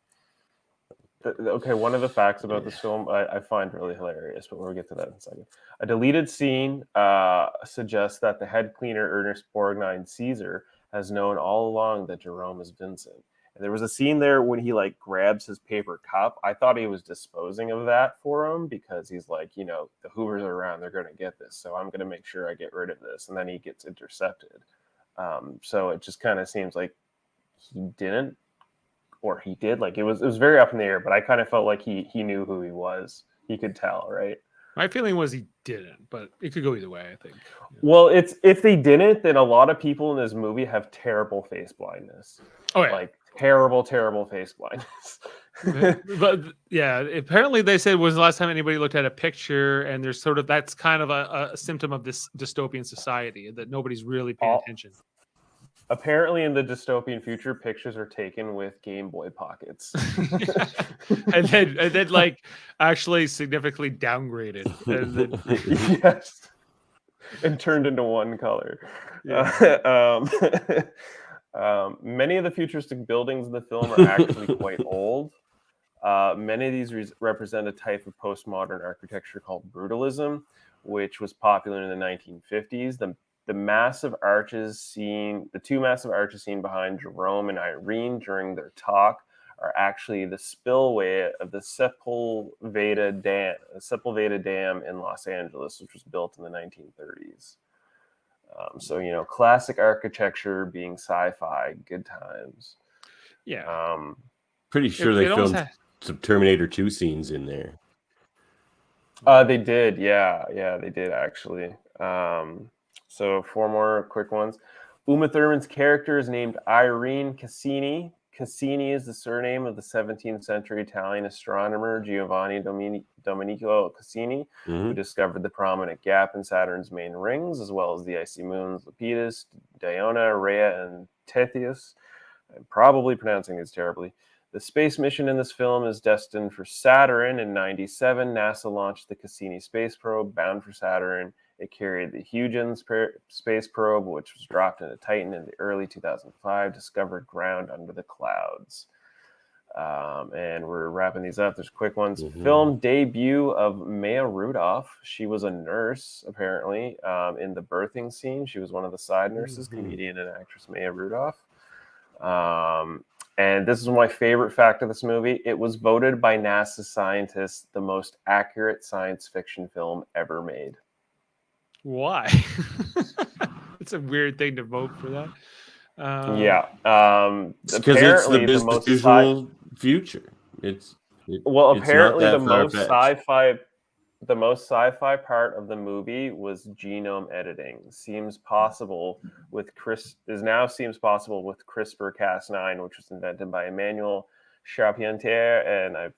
Okay, one of the facts about this film I find really hilarious, but we'll get to that in a second. A deleted scene suggests that the head cleaner, Ernest Borgnine Caesar, has known all along that Jerome is Vincent. And there was a scene there when he like grabs his paper cup. I thought he was disposing of that for him because he's like, the Hoovers are around, they're going to get this, so I'm going to make sure I get rid of this. And then he gets intercepted. So it just kind of seems like he didn't. Or he did. Like it was very up in the air, but I kind of felt like he knew who he was. He could tell, right? My feeling was he didn't, but it could go either way, I think. Well, if they didn't, then a lot of people in this movie have terrible face blindness. Oh yeah, Like terrible face blindness. but yeah, apparently they said was the last time anybody looked at a picture, and there's sort of that's kind of a symptom of this dystopian society that nobody's really paying attention. Apparently, in the dystopian future, pictures are taken with Game Boy pockets, and then like actually significantly downgraded, and then, yes, and turned into one color. Yeah. Many of the futuristic buildings in the film are actually quite old. Many of these represent a type of postmodern architecture called brutalism, which was popular in the 1950s. The massive arches seen, the two massive arches seen behind Jerome and Irene during their talk are actually the spillway of the Sepulveda Dam in Los Angeles, which was built in the 1930s. So, classic architecture being sci-fi, good times. yeah. Pretty sure they filmed some Terminator 2 scenes in there. They did, yeah, they did actually. So 4 more quick ones. Uma Thurman's character is named Irene Cassini. Cassini is the surname of the 17th century Italian astronomer Giovanni Domenico Cassini, who discovered the prominent gap in Saturn's main rings, as well as the icy moons Lepidus, Diona, Rhea, and Tethys. I'm probably pronouncing these terribly. The space mission in this film is destined for Saturn. In 1997, NASA launched the Cassini space probe bound for Saturn. It carried the Huygens space probe, which was dropped into Titan in the early 2005, discovered ground under the clouds. And we're wrapping these up. There's quick ones. Film debut of Maya Rudolph. She was a nurse, apparently, in the birthing scene. She was one of the side nurses, comedian and actress Maya Rudolph. And this is my favorite fact of this movie. It was voted by NASA scientists the most accurate science fiction film ever made. Why? It's a weird thing to vote for that. Because it's the business usual future. Apparently it's the not most that far-fetched. sci-fi part of the movie was genome editing. Seems possible with CRISPR-Cas9, which was invented by Emmanuel Charpentier, and I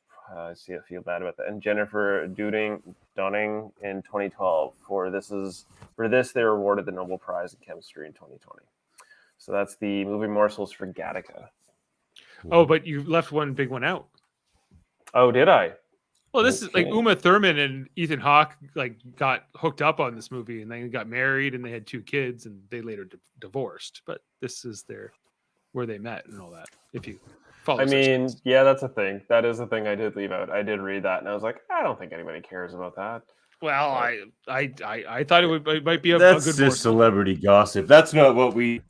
feel bad about that. And Jennifer Dunning in 2012. For this, they were awarded the Nobel Prize in Chemistry in 2020. So that's the movie morsels for Gattaca. Oh, but you left one big one out. Oh, did I? Well, this is like Uma Thurman and Ethan Hawke got hooked up on this movie, and they got married, and they had 2 kids, and they later divorced. But this is where they met and all that. If you follow, yeah, that's a thing. That is a thing I did leave out. I did read that, and I was like, I don't think anybody cares about that. Well, I thought it might be a That's good just celebrity gossip. That's not what we.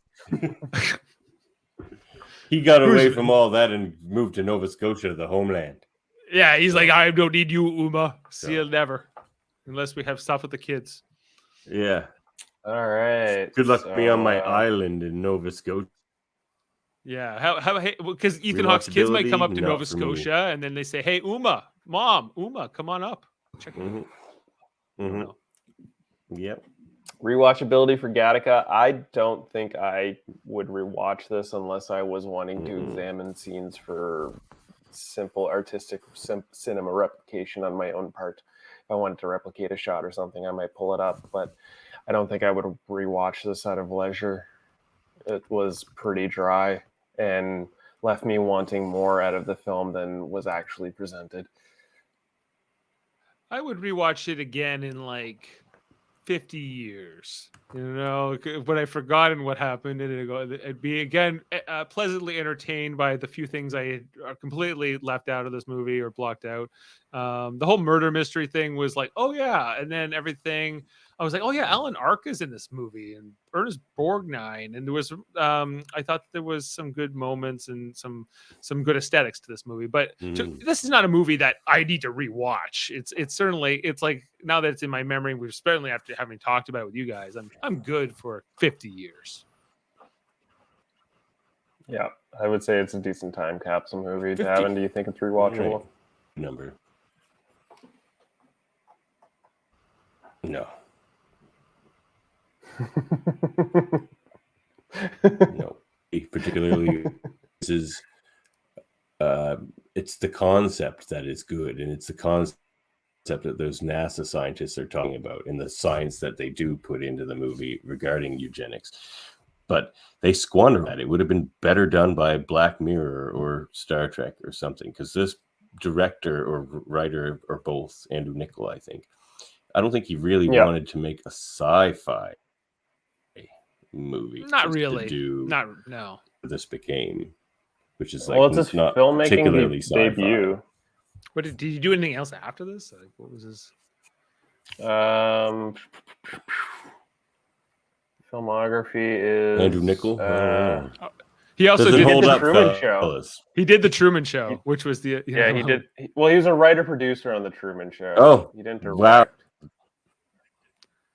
He got away from all that and moved to Nova Scotia, the homeland. Yeah, he's like, I don't need you, Uma. See you never, unless we have stuff with the kids. Yeah. All right. Good luck me on my island in Nova Scotia. Yeah, because Ethan Hawke's kids might come up to Nova Scotia, and then they say, "Hey, Uma, Mom, come on up, check it out." Yep. Rewatchability for Gattaca. I don't think I would rewatch this unless I was wanting to examine scenes for simple artistic cinema replication on my own part. If I wanted to replicate a shot or something, I might pull it up, but I don't think I would rewatch this out of leisure. It was pretty dry and left me wanting more out of the film than was actually presented. I would rewatch it again in like 50 years, when I've forgotten what happened, and it'd be again pleasantly entertained by the few things I had completely left out of this movie or blocked out. The whole murder mystery thing was like, oh yeah, and then everything. I was like, oh yeah, Alan Arkin's in this movie, and Ernest Borgnine, and there was I thought there was some good moments and some good aesthetics to this movie. But this is not a movie that I need to rewatch. It's certainly, it's like, now that it's in my memory, we've certainly, after having talked about it with you guys, I'm good for 50 years. Yeah, I would say it's a decent time capsule movie. 50. Davan, do you think it's rewatchable? Number. No. No. Particularly, this is it's the concept that is good, and it's the concept that those NASA scientists are talking about, and the science that they do put into the movie regarding eugenics. But they squander that. It would have been better done by Black Mirror or Star Trek or something, because this director or writer, or both, Andrew Niccol, I don't think he really wanted to make a sci-fi movie. Not really. No. This became, which is it's his not filmmaking particularly sci-fi. debut. What did you do anything else after this? Like, what was his filmography? Is Andrew Niccol? He also did the Truman Show. He did the Truman Show, which was the he did. Well, he was a writer producer on the Truman Show. Oh, he didn't direct. Wow.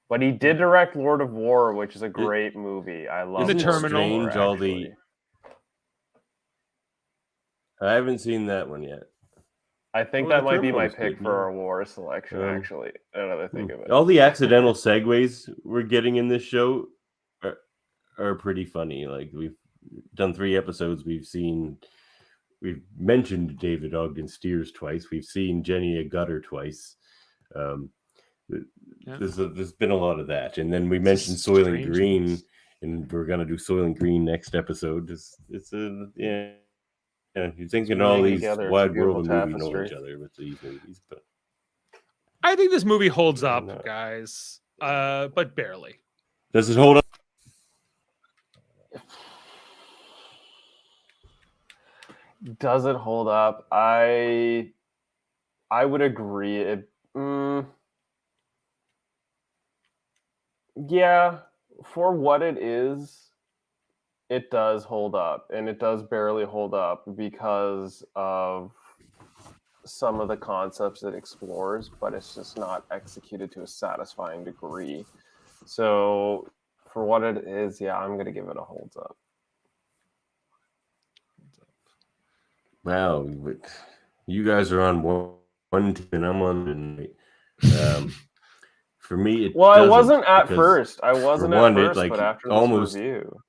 But he did direct Lord of War, which is a great movie. I love The Lord Terminal. Of War, I haven't seen that one yet. I think that might be my pick for our war selection, actually. Another thing of it. All the accidental segues we're getting in this show are pretty funny. Like, we've done 3 episodes. We've mentioned David Ogden Stiers twice. We've seen Jenny Gutter twice. There's been a lot of that. And then we mentioned Soylent Green, and we're going to do Soylent Green next episode. You're thinking all these wide world of movies know each other with these movies, but I think this movie holds up, guys, but barely. Does it hold up? Does it hold up? I would agree. Yeah, for what it is, it does hold up, and it does barely hold up because of some of the concepts it explores, but it's just not executed to a satisfying degree. So for what it is, I'm going to give it a holds up. Wow, you guys are on one team and I'm on tonight. For me, I wasn't at first. But after this review.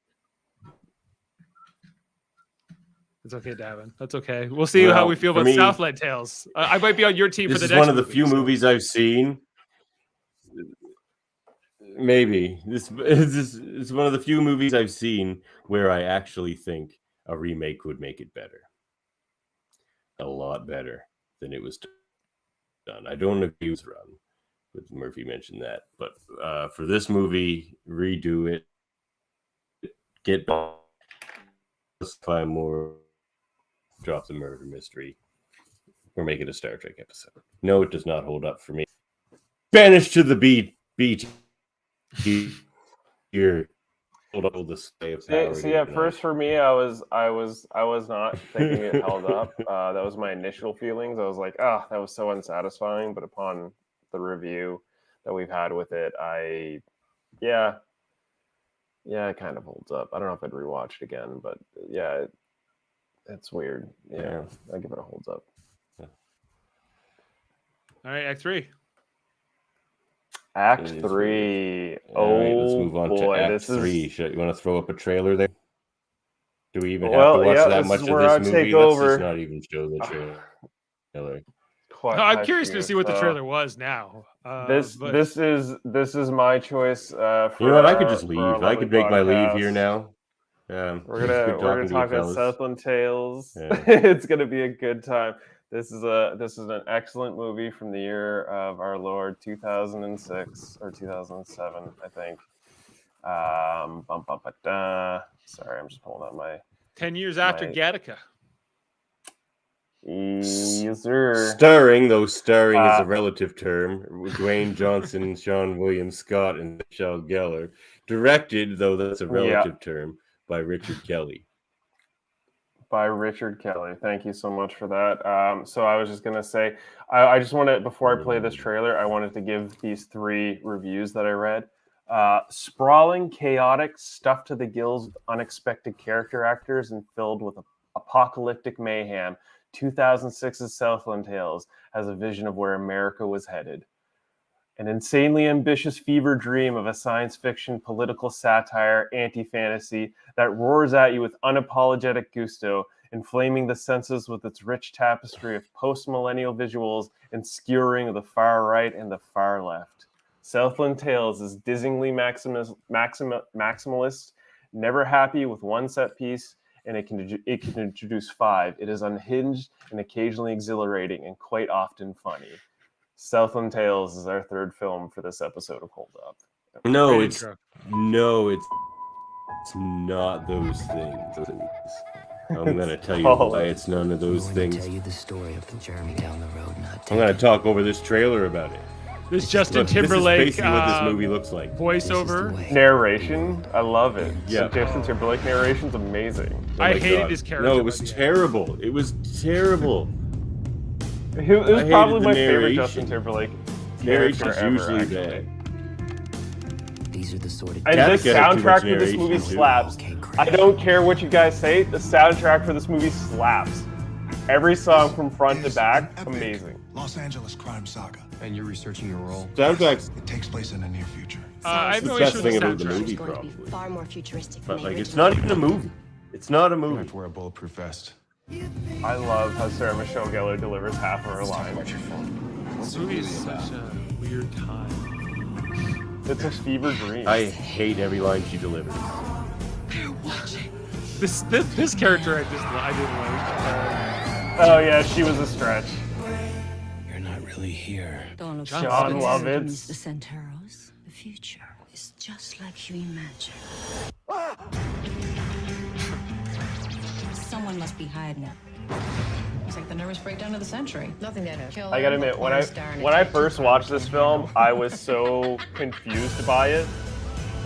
It's okay, Davan. That's okay. We'll see how we feel about Southland Tales. I might be on your team for the next. This is one of the few movies I've seen. Maybe this is one of the few movies I've seen where I actually think a remake would make it better. A lot better than it was done. I don't agree with Run, but Murphy mentioned that. But for this movie, redo it, get find more. Drop the murder mystery, or make it a Star Trek episode. No, it does not hold up for me. Banished to the beach. Here, hold up display of power. See, at first for me, I was not thinking it held up. That was my initial feelings. I was like, that was so unsatisfying. But upon the review that we've had with it, it kind of holds up. I don't know if I'd rewatch it again, but it's weird. Yeah, I give it a holds up. All right, Act 3. Act It is 3. All right, Oh let's move on boy, to Act this 3. is You want to throw up a trailer there? Do we even have to watch that this much is of where this I movie? take Let's over. just not even show the trailer. Quite No, I'm high curious to fear, see what the so trailer was now. This But this is my choice. For You know what? I could our- just for our leave. I could lovely make my leave here podcast. now. We're it's good gonna talking to you, talk about fellas. Southland Tales. Yeah. It's gonna be a good time. This is an excellent movie from the year of our Lord 2006 or 2007, I think. Sorry, I'm just pulling up my 10 years after Right. Gattaca. yes, sir. Starring, though starring is Uh, a relative term, Dwayne Johnson, Sean William Scott, and Michelle Gellar. Directed, though that's a relative term, by Richard Kelly. By Richard Kelly. Thank you so much for that. So I was just gonna say, I just want to, before I play this trailer, I wanted to give these 3 reviews that I read. Sprawling, chaotic, stuffed to the gills with unexpected character actors and filled with apocalyptic mayhem, 2006's Southland Tales has a vision of where America was headed. An insanely ambitious fever dream of a science fiction political satire anti-fantasy that roars at you with unapologetic gusto, inflaming the senses with its rich tapestry of post-millennial visuals and skewering of the far right and the far left. Southland Tales is dizzyingly maximalist, never happy with one set piece, and it can introduce 5. It is unhinged and occasionally exhilarating and quite often funny. Southland Tales is our 3rd film for this episode of Hold Up. No, Great it's intro. it's not those things. I'm gonna tell you Oh. why it's none of those things. Tell you the story of the journey down the road not I'm gonna talk over this trailer about it. This Justin Look, Timberlake this is basically what this movie looks like. voiceover. Narration, I love it. Yeah. Justin Timberlake narration's amazing. Oh I my hated God. his character. No, it was by the end. terrible. It was terrible. It I was hated probably the my favorite narration. Justin Timberlake Narration's character ever, usually actually. bad. These are the sort of And Gattaca this had too much soundtrack for this movie narration, too. slaps. I don't care what you guys say, the soundtrack for this movie slaps. Every song from front to back, amazing. Los Angeles crime saga. And you're researching your role. Soundtracks. It takes place in the near future. I have the no best issue with thing the about the soundtrack. movie, Going to be probably. far more futuristic But than like, the it's original. not even a movie. It's not a You movie. have to wear a bulletproof vest. I love how Sarah Michelle Gellar delivers half of her lines. This movie is such a weird time. It's a fever dream. I hate every line she delivers. This character I didn't like. Oh yeah, she was a stretch. You're not really here. Don't look John so Lovitz. concerned, Lovitz. Mr. Centauros. The future is just like you imagine. Someone must be hiding it. It's like the nervous breakdown of the century. Nothing that kill. I gotta admit, when I first watched this film, I was so confused by it.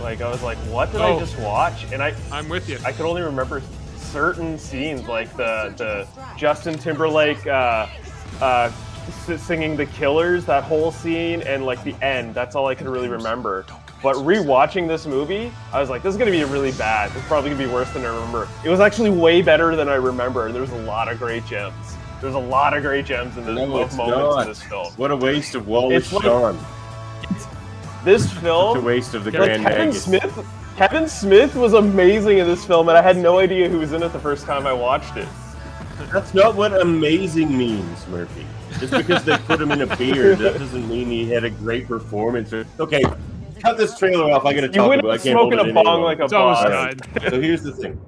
Like I was like, what did I just watch? And I'm with you. I could only remember certain scenes, like the Justin Timberlake singing "The Killers," that whole scene, and like the end. That's all I could really remember. But rewatching this movie, I was like, this is gonna be really bad. It's probably gonna be worse than I remember. It was actually way better than I remember. There was a lot of great gems. There's a lot of great gems in this moments in this film. What a waste of Wallace It's like- Shawn. This What a film, waste of the like Grand Kevin Magus. Smith was amazing in this film, and I had no idea who was in it the first time I watched it. That's not what amazing means, Murphy. Just because they put him in a beard, that doesn't mean he had a great performance. Okay, cut this trailer off. I gotta You talk went about it. I can't hold smoking it a any bong longer. like a It's almost boss. done. So here's the thing.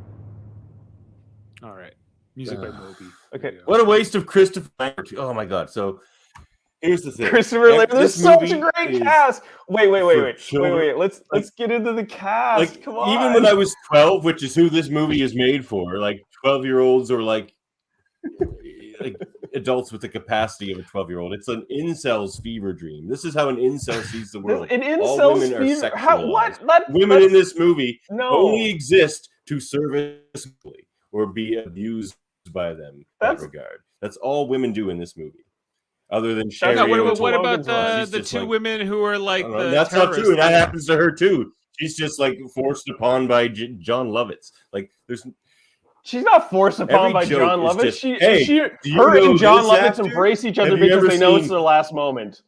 All right. Music by Moby. Okay. There you go. What a waste of Christopher Lambert. Oh my god. So here's the thing. Christopher Lambert, there's This such a movie great is cast. Wait. children. Let's get into the cast. Like, Come on. even when I was 12, which is who this movie is made for, like 12-year-olds or like adults with the capacity of a 12-year-old. It's an incel's fever dream. This is how an incel sees the world. An All incel's women are fever. sexualized. Women in this movie No. only exist to service or be abused by them in that regard. That's all women do in this movie. Other than Sherry. No, what O'Toole. about She's the just two like- women who are like the that's not true, and that terrorists? happens to her too. She's just like forced upon by John Lovitz. Like there's She's not forced upon Every by joke John is Lovitz. just, "Hey, do you her know and John this Lovitz actor? embrace each other Have you because ever they know it's seen- their last moment.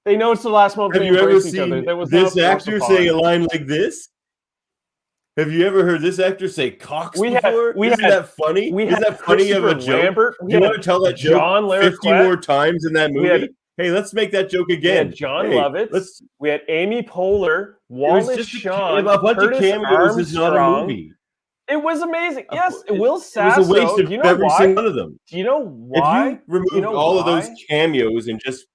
They know it's the last moment Have they you ever embrace each other. seen That was this not actor forced say a upon. line like this? Have you ever heard this actor say "cocks" We had- before? we Isn't had- that funny? we Isn't had that funny of a Christopher joke? Lambert. We Do you had want to tell that John joke 50 Larroquette. more times in that We had- movie? Hey, let's make that joke We again. had John Hey, Lovitz. We had Amy Poehler, It was Wallace just Shawn, a bunch Curtis of cameos is not a Armstrong. movie. It was amazing. Yes, It Will was a waste Sasso. of Do you know every why? single one of them. Do you know If why? you removed Do you know all of those why? cameos and just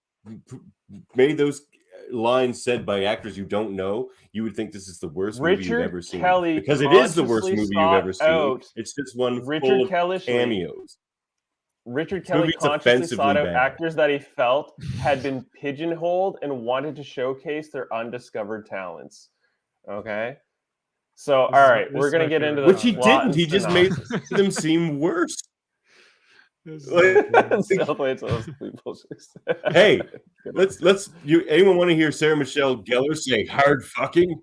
made those lines said by actors you don't know, you would think this is the worst movie you've Richard ever seen. Kelly Because it is the worst consciously movie you've ever sought seen. out It's just one Richard full of Kelly- cameos. Richard This Kelly movie's consciously offensively sought out bad. actors that he felt had been pigeonholed and wanted to showcase their undiscovered talents. Okay? So, all right, we're going to get into the Which he plot didn't. and He just made synopsis. them seem worse. Southland, so people just- Hey, let's you anyone want to hear Sarah Michelle Gellar say hard fucking?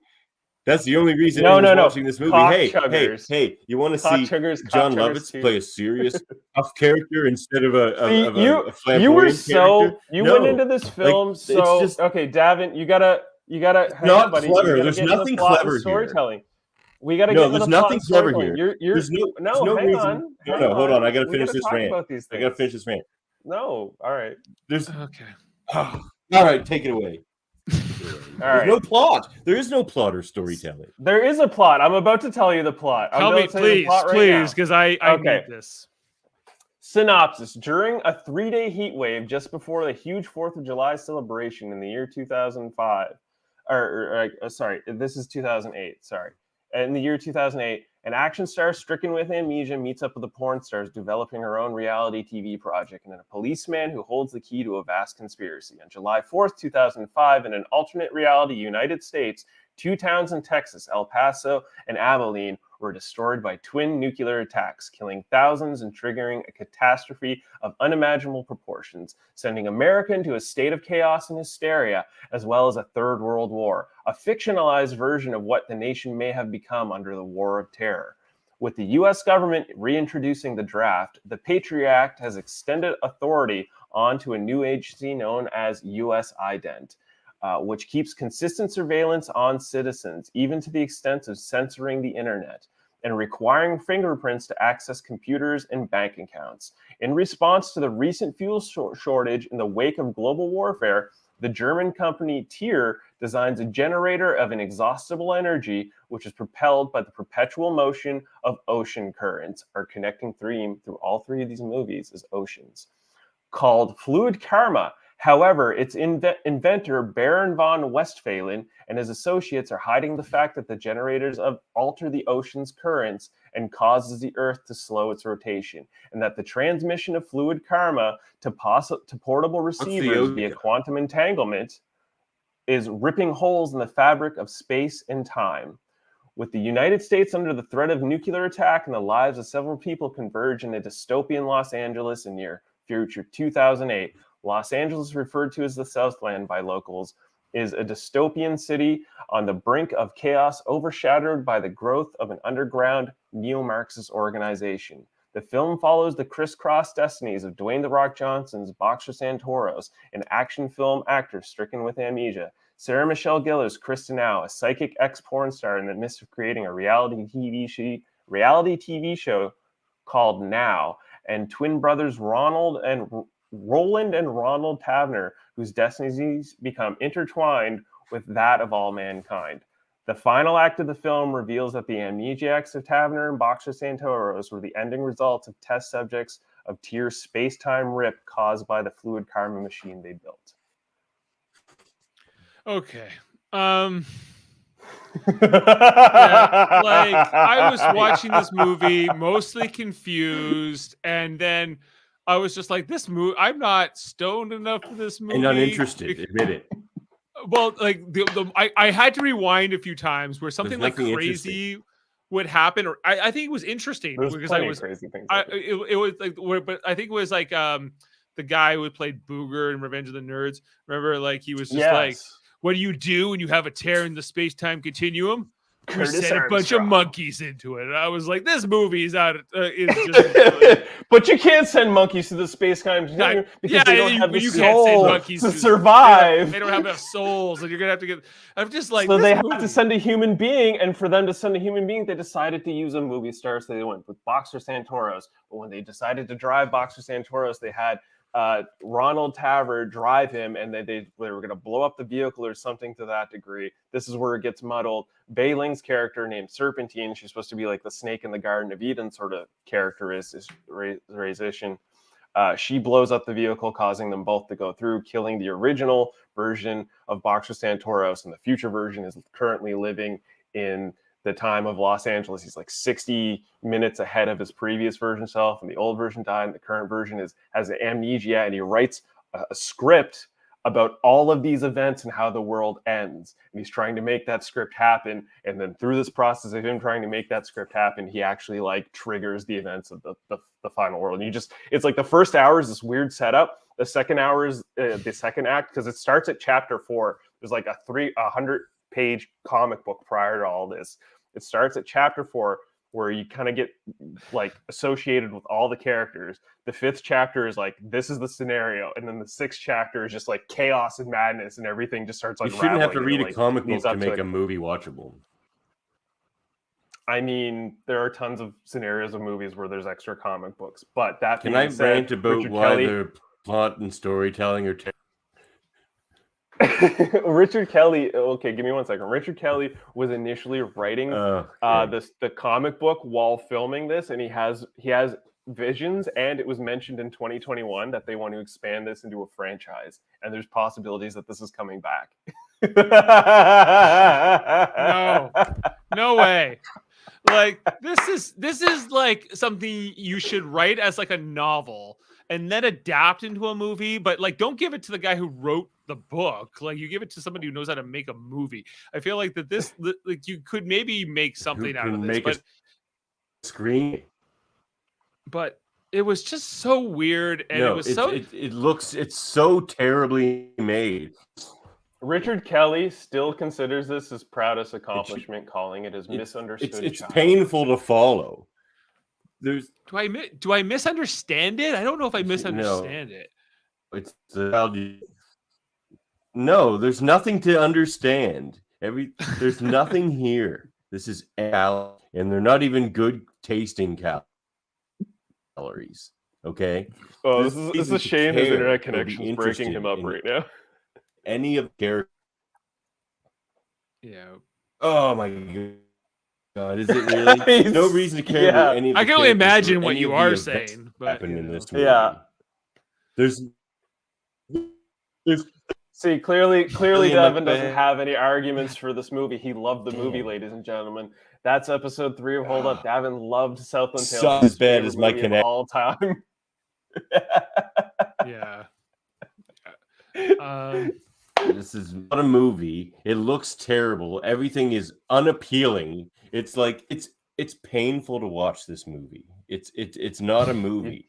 That's the only reason No, anyone's no. watching this movie. Cock Hey, chuggers. hey, you want to Cock see chuggers, cock John chuggers Lovitz too. play a serious tough character instead of a You flamboyant were so character? you No. went into this film it's so just okay, Davin, you gotta hang not on, buddy. clever. You gotta There's get into nothing the plot and clever here. storytelling. We gotta No, get into there's the plot nothing and clever storytelling. here. You're There's no hang reason. on. No, hang hold on. I gotta We finish gotta this talk rant. about these I gotta things. finish this rant. No, all right. There's Okay. all right. Take it away. All There's right. no plot. There is no plot or storytelling. There is a plot. I'm about to tell you the plot. I'm Tell about me, to tell you the please, plot right please, now. because I Okay. need this. Synopsis. During a 3-day heat wave just before the huge 4th of July celebration in the year 2005, sorry, this is 2008, sorry. In the year 2008, an action star stricken with amnesia meets up with a porn star developing her own reality TV project and a policeman who holds the key to a vast conspiracy. On July 4th, 2005, in an alternate reality United States, 2 towns in Texas, El Paso and Abilene, were destroyed by twin nuclear attacks, killing thousands and triggering a catastrophe of unimaginable proportions, sending America into a state of chaos and hysteria, as well as a third world war, a fictionalized version of what the nation may have become under the War of Terror. With the U.S. government reintroducing the draft, the Patriot Act has extended authority onto a new agency known as U.S. Ident, which keeps consistent surveillance on citizens, even to the extent of censoring the internet and requiring fingerprints to access computers and bank accounts. In response to the recent fuel shortage in the wake of global warfare, the German company Tier designs a generator of inexhaustible energy, which is propelled by the perpetual motion of ocean currents. Our connecting theme through all 3 of these movies is oceans, called Fluid Karma. However, its inventor, Baron von Westphalen, and his associates are hiding the fact that the generators alter the ocean's currents and causes the Earth to slow its rotation, and that the transmission of fluid karma to portable receivers via quantum entanglement is ripping holes in the fabric of space and time. With the United States under the threat of nuclear attack and the lives of several people converge in a dystopian Los Angeles in near future 2008, Los Angeles, referred to as the Southland by locals, is a dystopian city on the brink of chaos, overshadowed by the growth of an underground neo-Marxist organization. The film follows the crisscross destinies of Dwayne "The Rock" Johnson's Boxer Santoros, an action film actor stricken with amnesia, Sarah Michelle Gellar's Kristen Au, a psychic ex-porn star in the midst of creating a reality TV show called Now, and twin brothers Roland and Ronald Tavener, whose destinies become intertwined with that of all mankind. The final act of the film reveals that the amnesiacs of Tavener and Boxer Santoros were the ending results of test subjects of Tier's space-time rip caused by the fluid karma machine they built. Okay. Yeah, like I was watching this movie mostly confused, and then I was just like, this movie, I'm not stoned enough for this movie. And uninterested, admit it. Well, like I had to rewind a few times where something like crazy would happen, or I think it was interesting because I was crazy things. It was like, but I think it was like the guy who played Booger in Revenge of the Nerds. Remember, like he was just like, what do you do when you have a tear in the space-time continuum? we Curtis sent a bunch of Armstrong. monkeys into it. And I was like, this movie is out. Is just But you can't send monkeys to the space continuum because they don't have the you can't send soul monkeys to to- survive. They don't have enough souls, and you're gonna have to get. I'm just like, So this they movie, have to send a human being, and for them to send a human being, they decided to use a movie star. So they went with Boxer Santoros. But when they decided to drive Boxer Santoros, they had Ronald Taver drive him, and they were going to blow up the vehicle or something to that degree. This is where it gets muddled. Beiling's character named Serpentine, she's supposed to be like the snake in the Garden of Eden sort of characterization. She blows up the vehicle, causing them both to go through, killing the original version of Boxer Santoros, and the future version is currently living in the time of Los Angeles. He's like 60 minutes ahead of his previous version self, and the old version died, and the current version has amnesia, and he writes a script about all of these events and how the world ends. And he's trying to make that script happen, and then through this process of him trying to make that script happen, he actually like triggers the events of the final world. And it's like the first hour is this weird setup. The second hour is the second act, because it starts at chapter 4. There's like a 100-page comic book prior to all this. It starts at chapter 4, where you kind of get like associated with all the characters. The 5th chapter is like, this is the scenario. And then the 6th chapter is just like chaos and madness, and everything just starts You unraveling. shouldn't have to read and, a comic book leads to up make it. a movie watchable. I mean, there are tons of scenarios of movies where there's extra comic books, but that Can being I said, rant about Richard why Kelly, their plot and storytelling are Richard Kelly. Okay, give me 1 second. Richard Kelly was initially writing the comic book while filming this, and he has visions, and it was mentioned in 2021 that they want to expand this into a franchise, and there's possibilities that this is coming back. No way. Like this is like something you should write as like a novel and then adapt into a movie, but like don't give it to the guy who wrote the book. Like you give it to somebody who knows how to make a movie. I feel like that this like you could maybe make something out of this, but screen. But it was just so weird, and it was it's so terribly made. Richard Kelly still considers this his proudest accomplishment, calling it his misunderstood. It's painful to follow. Do I misunderstand it? I don't know if I misunderstand it. It's no, there's nothing to understand. There's nothing here. This is and they're not even good tasting calories. Okay. Oh, this is a shame his internet connection is breaking him up right now. Any of their Oh my god, is it really? No reason to care about any of the I can only characters imagine or what any you of the are events saying, that but happen in this movie. Yeah. There's See, clearly Davan doesn't have any arguments for this movie. He loved the movie, ladies and gentlemen. That's episode 3 of Hold Up. Davan loved Southland Tales. Sucks as bad as my connection all time. Yeah. This is not a movie. It looks terrible. Everything is unappealing. It's like it's painful to watch this movie. It's not a movie.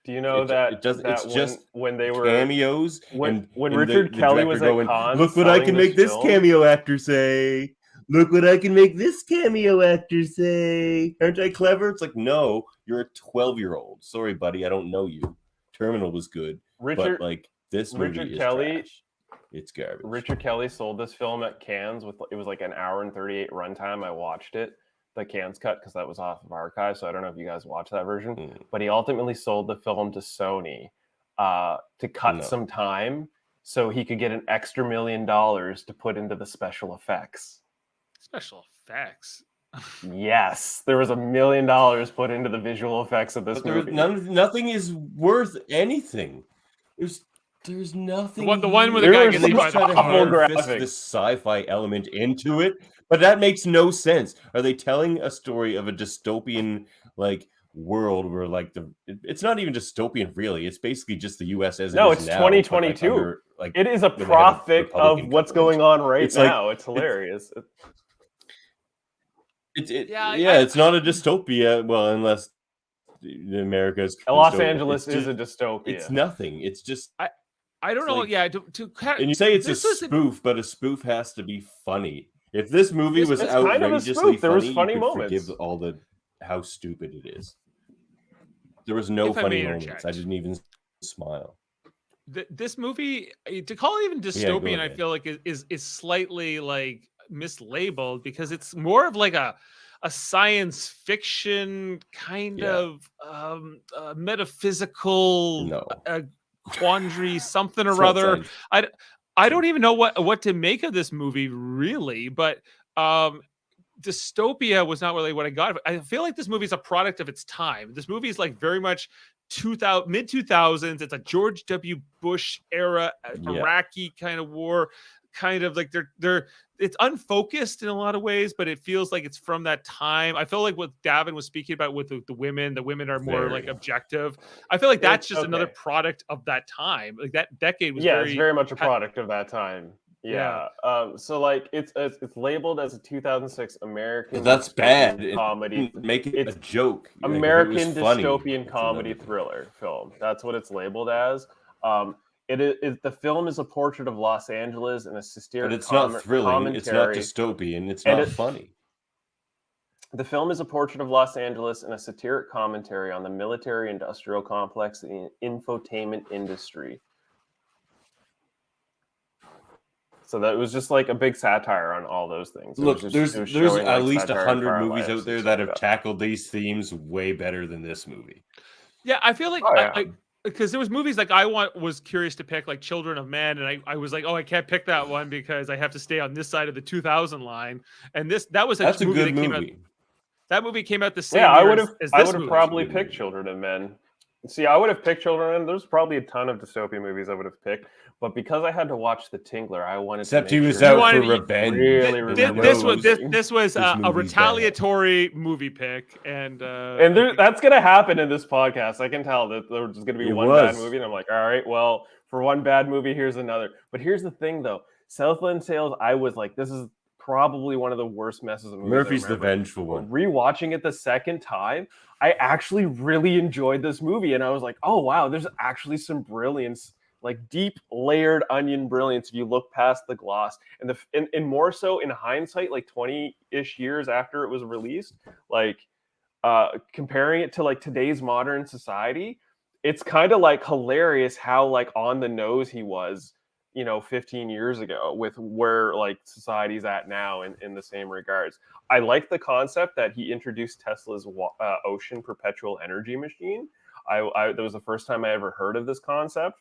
Do you know that it doesn't? that It's just when they were cameos. when and Richard the Kelly was director at Cannes, look what I can make this film. cameo actor say. Look what I can make this cameo actor say. Aren't I clever? It's like, no, you're a 12-year-old. Sorry, buddy, I don't know you. Terminal was good, but like this movie is trash. It's garbage. Richard Kelly sold this film at Cannes it was like an hour and 38 runtime. I watched it, the Cannes cut, because that was off of Archive, so I don't know if you guys watched that version. But he ultimately sold the film to Sony to cut some time so he could get an extra $1 million to put into the special effects. Special effects. Yes, there was $1 million put into the visual effects of this movie. Nothing is worth anything. There's nothing. The one where the guy gets hit by the graphics. This sci-fi element into it, but that makes no sense. Are they telling a story of a dystopian like world where like it's not even dystopian really? It's basically just the U.S. as it is it's now. 2022. It is a prophet of what's going on right now. It's hilarious. It's not a dystopia. Well, unless America's Los Angeles is a dystopia. It's nothing. It's just I don't know. Like, yeah, and you say it's a spoof, but a spoof has to be funny. If this movie was it's kind of a outrageously spoof. There was funny, funny you could moments. forgive all the how stupid it is. There was no If I funny may moments. interject. I didn't even smile. This movie, to call it even Yeah, go dystopian, I ahead. feel like is slightly like mislabeled, because it's more of like a science fiction kind Yeah. of metaphysical No. quandary, something It's or not other. science. I don't even know what to make of this movie really, but Dystopia was not really what I got. I feel like this movie is a product of its time. This movie is like very much mid 2000s. It's a George W. Bush era Yeah. Iraqi kind of war, kind of like they're it's unfocused in a lot of ways, but it feels like it's from that time. I feel like what Davan was speaking about with the women are more like Very. objective. I feel like that's just Okay. another product of that time. Like that decade was It's very much a product of that time. Yeah. So like it's labeled as a 2006 American. That's bad. Comedy. Make it It's a joke. American Like, funny, dystopian comedy another... thriller film. That's what it's labeled as. It is the film is a portrait of Los Angeles and a satiric. But it's not thrilling. It's not dystopian. It's not funny. The film is a portrait of Los Angeles and a satiric commentary on the military-industrial complex and infotainment industry. So that was just like a big satire on all those things. Look, there's at least 100 movies out there that have tackled these themes way better than this movie. Yeah, I feel like because there was movies like was curious to pick, like Children of Men, and I was like, oh, I can't pick that one because I have to stay on this side of the 2000 line. And that's a movie that came out. That movie came out the same year I would have movie. probably picked Children of Men. See, I would have picked Children of Men. There's probably a ton of dystopian movies I would have picked, but because I had to watch The Tingler, I wanted Except to. he was out for revenge. This was a retaliatory movie pick, and that's gonna happen in this podcast. I can tell that there's gonna be bad movie, and I'm like, all right, well, for one bad movie, here's another. But here's the thing, though, Southland Sales. I was like, this is probably one of the worst messes of movies. Murphy's the vengeful one. Rewatching it the second time, I actually really enjoyed this movie, and I was like, oh wow, there's actually some brilliance, like deep layered onion brilliance if you look past the gloss. And more so in hindsight, like 20-ish years after it was released, like comparing it to like today's modern society, it's kind of like hilarious how like on the nose he was, 15 years ago with where like society's at now in the same regards. I like the concept that he introduced Tesla's ocean perpetual energy machine. That was the first time I ever heard of this concept.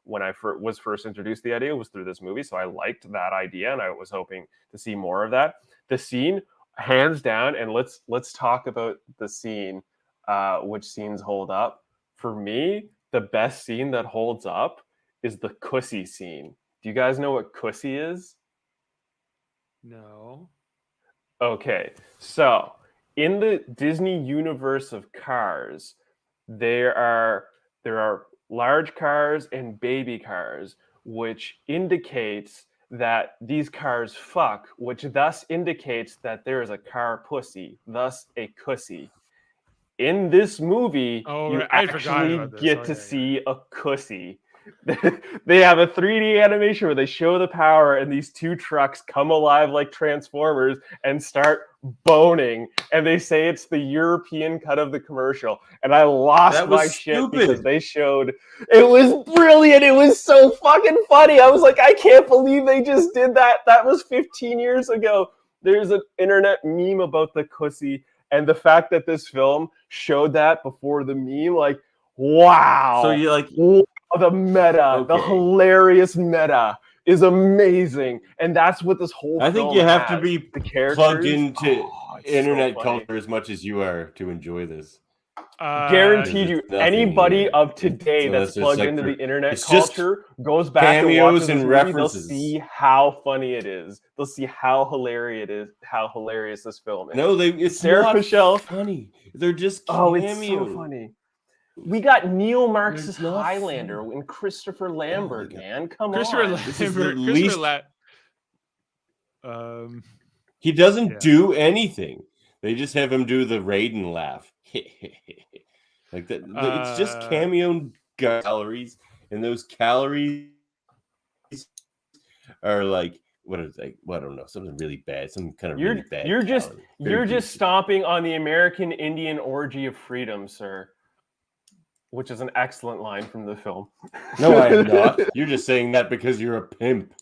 When I was first introduced to the idea was through this movie. So I liked that idea and I was hoping to see more of that. The scene, hands down, and let's talk about the scene, which scenes hold up. For me, the best scene that holds up is the Cussy scene. Do you guys know what Cussy is? No. Okay, so in the Disney universe of cars, there are large cars and baby cars, which indicates that these cars fuck, which thus indicates that there is a car pussy, thus a Cussy. In this movie, you actually get to see a Cussy. They have a 3D animation where they show the power and these two trucks come alive like Transformers and start boning, and they say it's the European cut of the commercial, and I lost my shit because they showed it was brilliant. It was so fucking funny. I was like, I can't believe they just did that. That was 15 years ago. There's an internet meme about the Cussy, and the fact that this film showed that before the meme, like, wow. So you like the meta, the hilarious meta is amazing, and that's what this whole. I think you have to be plugged into internet so culture as much as you are to enjoy this. Guaranteed you, anybody of today that's plugged into the internet culture goes back and watches this movie, they'll see how funny it is. They'll see how hilarious this film is. No, it's Sarah not Michelle funny. They're just cameos. It's so funny. We got Neil Marx's Highlander and Christopher Lambert, man. Come on. He doesn't do anything. They just have him do the Raiden laugh. Like that. It's just cameo calories, and those calories are like what is like? Well, I don't know, something really bad, some kind of You're really bad. you're just talent. you're Very just goofy. stomping on the American Indian orgy of freedom, sir. Which is an excellent line from the film. No, I am not. You're just saying that because you're a pimp.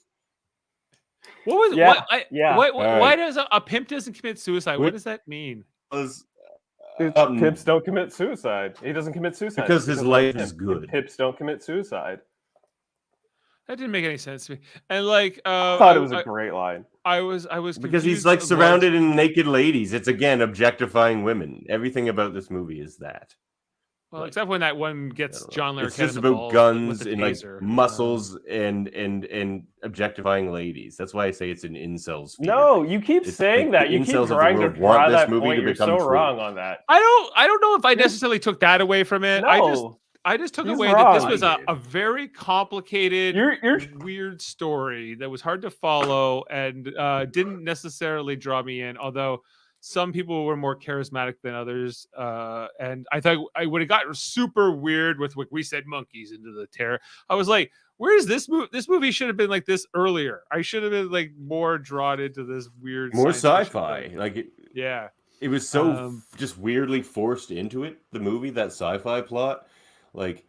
What was Yeah, what? yeah. Why Alright. does a pimp doesn't commit suicide? What does that mean? Because, Pimps don't commit suicide. He doesn't commit suicide because his he's a life pimp. is good. Pimps don't commit suicide. That didn't make any sense to me. And like, I thought it was a great line. I was Because he's confused like of surrounded in naked ladies. It's again objectifying women. Everything about this movie is that. Well, Like, except when that one gets John Larroquette. It's just in the about balls guns with the and like taser. muscles and objectifying ladies. That's why I say it's an incels. Sphere. No, you keep It's saying like that. the You keep incels of the trying to world want pry this that movie point. to You're become so true. wrong on that. I don't know if I necessarily took that away from it. No, I just took he's away that this wrong. was a very complicated, you're weird story that was hard to follow and didn't necessarily draw me in. Although some people were more charismatic than others, and I thought I would have gotten super weird with what we said monkeys into the terror. I was like, where's this movie? This movie should have been like this earlier. I should have been like more drawn into this weird, More science fiction sci-fi. thing. Like Yeah. it was so just weirdly forced into it. The movie, that sci-fi plot, like.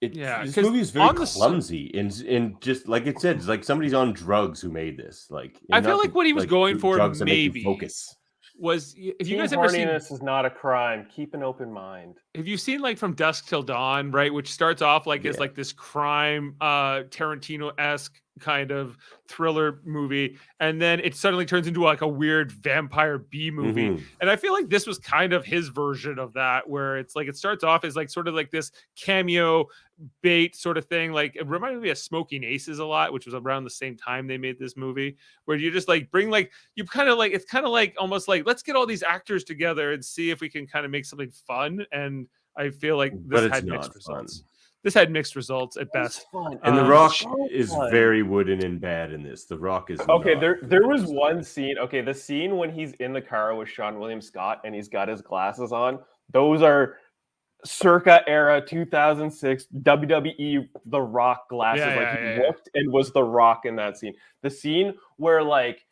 Yeah, this 'cause movie is very on the clumsy and just like it said, it's like somebody's on drugs who made this. Like I and feel not like the- what he was going for drugs that make you maybe focus. was if you Teen guys ever seen horniness is not a crime. Keep an open mind. have you seen like From Dusk Till Dawn, right? Which starts off like as Yeah. like this crime Tarantino-esque kind of thriller movie, and then it suddenly turns into like a weird vampire B movie. Mhm. And I feel like this was kind of his version of that, where it's like it starts off as like sort of like this cameo bait sort of thing. Like it reminded me of Smoking Aces a lot, which was around the same time they made this movie, where you just like bring like you kind of like it's kind of like almost like let's get all these actors together and see if we can kind of make something fun. And I feel like But this it's had not mixed fun. results. This had mixed results at best. Fun. And The Um, Rock so is fun. very wooden and bad in this. The Rock is Okay, not there good was in one this. scene. Okay, the scene when he's in the car with Sean William Scott and he's got his glasses on. Those are circa era 2006 WWE The Rock glasses. Yeah, like yeah, he yeah. looked and was The Rock in that scene. The scene where like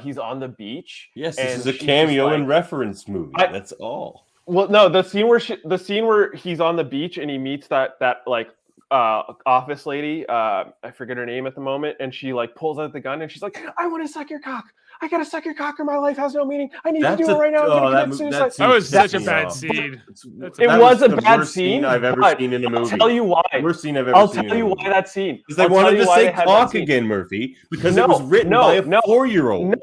he's on the beach. Yes, this and is a she's just cameo like- and reference movie. That's all. Well, no, the scene where he's on the beach and he meets that like office lady, I forget her name at the moment, and she like pulls out the gun and she's like, "I want to suck your cock. I gotta suck your cock, or my life has no meaning. I need to do it right now. I'm gonna commit suicide." That was such a pissed me bad off. scene. It That was a the bad worst scene I've ever but seen in a movie. I'll tell you why. Worst scene I've ever I'll seen. tell you why that scene. Because they I'll wanted tell you to why say they had that cock scene. again, Murphy, because No, it was written no, by a no, 4-year-old.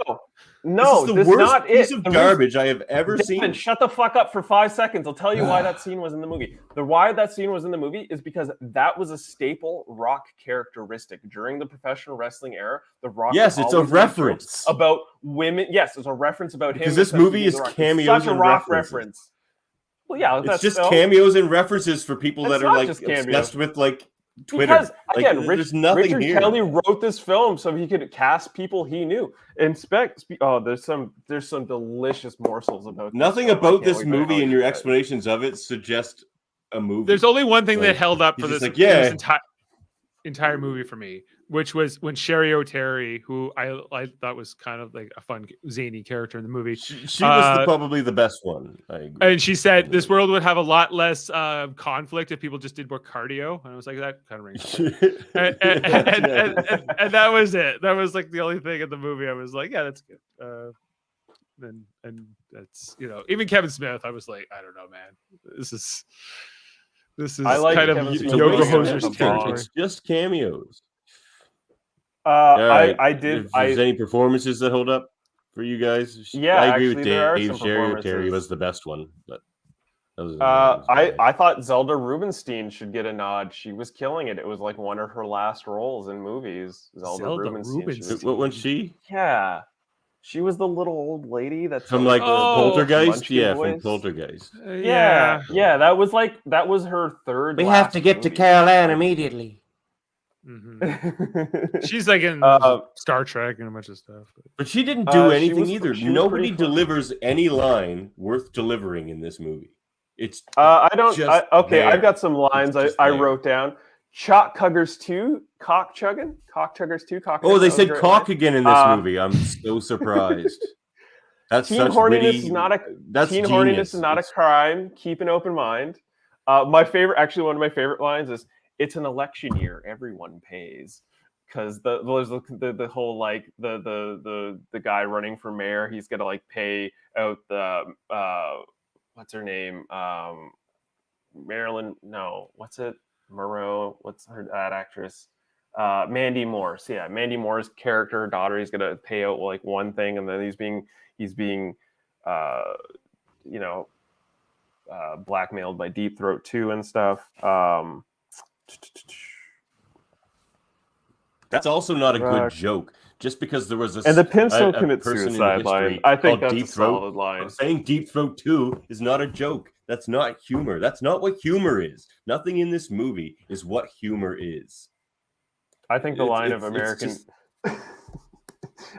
No, this is the that's worst not piece it. of The garbage I have ever Devin, seen. shut the fuck up for 5 seconds. I'll tell you why that scene was in the movie. The why that scene was in the movie is because that was a staple Rock characteristic during the professional wrestling era. The Rock. Yes, would it's a always make jokes reference. about women. Yes, it's a reference about him. Because this because movie he's is The Rock. It's cameos such a and Rock references. reference. Well, yeah, It's that's just no, cameos and references for people It's that are not like just cameos. obsessed with like Twitter. Because Like, again, there's nothing Richard here. Kelly wrote this film so he could cast people he knew. There's some delicious morsels about this Nothing film. I about can't this wait to movie tell and you your guys. explanations of it suggest a movie. There's only one thing that Like, held up he's for just this, like, yeah. this entire movie for me, which was when Sherry O'Terry, who I thought was kind of like a fun zany character in the movie, She was probably the best one. I agree. and she said this world would have a lot less conflict if people just did more cardio. And I was like, that kind of rings true. and that was it. That was like the only thing in the movie I was like, yeah, that's good. And that's, you know, even Kevin Smith, I was like, I don't know, man. This is I like kind of Kevin Smith. Yoga It's Hoser's a bomb. territory. It's just cameos. All right. I did. If there's any performances that hold up for you guys, Yeah, I agree with actually, there are Dave. some Sherry O'Terry performances. was the best one, but other than that, it was bad. I thought Zelda Rubinstein should get a nod. She was killing it. It was like one of her last roles in movies. Zelda Rubinstein. What was she? Yeah, she was the little old lady that's From like Poltergeist? Munchkin Yeah, voice. from Poltergeist. Yeah, that was her third. We have to get to Carol Ann immediately. She's like in Star Trek and a bunch of stuff. But she didn't do anything was- either. she was Nobody pretty fun. delivers any line worth delivering in this movie. It's I don't. just Okay, there. I've got some lines It's just I there. wrote down. Cockchuggers 2, Cockchuggers 2. Oh, they said cock again in this movie. I'm so surprised. That's Teen such horniness witty. is not a That's teen genius. horniness is not a crime. Keep an open mind. My favorite, actually, one of my favorite lines is, "It's an election year. Everyone pays." Because there's the whole like the guy running for mayor, he's gonna like pay out the what's her name, Marilyn? No, what's it? Moreau? What's that actress? Mandy Moore. So yeah, Mandy Moore's character, her daughter, he's gonna pay out like one thing, and then he's being blackmailed by Deep Throat 2 and stuff. That's also not a good joke. Just because there was and the pimps don't commit suicide line. I think that's a solid line. Saying Deep Throat 2 is not a joke. That's not humor. That's not what humor is. Nothing in this movie is what humor is. I think the line of American.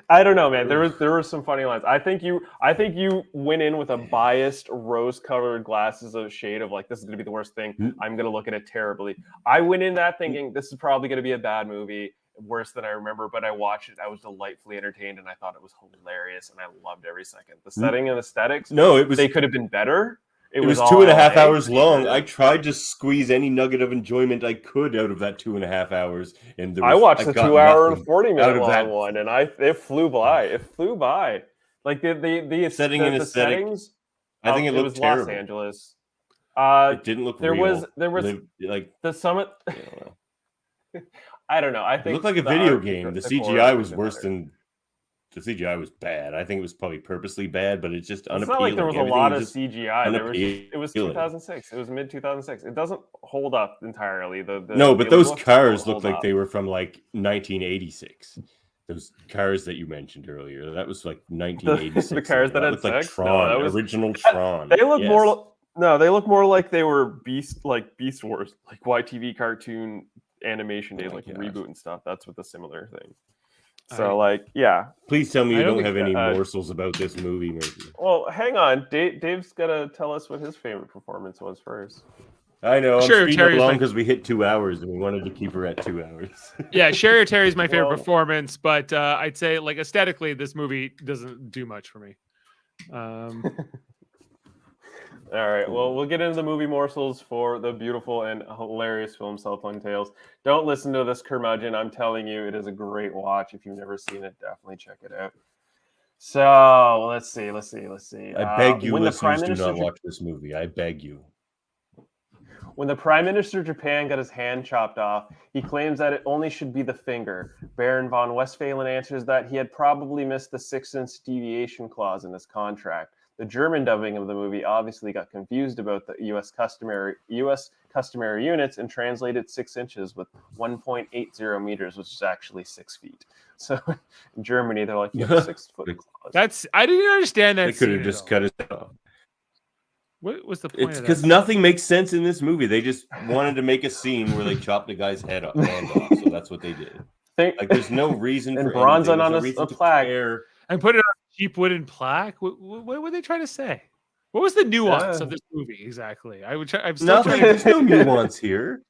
I don't know, man. There were some funny lines. I think you went in with a biased, rose-colored glasses of shade of like, this is going to be the worst thing. I'm going to look at it terribly. I went in that thinking this is probably going to be a bad movie, worse than I remember. But I watched it. I was delightfully entertained, and I thought it was hilarious, and I loved every second. The setting and aesthetics. No, they could have been better. It was 2.5 hours long. I tried to squeeze any nugget of enjoyment I could out of that 2.5 hours, and I watched the 2 hour and 40-minute long one, and it flew by. It flew by. Like the setting and aesthetic. Settings. I think it looked terrible. Los Angeles. It didn't look real. There was like the summit. I don't know. I think it looked like a video game. The CGI was worse than. The CGI was bad. I think it was probably purposely bad, but it's just unappealing. It's not like there was a lot of CGI. It was 2006. It was mid 2006. It doesn't hold up entirely. No, but those cars looked like they were from like 1986. Those cars that you mentioned earlier, that was like 1986. The cars that had sex? Like Tron, that was original Tron. They look more. No, they look more like they were Beast Wars, like YTV cartoon animation days, like Reboot and stuff. That's what the similar thing. So, Please tell me you don't have any morsels about this movie, Murphy. Well, hang on. Dave's got to tell us what his favorite performance was first. I know. I'm speeding along because we hit 2 hours and we wanted to keep her at 2 hours. Yeah, Sherry Terry's my favorite performance, but I'd say, like, aesthetically, this movie doesn't do much for me. All right. Well, we'll get into the movie morsels for the beautiful and hilarious film Southland Tales. Don't listen to this curmudgeon. I'm telling you, it is a great watch. If you've never seen it, definitely check it out. So let's see. I beg you, listeners, do not watch this movie. I beg you. When the Prime Minister of Japan got his hand chopped off, he claims that it only should be the finger. Baron von Westphalen answers that he had probably missed the 6-inch deviation clause in his contract. The German dubbing of the movie obviously got confused about the U.S. customary units and translated 6 inches with 1.80 meters, which is actually 6 feet. So in Germany, they're like, 6 foot clause. I didn't understand that. They could have just cut it off. What was the point? It's because nothing makes sense in this movie. They just wanted to make a scene where they chopped the guy's hand off, so that's what they did. There's no reason for bronze on a plaque and put it on a cheap wooden plaque. What were they trying to say? What was the nuance of this movie exactly? I'm still trying to. There's no nuance here.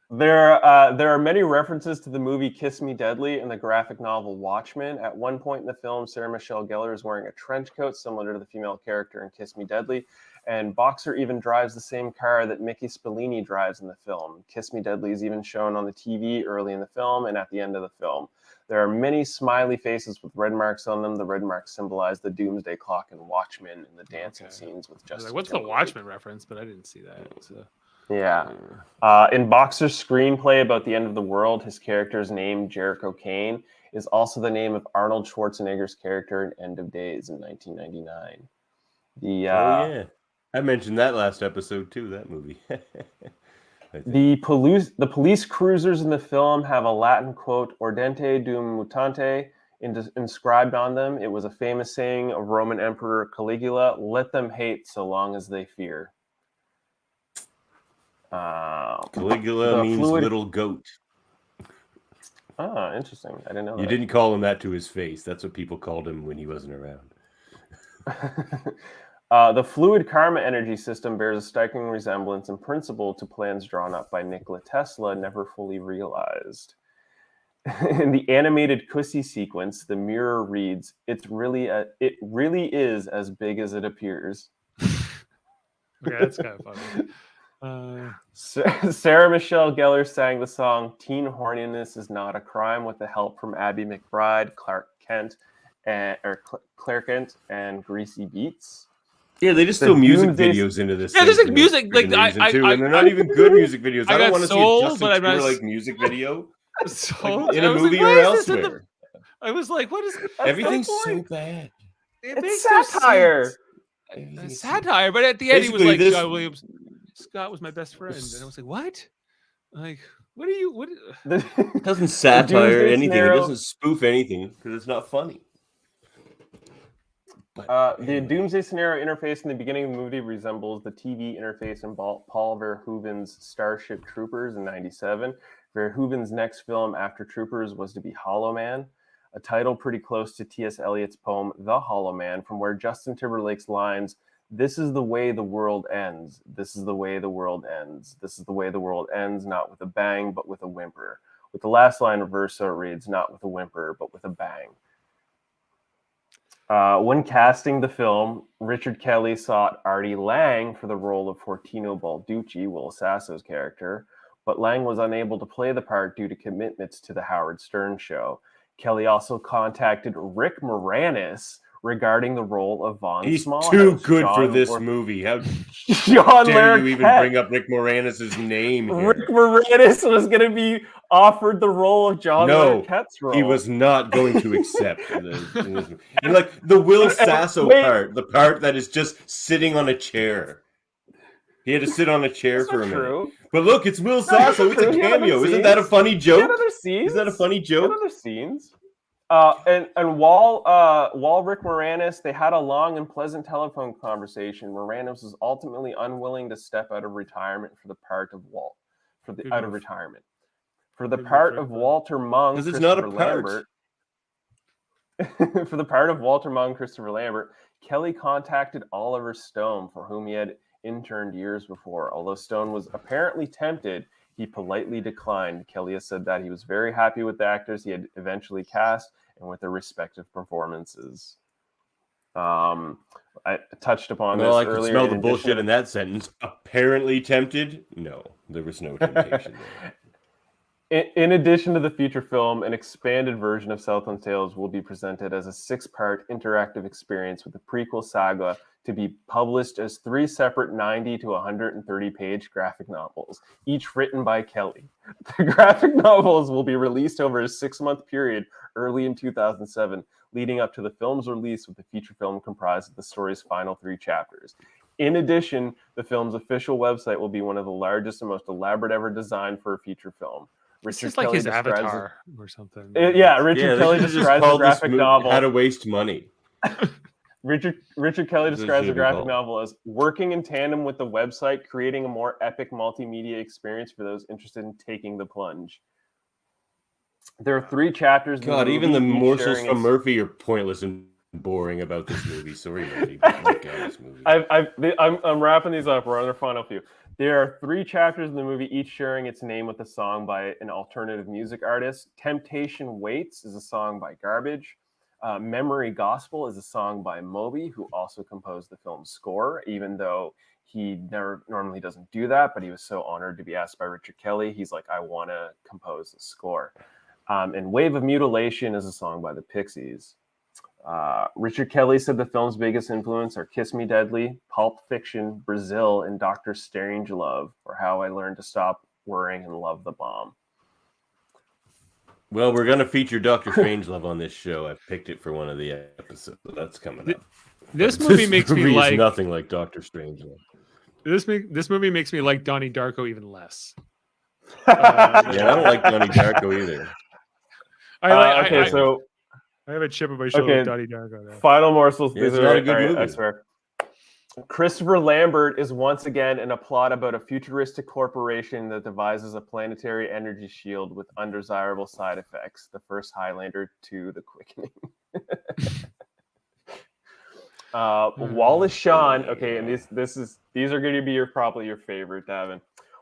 There are many references to the movie Kiss Me Deadly and the graphic novel Watchmen. At one point in the film, Sarah Michelle Gellar is wearing a trench coat similar to the female character in Kiss Me Deadly, and Boxer even drives the same car that Mickey Spillane drives in the film. Kiss Me Deadly is even shown on the TV early in the film and at the end of the film. There are many smiley faces with red marks on them. The red marks symbolize the Doomsday Clock and Watchmen in the dancing scenes with Justin. What's the Watchmen reference? But I didn't see that. So. Yeah. In Boxer's screenplay about the end of the world, his character's name, Jericho Kane, is also the name of Arnold Schwarzenegger's character in End of Days in 1999. I mentioned that last episode too, that movie. The police cruisers in the film have a Latin quote, Ordente dum mutante, inscribed on them. It was a famous saying of Roman Emperor Caligula, let them hate so long as they fear. Caligula means little goat. Ah, interesting. I didn't know You didn't call him that to his face. That's what people called him when he wasn't around. The fluid karma energy system bears a striking resemblance in principle to plans drawn up by Nikola Tesla, never fully realized. In the animated Kusi sequence, the mirror reads, it really is as big as it appears. Okay, that's kind of funny. Sarah Michelle Gellar sang the song Teen Horniness is Not a Crime with the help from Abby McBride, Clark Kent, and Greasy Beats. Yeah, they just throw music videos into this. Yeah, there's like music, like and they're not even good music videos. I don't want to see a Justin Timberlake music video like, in a movie or elsewhere. I was like, what is everything's so bad? It's satire. Satire, but at the end he was like, Scott was my best friend, and I was like, what? Like, what are you? What? It doesn't satire anything. It doesn't spoof anything because it's not funny. The Doomsday Scenario interface in the beginning of the movie resembles the TV interface in Paul Verhoeven's Starship Troopers in '97. Verhoeven's next film after Troopers was to be Hollow Man, a title pretty close to T.S. Eliot's poem The Hollow Man, from where Justin Timberlake's lines, "This is the way the world ends. This is the way the world ends. This is the way the world ends, not with a bang, but with a whimper." With the last line of verse, so it reads, "Not with a whimper, but with a bang." When casting the film, Richard Kelly sought Artie Lang for the role of Fortino Balducci, Will Sasso's character, but Lang was unable to play the part due to commitments to the Howard Stern show. Kelly also contacted Rick Moranis regarding the role of Von He's Smallhouse. too good for this movie. How John dare you even bring up Rick Moranis' name here? Rick Moranis was going to be offered the role of John Larroquette's role. He was not going to accept and like the Will Sasso part, the part that is just sitting on a chair. He had to sit on a chair for a minute. But look, it's Will Sasso. It's a cameo. Isn't that a funny joke? Is that a funny joke? Other scenes. And while Rick Moranis, they had a long and pleasant telephone conversation. Moranis was ultimately unwilling to step out of retirement for the part of Walter Mung, because it's not a part. For the part of Walter Mung, Christopher Lambert, Kelly contacted Oliver Stone, for whom he had interned years before. Although Stone was apparently tempted, he politely declined. Kelly has said that he was very happy with the actors he had eventually cast and with their respective performances. I touched upon this earlier. I could smell the bullshit in that sentence. Apparently tempted? No, there was no temptation there. In addition to the feature film, an expanded version of Southland Tales will be presented as a 6-part interactive experience with the prequel saga to be published as 3 separate 90 to 130-page graphic novels, each written by Kelly. The graphic novels will be released over a 6-month period early in 2007, leading up to the film's release, with the feature film comprised of the story's final 3 chapters. In addition, the film's official website will be one of the largest and most elaborate ever designed for a feature film. It's just like his Avatar or something. Richard Kelly describes the graphic novel. How to waste money. Richard Kelly describes the graphic novel as working in tandem with the website, creating a more epic multimedia experience for those interested in taking the plunge. There are 3 chapters. God, even the morsels from Murphy are pointless and boring about this movie. Sorry, Murphy. This movie. I'm wrapping these up. We're on our final few. There are 3 chapters in the movie, each sharing its name with a song by an alternative music artist. Temptation Waits is a song by Garbage. Memory Gospel is a song by Moby, who also composed the film's score, even though he normally doesn't do that, but he was so honored to be asked by Richard Kelly. He's like, I want to compose the score. And Wave of Mutilation is a song by the Pixies. Richard Kelly said the film's biggest influence are Kiss Me Deadly, Pulp Fiction, Brazil, and Dr. Strangelove, or How I Learned to Stop Worrying and Love the Bomb. Well, we're going to feature Dr. Strangelove on this show. I picked it for one of the episodes. That's coming up. This movie makes me like nothing like Dr. Strangelove. This movie makes me like Donnie Darko even less. Yeah, I don't like Donnie Darko either. I have a chip on my shoulder with Donnie Darko. Though. Final morsels. Yeah, it's not a good movie. I swear. Christopher Lambert is once again in a plot about a futuristic corporation that devises a planetary energy shield with undesirable side effects. The first Highlander to The Quickening. Wallace Shawn. Okay, and these are going to be probably your favorite, Davan.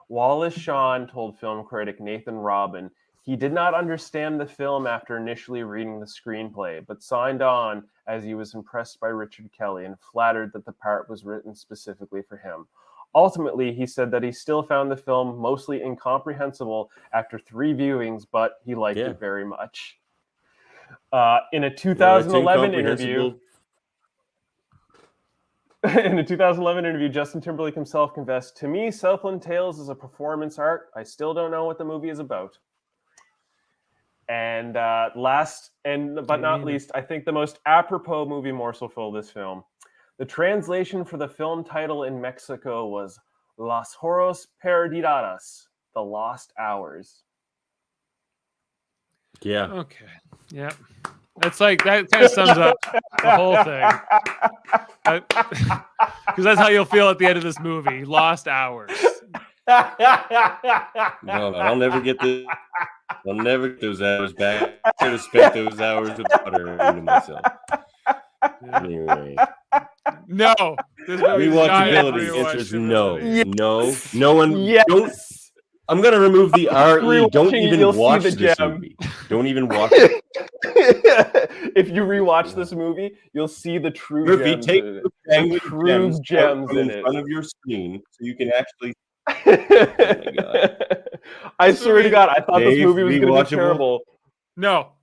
Wallace Shawn told film critic Nathan Robin he did not understand the film after initially reading the screenplay, but signed on as he was impressed by Richard Kelly and flattered that the part was written specifically for him. Ultimately, he said that he still found the film mostly incomprehensible after 3 viewings, but he liked it very much. In a 2011 interview, Justin Timberlake himself confessed, "To me, Southland Tales is a performance art. I still don't know what the movie is about." And last but not least, I think the most apropos movie morsel for this film. The translation for the film title in Mexico was Las Horas Perdidas, The Lost Hours. Yeah. Okay. Yeah. That's like, that kind of sums up the whole thing. Because that's how you'll feel at the end of this movie. Lost hours. No, I'll never get this. I'll never get those hours back. I should have spent those hours with butter into myself. Anyway. No. Rewatchability. Answers no. Yes. No one. Yes. Don't. I'm gonna remove the RE. Don't even watch this movie. Don't even watch it. If you rewatch this movie, you'll see the true Murphy, gems take in it. the True gems in in front of your screen so you can actually. I swear to God, I thought this movie was going to be terrible. No.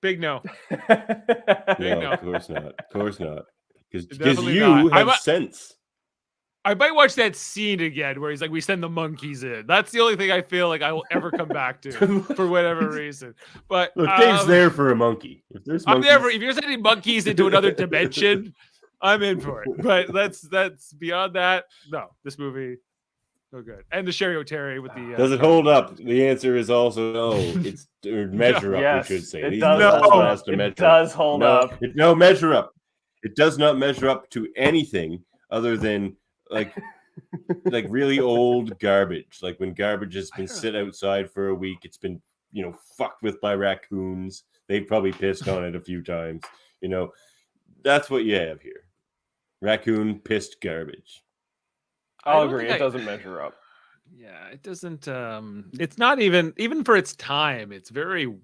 Big no. No, of course not. Of course not. Because you have sense. I might watch that scene again where he's like, "We send the monkeys in." That's the only thing I feel like I will ever come back to for whatever reason. But look, Dave's there for a monkey. If there's monkeys... if you're sending monkeys into another dimension, I'm in for it. But that's beyond that. No, this movie, no good. And the Sherry O'Terry with the does it hold up? The answer is also no. It's measure up. Yes, we should say it does hold up. No, measure up. It does not measure up to anything other than like really old garbage. Like when garbage has been sit outside for a week, it's been fucked with by raccoons. They've probably pissed on it a few times. That's what you have here. Raccoon pissed garbage. I'll agree. It doesn't measure up. Yeah, it doesn't. It's not even for its time. It's very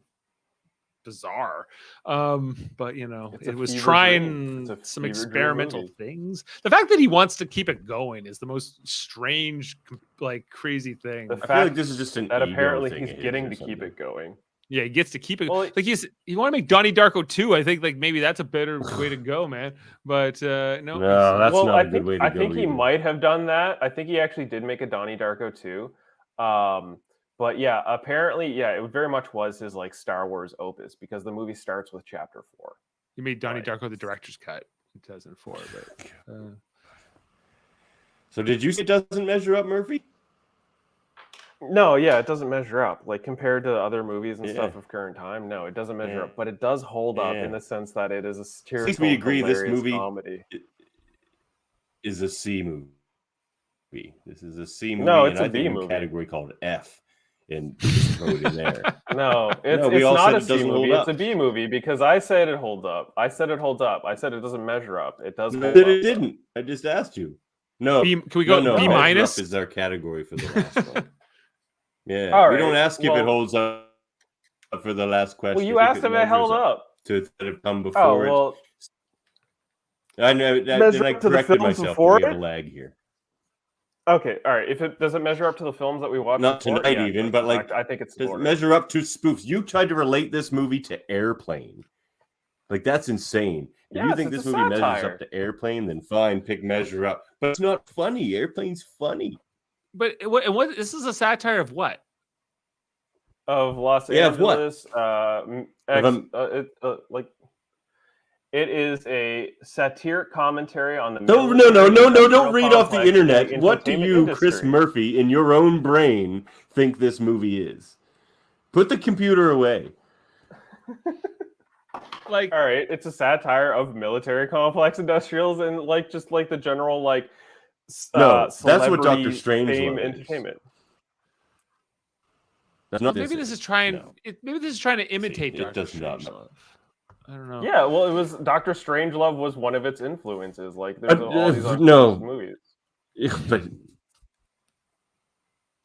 bizarre. But it was trying some experimental things. The fact that he wants to keep it going is the most strange, crazy thing. The I fact feel like this is just that apparently he's getting to keep it going. Yeah, he gets to keep it. Well, you want to make Donnie Darko 2? I think maybe that's a better way to go, man. But no, that's not a good way to go. I think he might have done that. I think he actually did make a Donnie Darko 2. But yeah, apparently, it very much was his Star Wars opus because the movie starts with Chapter 4. He made Donnie Darko the director's cut in 2004. But, so did you say it doesn't measure up, Murphy? No, it doesn't measure up. Compared to other movies and stuff of current time, no, it doesn't measure up. But it does hold up in the sense that it is a satirical, we agree this movie comedy. Is a C movie. This is a C movie. No, it's a B movie. Category called F. And just throw it in there. No, it's not a C movie. It's a B movie because I said it holds up. I said it holds up. I said it doesn't measure up. It does hold up. It didn't. I just asked you. No. Can we go B minus? Is our category for the last one. Yeah. All right. We don't ask if it holds up for the last question. Well, you asked if it held up. To have come before it. I know that. Then I corrected myself. We have a lag here. Okay, all right. If it doesn't measure up to the films that we watched, not tonight even, but I think it's does it measure up to spoofs. You tried to relate this movie to Airplane, that's insane. If you think this movie measures up to Airplane, then fine, pick measure up. But it's not funny. Airplane's funny. But what? This is a satire of what? Of Los Angeles. It is a satiric commentary on the. No! Don't read off the internet. What do you, Chris Murphy, in your own brain, think this movie is? Put the computer away. All right, it's a satire of military complex industrials and the general no, that's what Dr. Strange entertainment. Maybe this is trying. Maybe this is trying to imitate Dr. Strangelove. I don't know. Yeah, well, it was Doctor Strangelove was one of its influences. Like, there's all these other no. movies. Yeah, but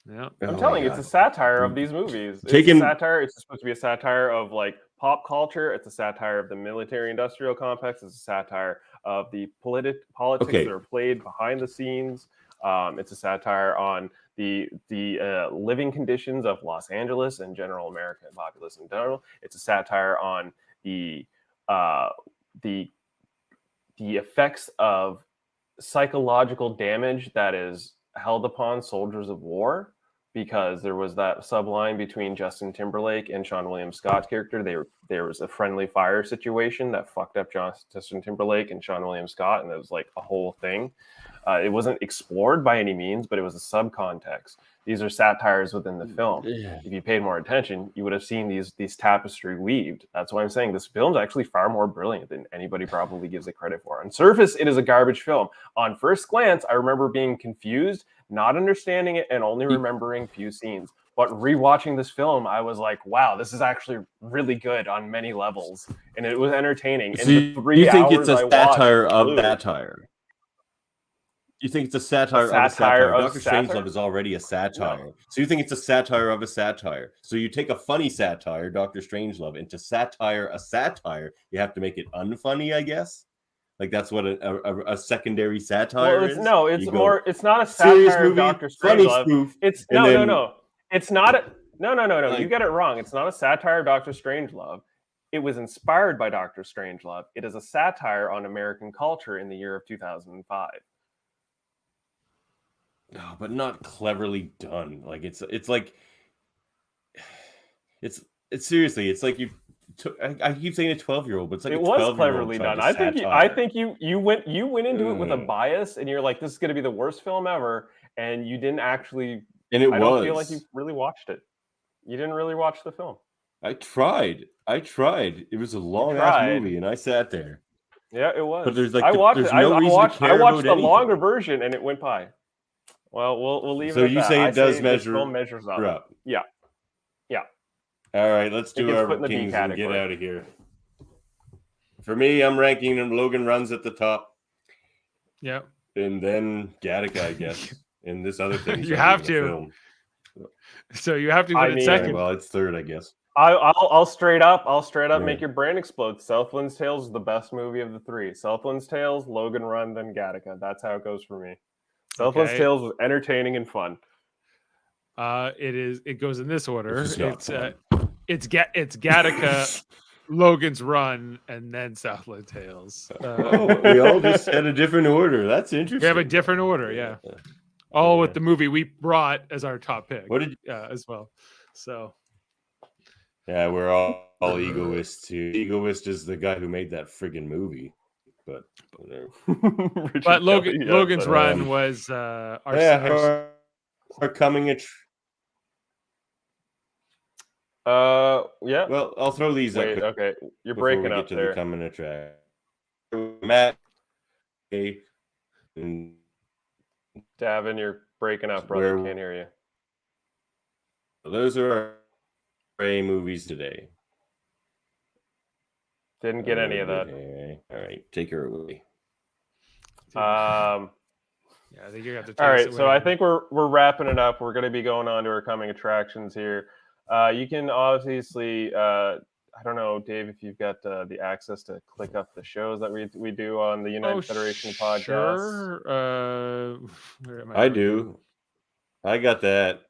Yeah, I'm telling you, it's a satire of these movies. It's Taking- a satire. It's supposed to be a satire of like pop culture. It's a satire of the military-industrial complex. It's a satire of the politics Okay. that are played behind the scenes. It's a satire on the living conditions of Los Angeles and general American populace in general. It's a satire on the effects of psychological damage that is held upon soldiers of war, because there was that subline between Justin Timberlake and Sean William Scott's character. There was a friendly fire situation that fucked up Justin Timberlake and Sean William Scott, and it was like a whole thing. It wasn't explored by any means, but it was a subcontext. These are satires within the film. Yeah. If you paid more attention, you would have seen these tapestry weaved. That's why I'm saying this film's actually far more brilliant than anybody probably gives it credit for. On surface, it is a garbage film. On first glance, I remember being confused, not understanding it, and only remembering few scenes. But rewatching this film, I was like, wow, this is actually really good on many levels. And it was entertaining. So And the 3 you think hours it's a I satire watched of flew. satire? You think it's a satire of a satire satire? of Doctor satire? Strangelove is already a satire. So you think it's a satire of a satire. So you take a funny satire, Doctor Strangelove, and to satire a satire, you have to make it unfunny, I guess? Like that's what a secondary satire Well, is? it's You go, more. It's not a serious satire of movie, Doctor funny Strangelove. spoof, It's and no. then- It's not a no. Like- You get it wrong. It's not a satire of Doctor Strangelove. It was inspired by Doctor Strangelove. It is a satire on American culture in the year of 2005. No, but not cleverly done. Like it's like it's seriously. It's like you. I keep saying a 12-year-old, but it's like It a was 12-year-old cleverly tried done. to I satire. think you went into it with a Mm. bias, and you're like, this is going to be the worst film ever, and you didn't actually. And it I was. don't feel like you really watched it. You didn't really watch the film. I tried. It was a long ass tried. movie, and I sat there. Yeah, it was. But there's like I watched there's it. no I reason watched, to care I watched about the anything. longer version, and it went by. Well, we'll leave So it at you that. say I it does this measure film measures up. up. Yeah. All right, let's do gets our put in the B rankings and get category. out of here. For me, I'm ranking them. Logan runs at the top, yeah. and then Gattaca, I guess. And this other thing. You have to. So you have to I go in mean, second. Well, it's third, I guess. I'll straight up Yeah. make your brain explode. Southland's Tales is the best movie of the three. Southland's Tales, Logan Run, then Gattaca. That's how it goes for me. Southland's Okay. Tales was entertaining and fun. It goes in this order. It's not fun. It's Gattaca, Logan's Run, and then Southland Tales. Oh, we all just had a different order. That's interesting. We have a different order, yeah. All with the movie we brought as our top pick. What did? As well. So Yeah, we're all egoists here. Egoist is the guy who made that friggin' movie. But whatever. but Logan's Run was our coming yeah. Well, I'll throw these Wait, up. okay. You're before we breaking get up to there. the coming attract. Matt, okay, and Davan, you're breaking up, brother. Can't hear you. those are our Ray movies today. Didn't get any of that. All right, take her away. yeah, I think you're gonna have to take All us right, so away. I think we're wrapping it up. We're going to be going on to our coming attractions here. You can obviously, I don't know, Dave, if you've got the access to click up the shows that we do on the United Federation of Podcasts. Sure. Where am I? I do. I got that.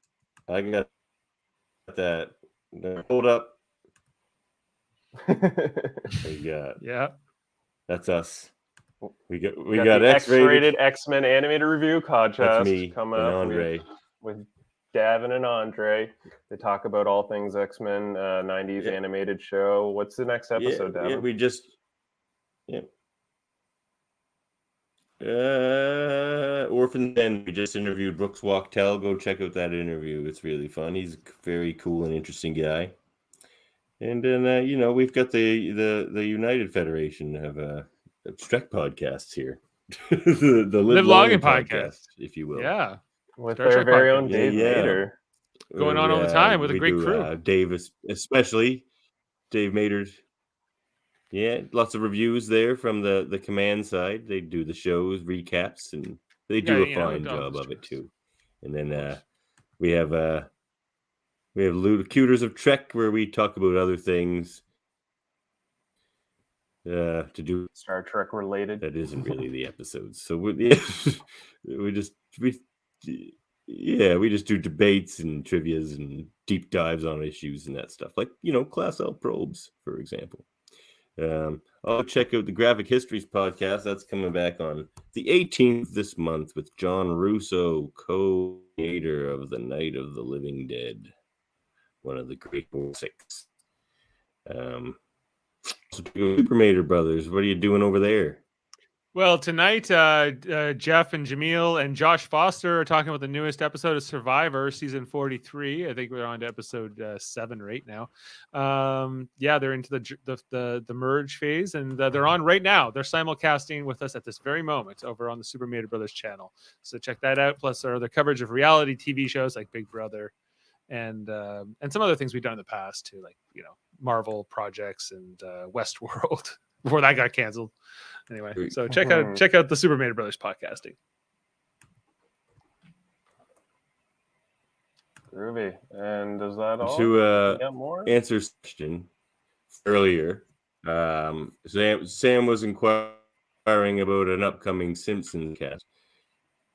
Hold up. We got. Yeah. That's us. We got the X-rated. X-rated X-Men animated review podcast That's me coming and up Andre. with Davan and Andre. They talk about all things X-Men 90s animated show. What's the next episode, Davan? Yeah, we just Orphan Den. We just interviewed Brooks Wachtel. Go check out that interview. It's really fun. He's a very cool and interesting guy. And then we've got the United Federation of Trek podcasts here. the Live Long and podcast, if you will. Yeah. With Star their Trek very podcast. own Dave Yeah. Mater. Going on all the time with a we great do, crew. Dave, especially Dave Mater's Yeah, lots of reviews there from the command side. They do the shows, recaps, and they do a fine job of it too. And then we have Ludicutors of Trek, where we talk about other things to do Star Trek related. that isn't really the episodes. So we just do debates and trivias and deep dives on issues and that stuff, like Class L probes, for example. I'll check out the Graphic Histories podcast. That's coming back on the 18th this month with John Russo, co-creator of The Night of the Living Dead, one of the great six. Supermator Brothers, what are you doing over there? Well, tonight, Jeff and Jaemeel and Josh Foster are talking about the newest episode of Survivor, season 43. I think we're on to episode 7 or 8 now. They're into the merge phase, and they're on right now. They're simulcasting with us at this very moment over on the Supermator Brothers channel. So check that out. Plus, our other coverage of reality TV shows like Big Brother and some other things we've done in the past too, like Marvel projects and Westworld before that got canceled. Anyway, so check out the Supermator Brothers podcasting. Groovy. And does that all? To answer this question earlier, Sam was inquiring about an upcoming Simpsons cast.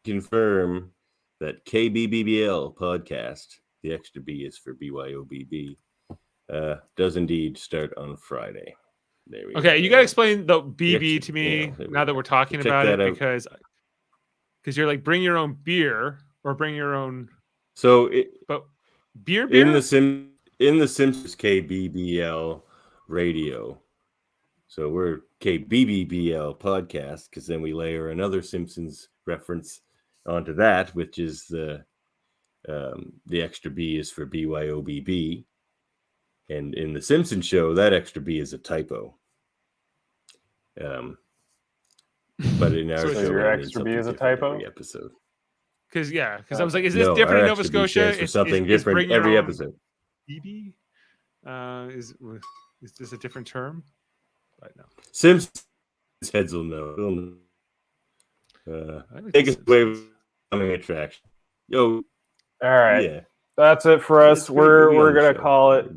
Confirm that KBBBL podcast, the extra B is for BYOBB, does indeed start on Friday. Okay, you got to explain the BB to me now that we're talking about it, because you're like, bring your own beer or bring your own. But beer in the Simpsons KBBL radio. So we're KBBBL podcast, because then we layer another Simpsons reference onto that, which is the extra B is for BYOBB. And in the Simpsons show, that extra B is a typo. But in our show, your extra B is a typo every episode. Because I was like, is this different in Nova Scotia? It's something different every episode. BB? Is this a different term? Right now, Simpsons heads will know. Biggest wave coming attraction. Yo. All right. Yeah. That's it for us. We're gonna call it.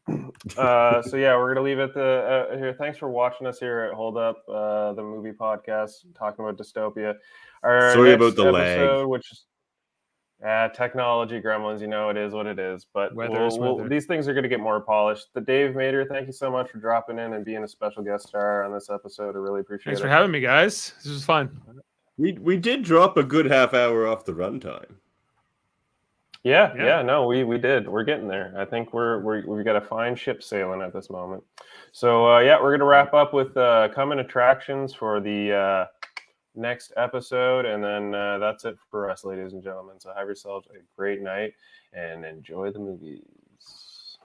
We're gonna leave it here. Thanks for watching us here at Hold Up, the movie podcast talking about Dystopia. Our Sorry next about the episode, lag. which is technology gremlins. It is what it is. But weather. These things are going to get more polished. The Dave Mater, thank you so much for dropping in and being a special guest star on this episode. I really appreciate it. Thanks for having me, guys. This was fun. We did drop a good half hour off the runtime. Yeah, no, we did. We're getting there. I think we've got a fine ship sailing at this moment. So we're gonna wrap up with coming attractions for the next episode, and then that's it for us, ladies and gentlemen. So have yourselves a great night and enjoy the movies.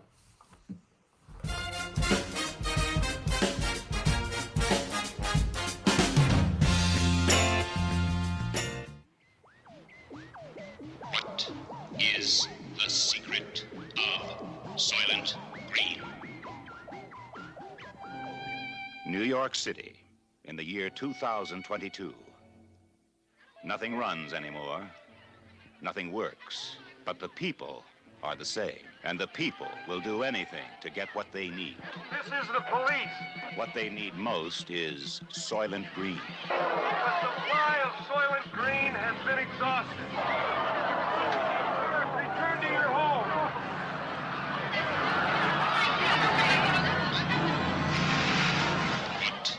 What is the secret of Soylent Green? New York City in the year 2022. Nothing runs anymore. Nothing works. But the people are the same. And the people will do anything to get what they need. This is the police. What they need most is Soylent Green. The supply of Soylent Green has been exhausted. Return to your home. What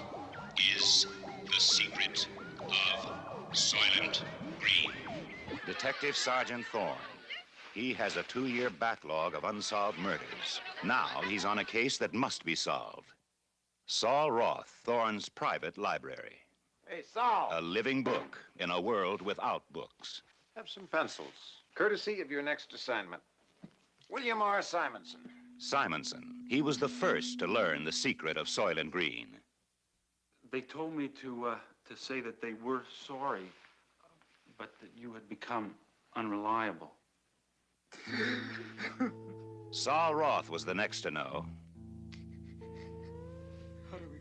is the secret of Soylent Green? Detective Sergeant Thorne. He has a 2-year backlog of unsolved murders. Now he's on a case that must be solved. Saul Roth, Thorne's private library. Hey, Saul. A living book in a world without books. Have some pencils, courtesy of your next assignment. William R. Simonson. Simonson. He was the first to learn the secret of Soylent Green. They told me to say that they were sorry, but that you had become unreliable. Saul Roth was the next to know. How do we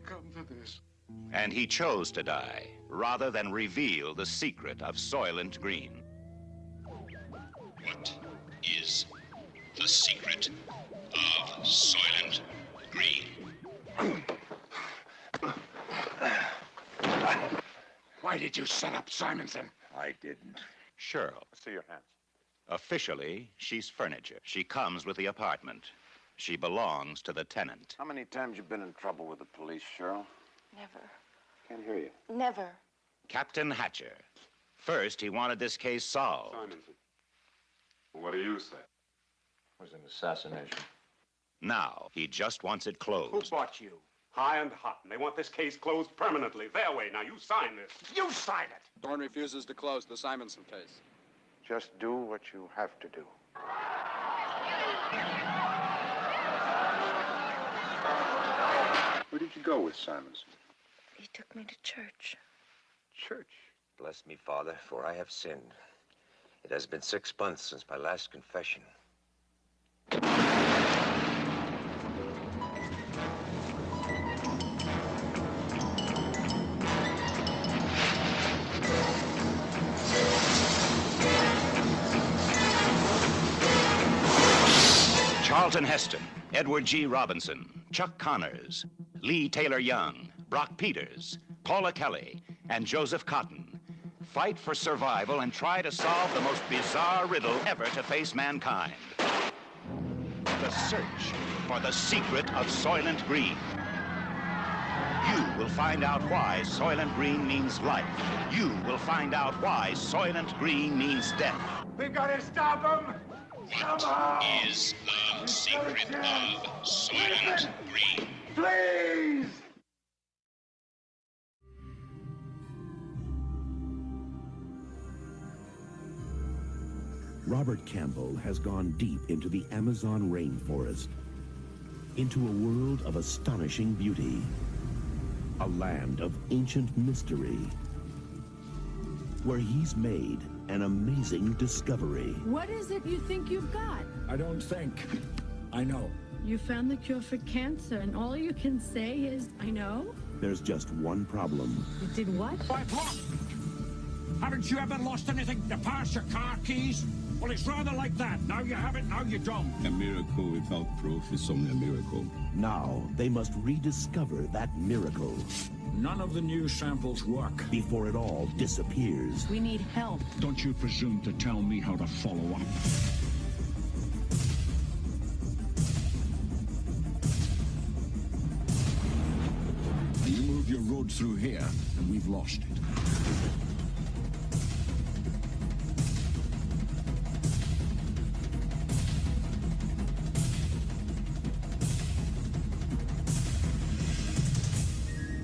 And he chose to die rather than reveal the secret of Soylent Green. What is the secret of Soylent Green? Why did you set up Simonson? I didn't. Cheryl. See your hands. Officially, she's furniture. She comes with the apartment. She belongs to the tenant. How many times you been in trouble with the police, Cheryl? Never. Can't hear you. Never. Captain Hatcher. First, he wanted this case solved. Simonson. What do you say? It was an assassination. Now, he just wants it closed. Who bought you? High and hot, and they want this case closed permanently. Their way. Now, you sign this. You sign it! Dorn refuses to close the Simonson case. Just do what you have to do. Where did you go with Simonson? He took me to church. Church? Bless me, Father, for I have sinned. It has been 6 months since my last confession. Charlton Heston, Edward G. Robinson, Chuck Connors, Lee Taylor Young, Brock Peters, Paula Kelly, and Joseph Cotton fight for survival and try to solve the most bizarre riddle ever to face mankind. The search for the secret of Soylent Green. You will find out why Soylent Green means life. You will find out why Soylent Green means death. We've got to stop him! What is the secret of Soylent Green? Please! Robert Campbell has gone deep into the Amazon rainforest, into a world of astonishing beauty, a land of ancient mystery, where he's made an amazing discovery. What is it you think you've got? I don't think. I know. You found the cure for cancer, and all you can say is, I know? There's just one problem. You did what? I've lost. Haven't you ever lost anything? Your purse, your car keys? Well, it's rather like that. Now you have it, now you don't. A miracle without proof is only a miracle. Now, they must rediscover that miracle. None of the new samples work. Before it all disappears. We need help. Don't you presume to tell me how to follow up. You move your road through here, and we've lost it.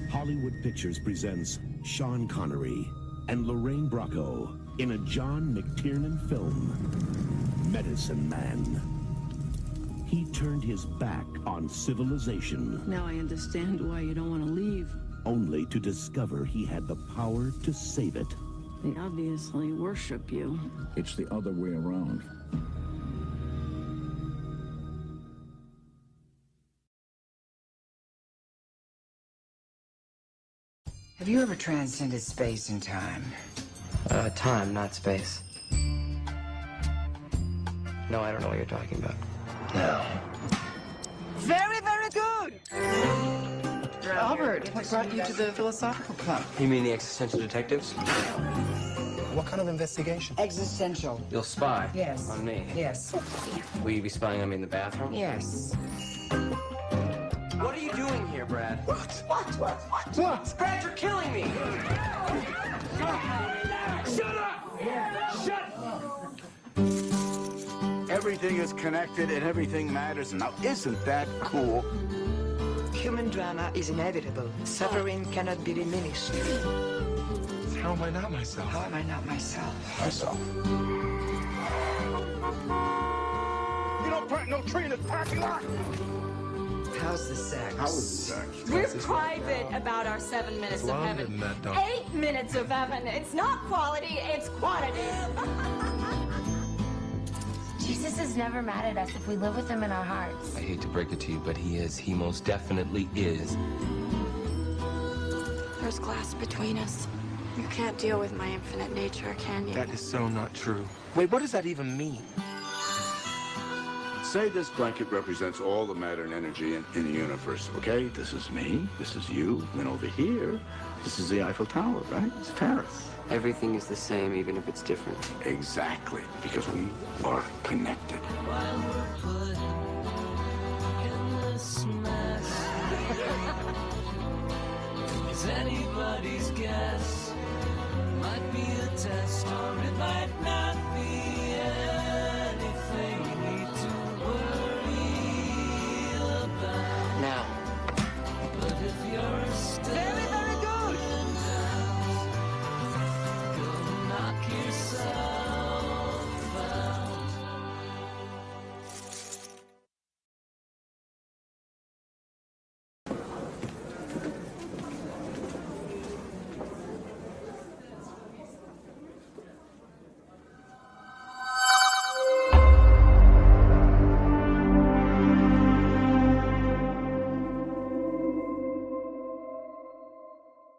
Hollywood Pictures presents Sean Connery and Lorraine Bracco in a John McTiernan film, Medicine Man. He turned his back on civilization. Now I understand why you don't want to leave. Only to discover he had the power to save it. They obviously worship you. It's the other way around. Have you ever transcended space and time? Time, not space. No, I don't know what you're talking about. No. Very, very good! Albert, what brought you to the philosophical club? You mean the existential detectives? What kind of investigation? Existential. You'll spy? Yes. On me? Yes. Will you be spying on me in the bathroom? Yes. What are you doing here, Brad? What? Brad, you're killing me! Shut up! Shut up! Everything is connected and everything matters. Now, isn't that cool? Human drama is inevitable. Suffering cannot be diminished. How am I not myself? How am I not myself? Myself. You don't plant no tree in this parking lot! How's the sex? How was the sex? We're private about our 7 minutes of heaven. 8 minutes of heaven. It's not quality, it's quantity. Jesus is never mad at us if we live with him in our hearts. I hate to break it to you, but he is. He most definitely is. There's glass between us. You can't deal with my infinite nature, can you? That is so not true. Wait, what does that even mean? Say this blanket represents all the matter and energy in the universe, okay? This is me, this is you, and over here, this is the Eiffel Tower, right? It's Paris. Everything is the same, even if it's different. Exactly, because we are connected. Is anybody's guess, might be a test.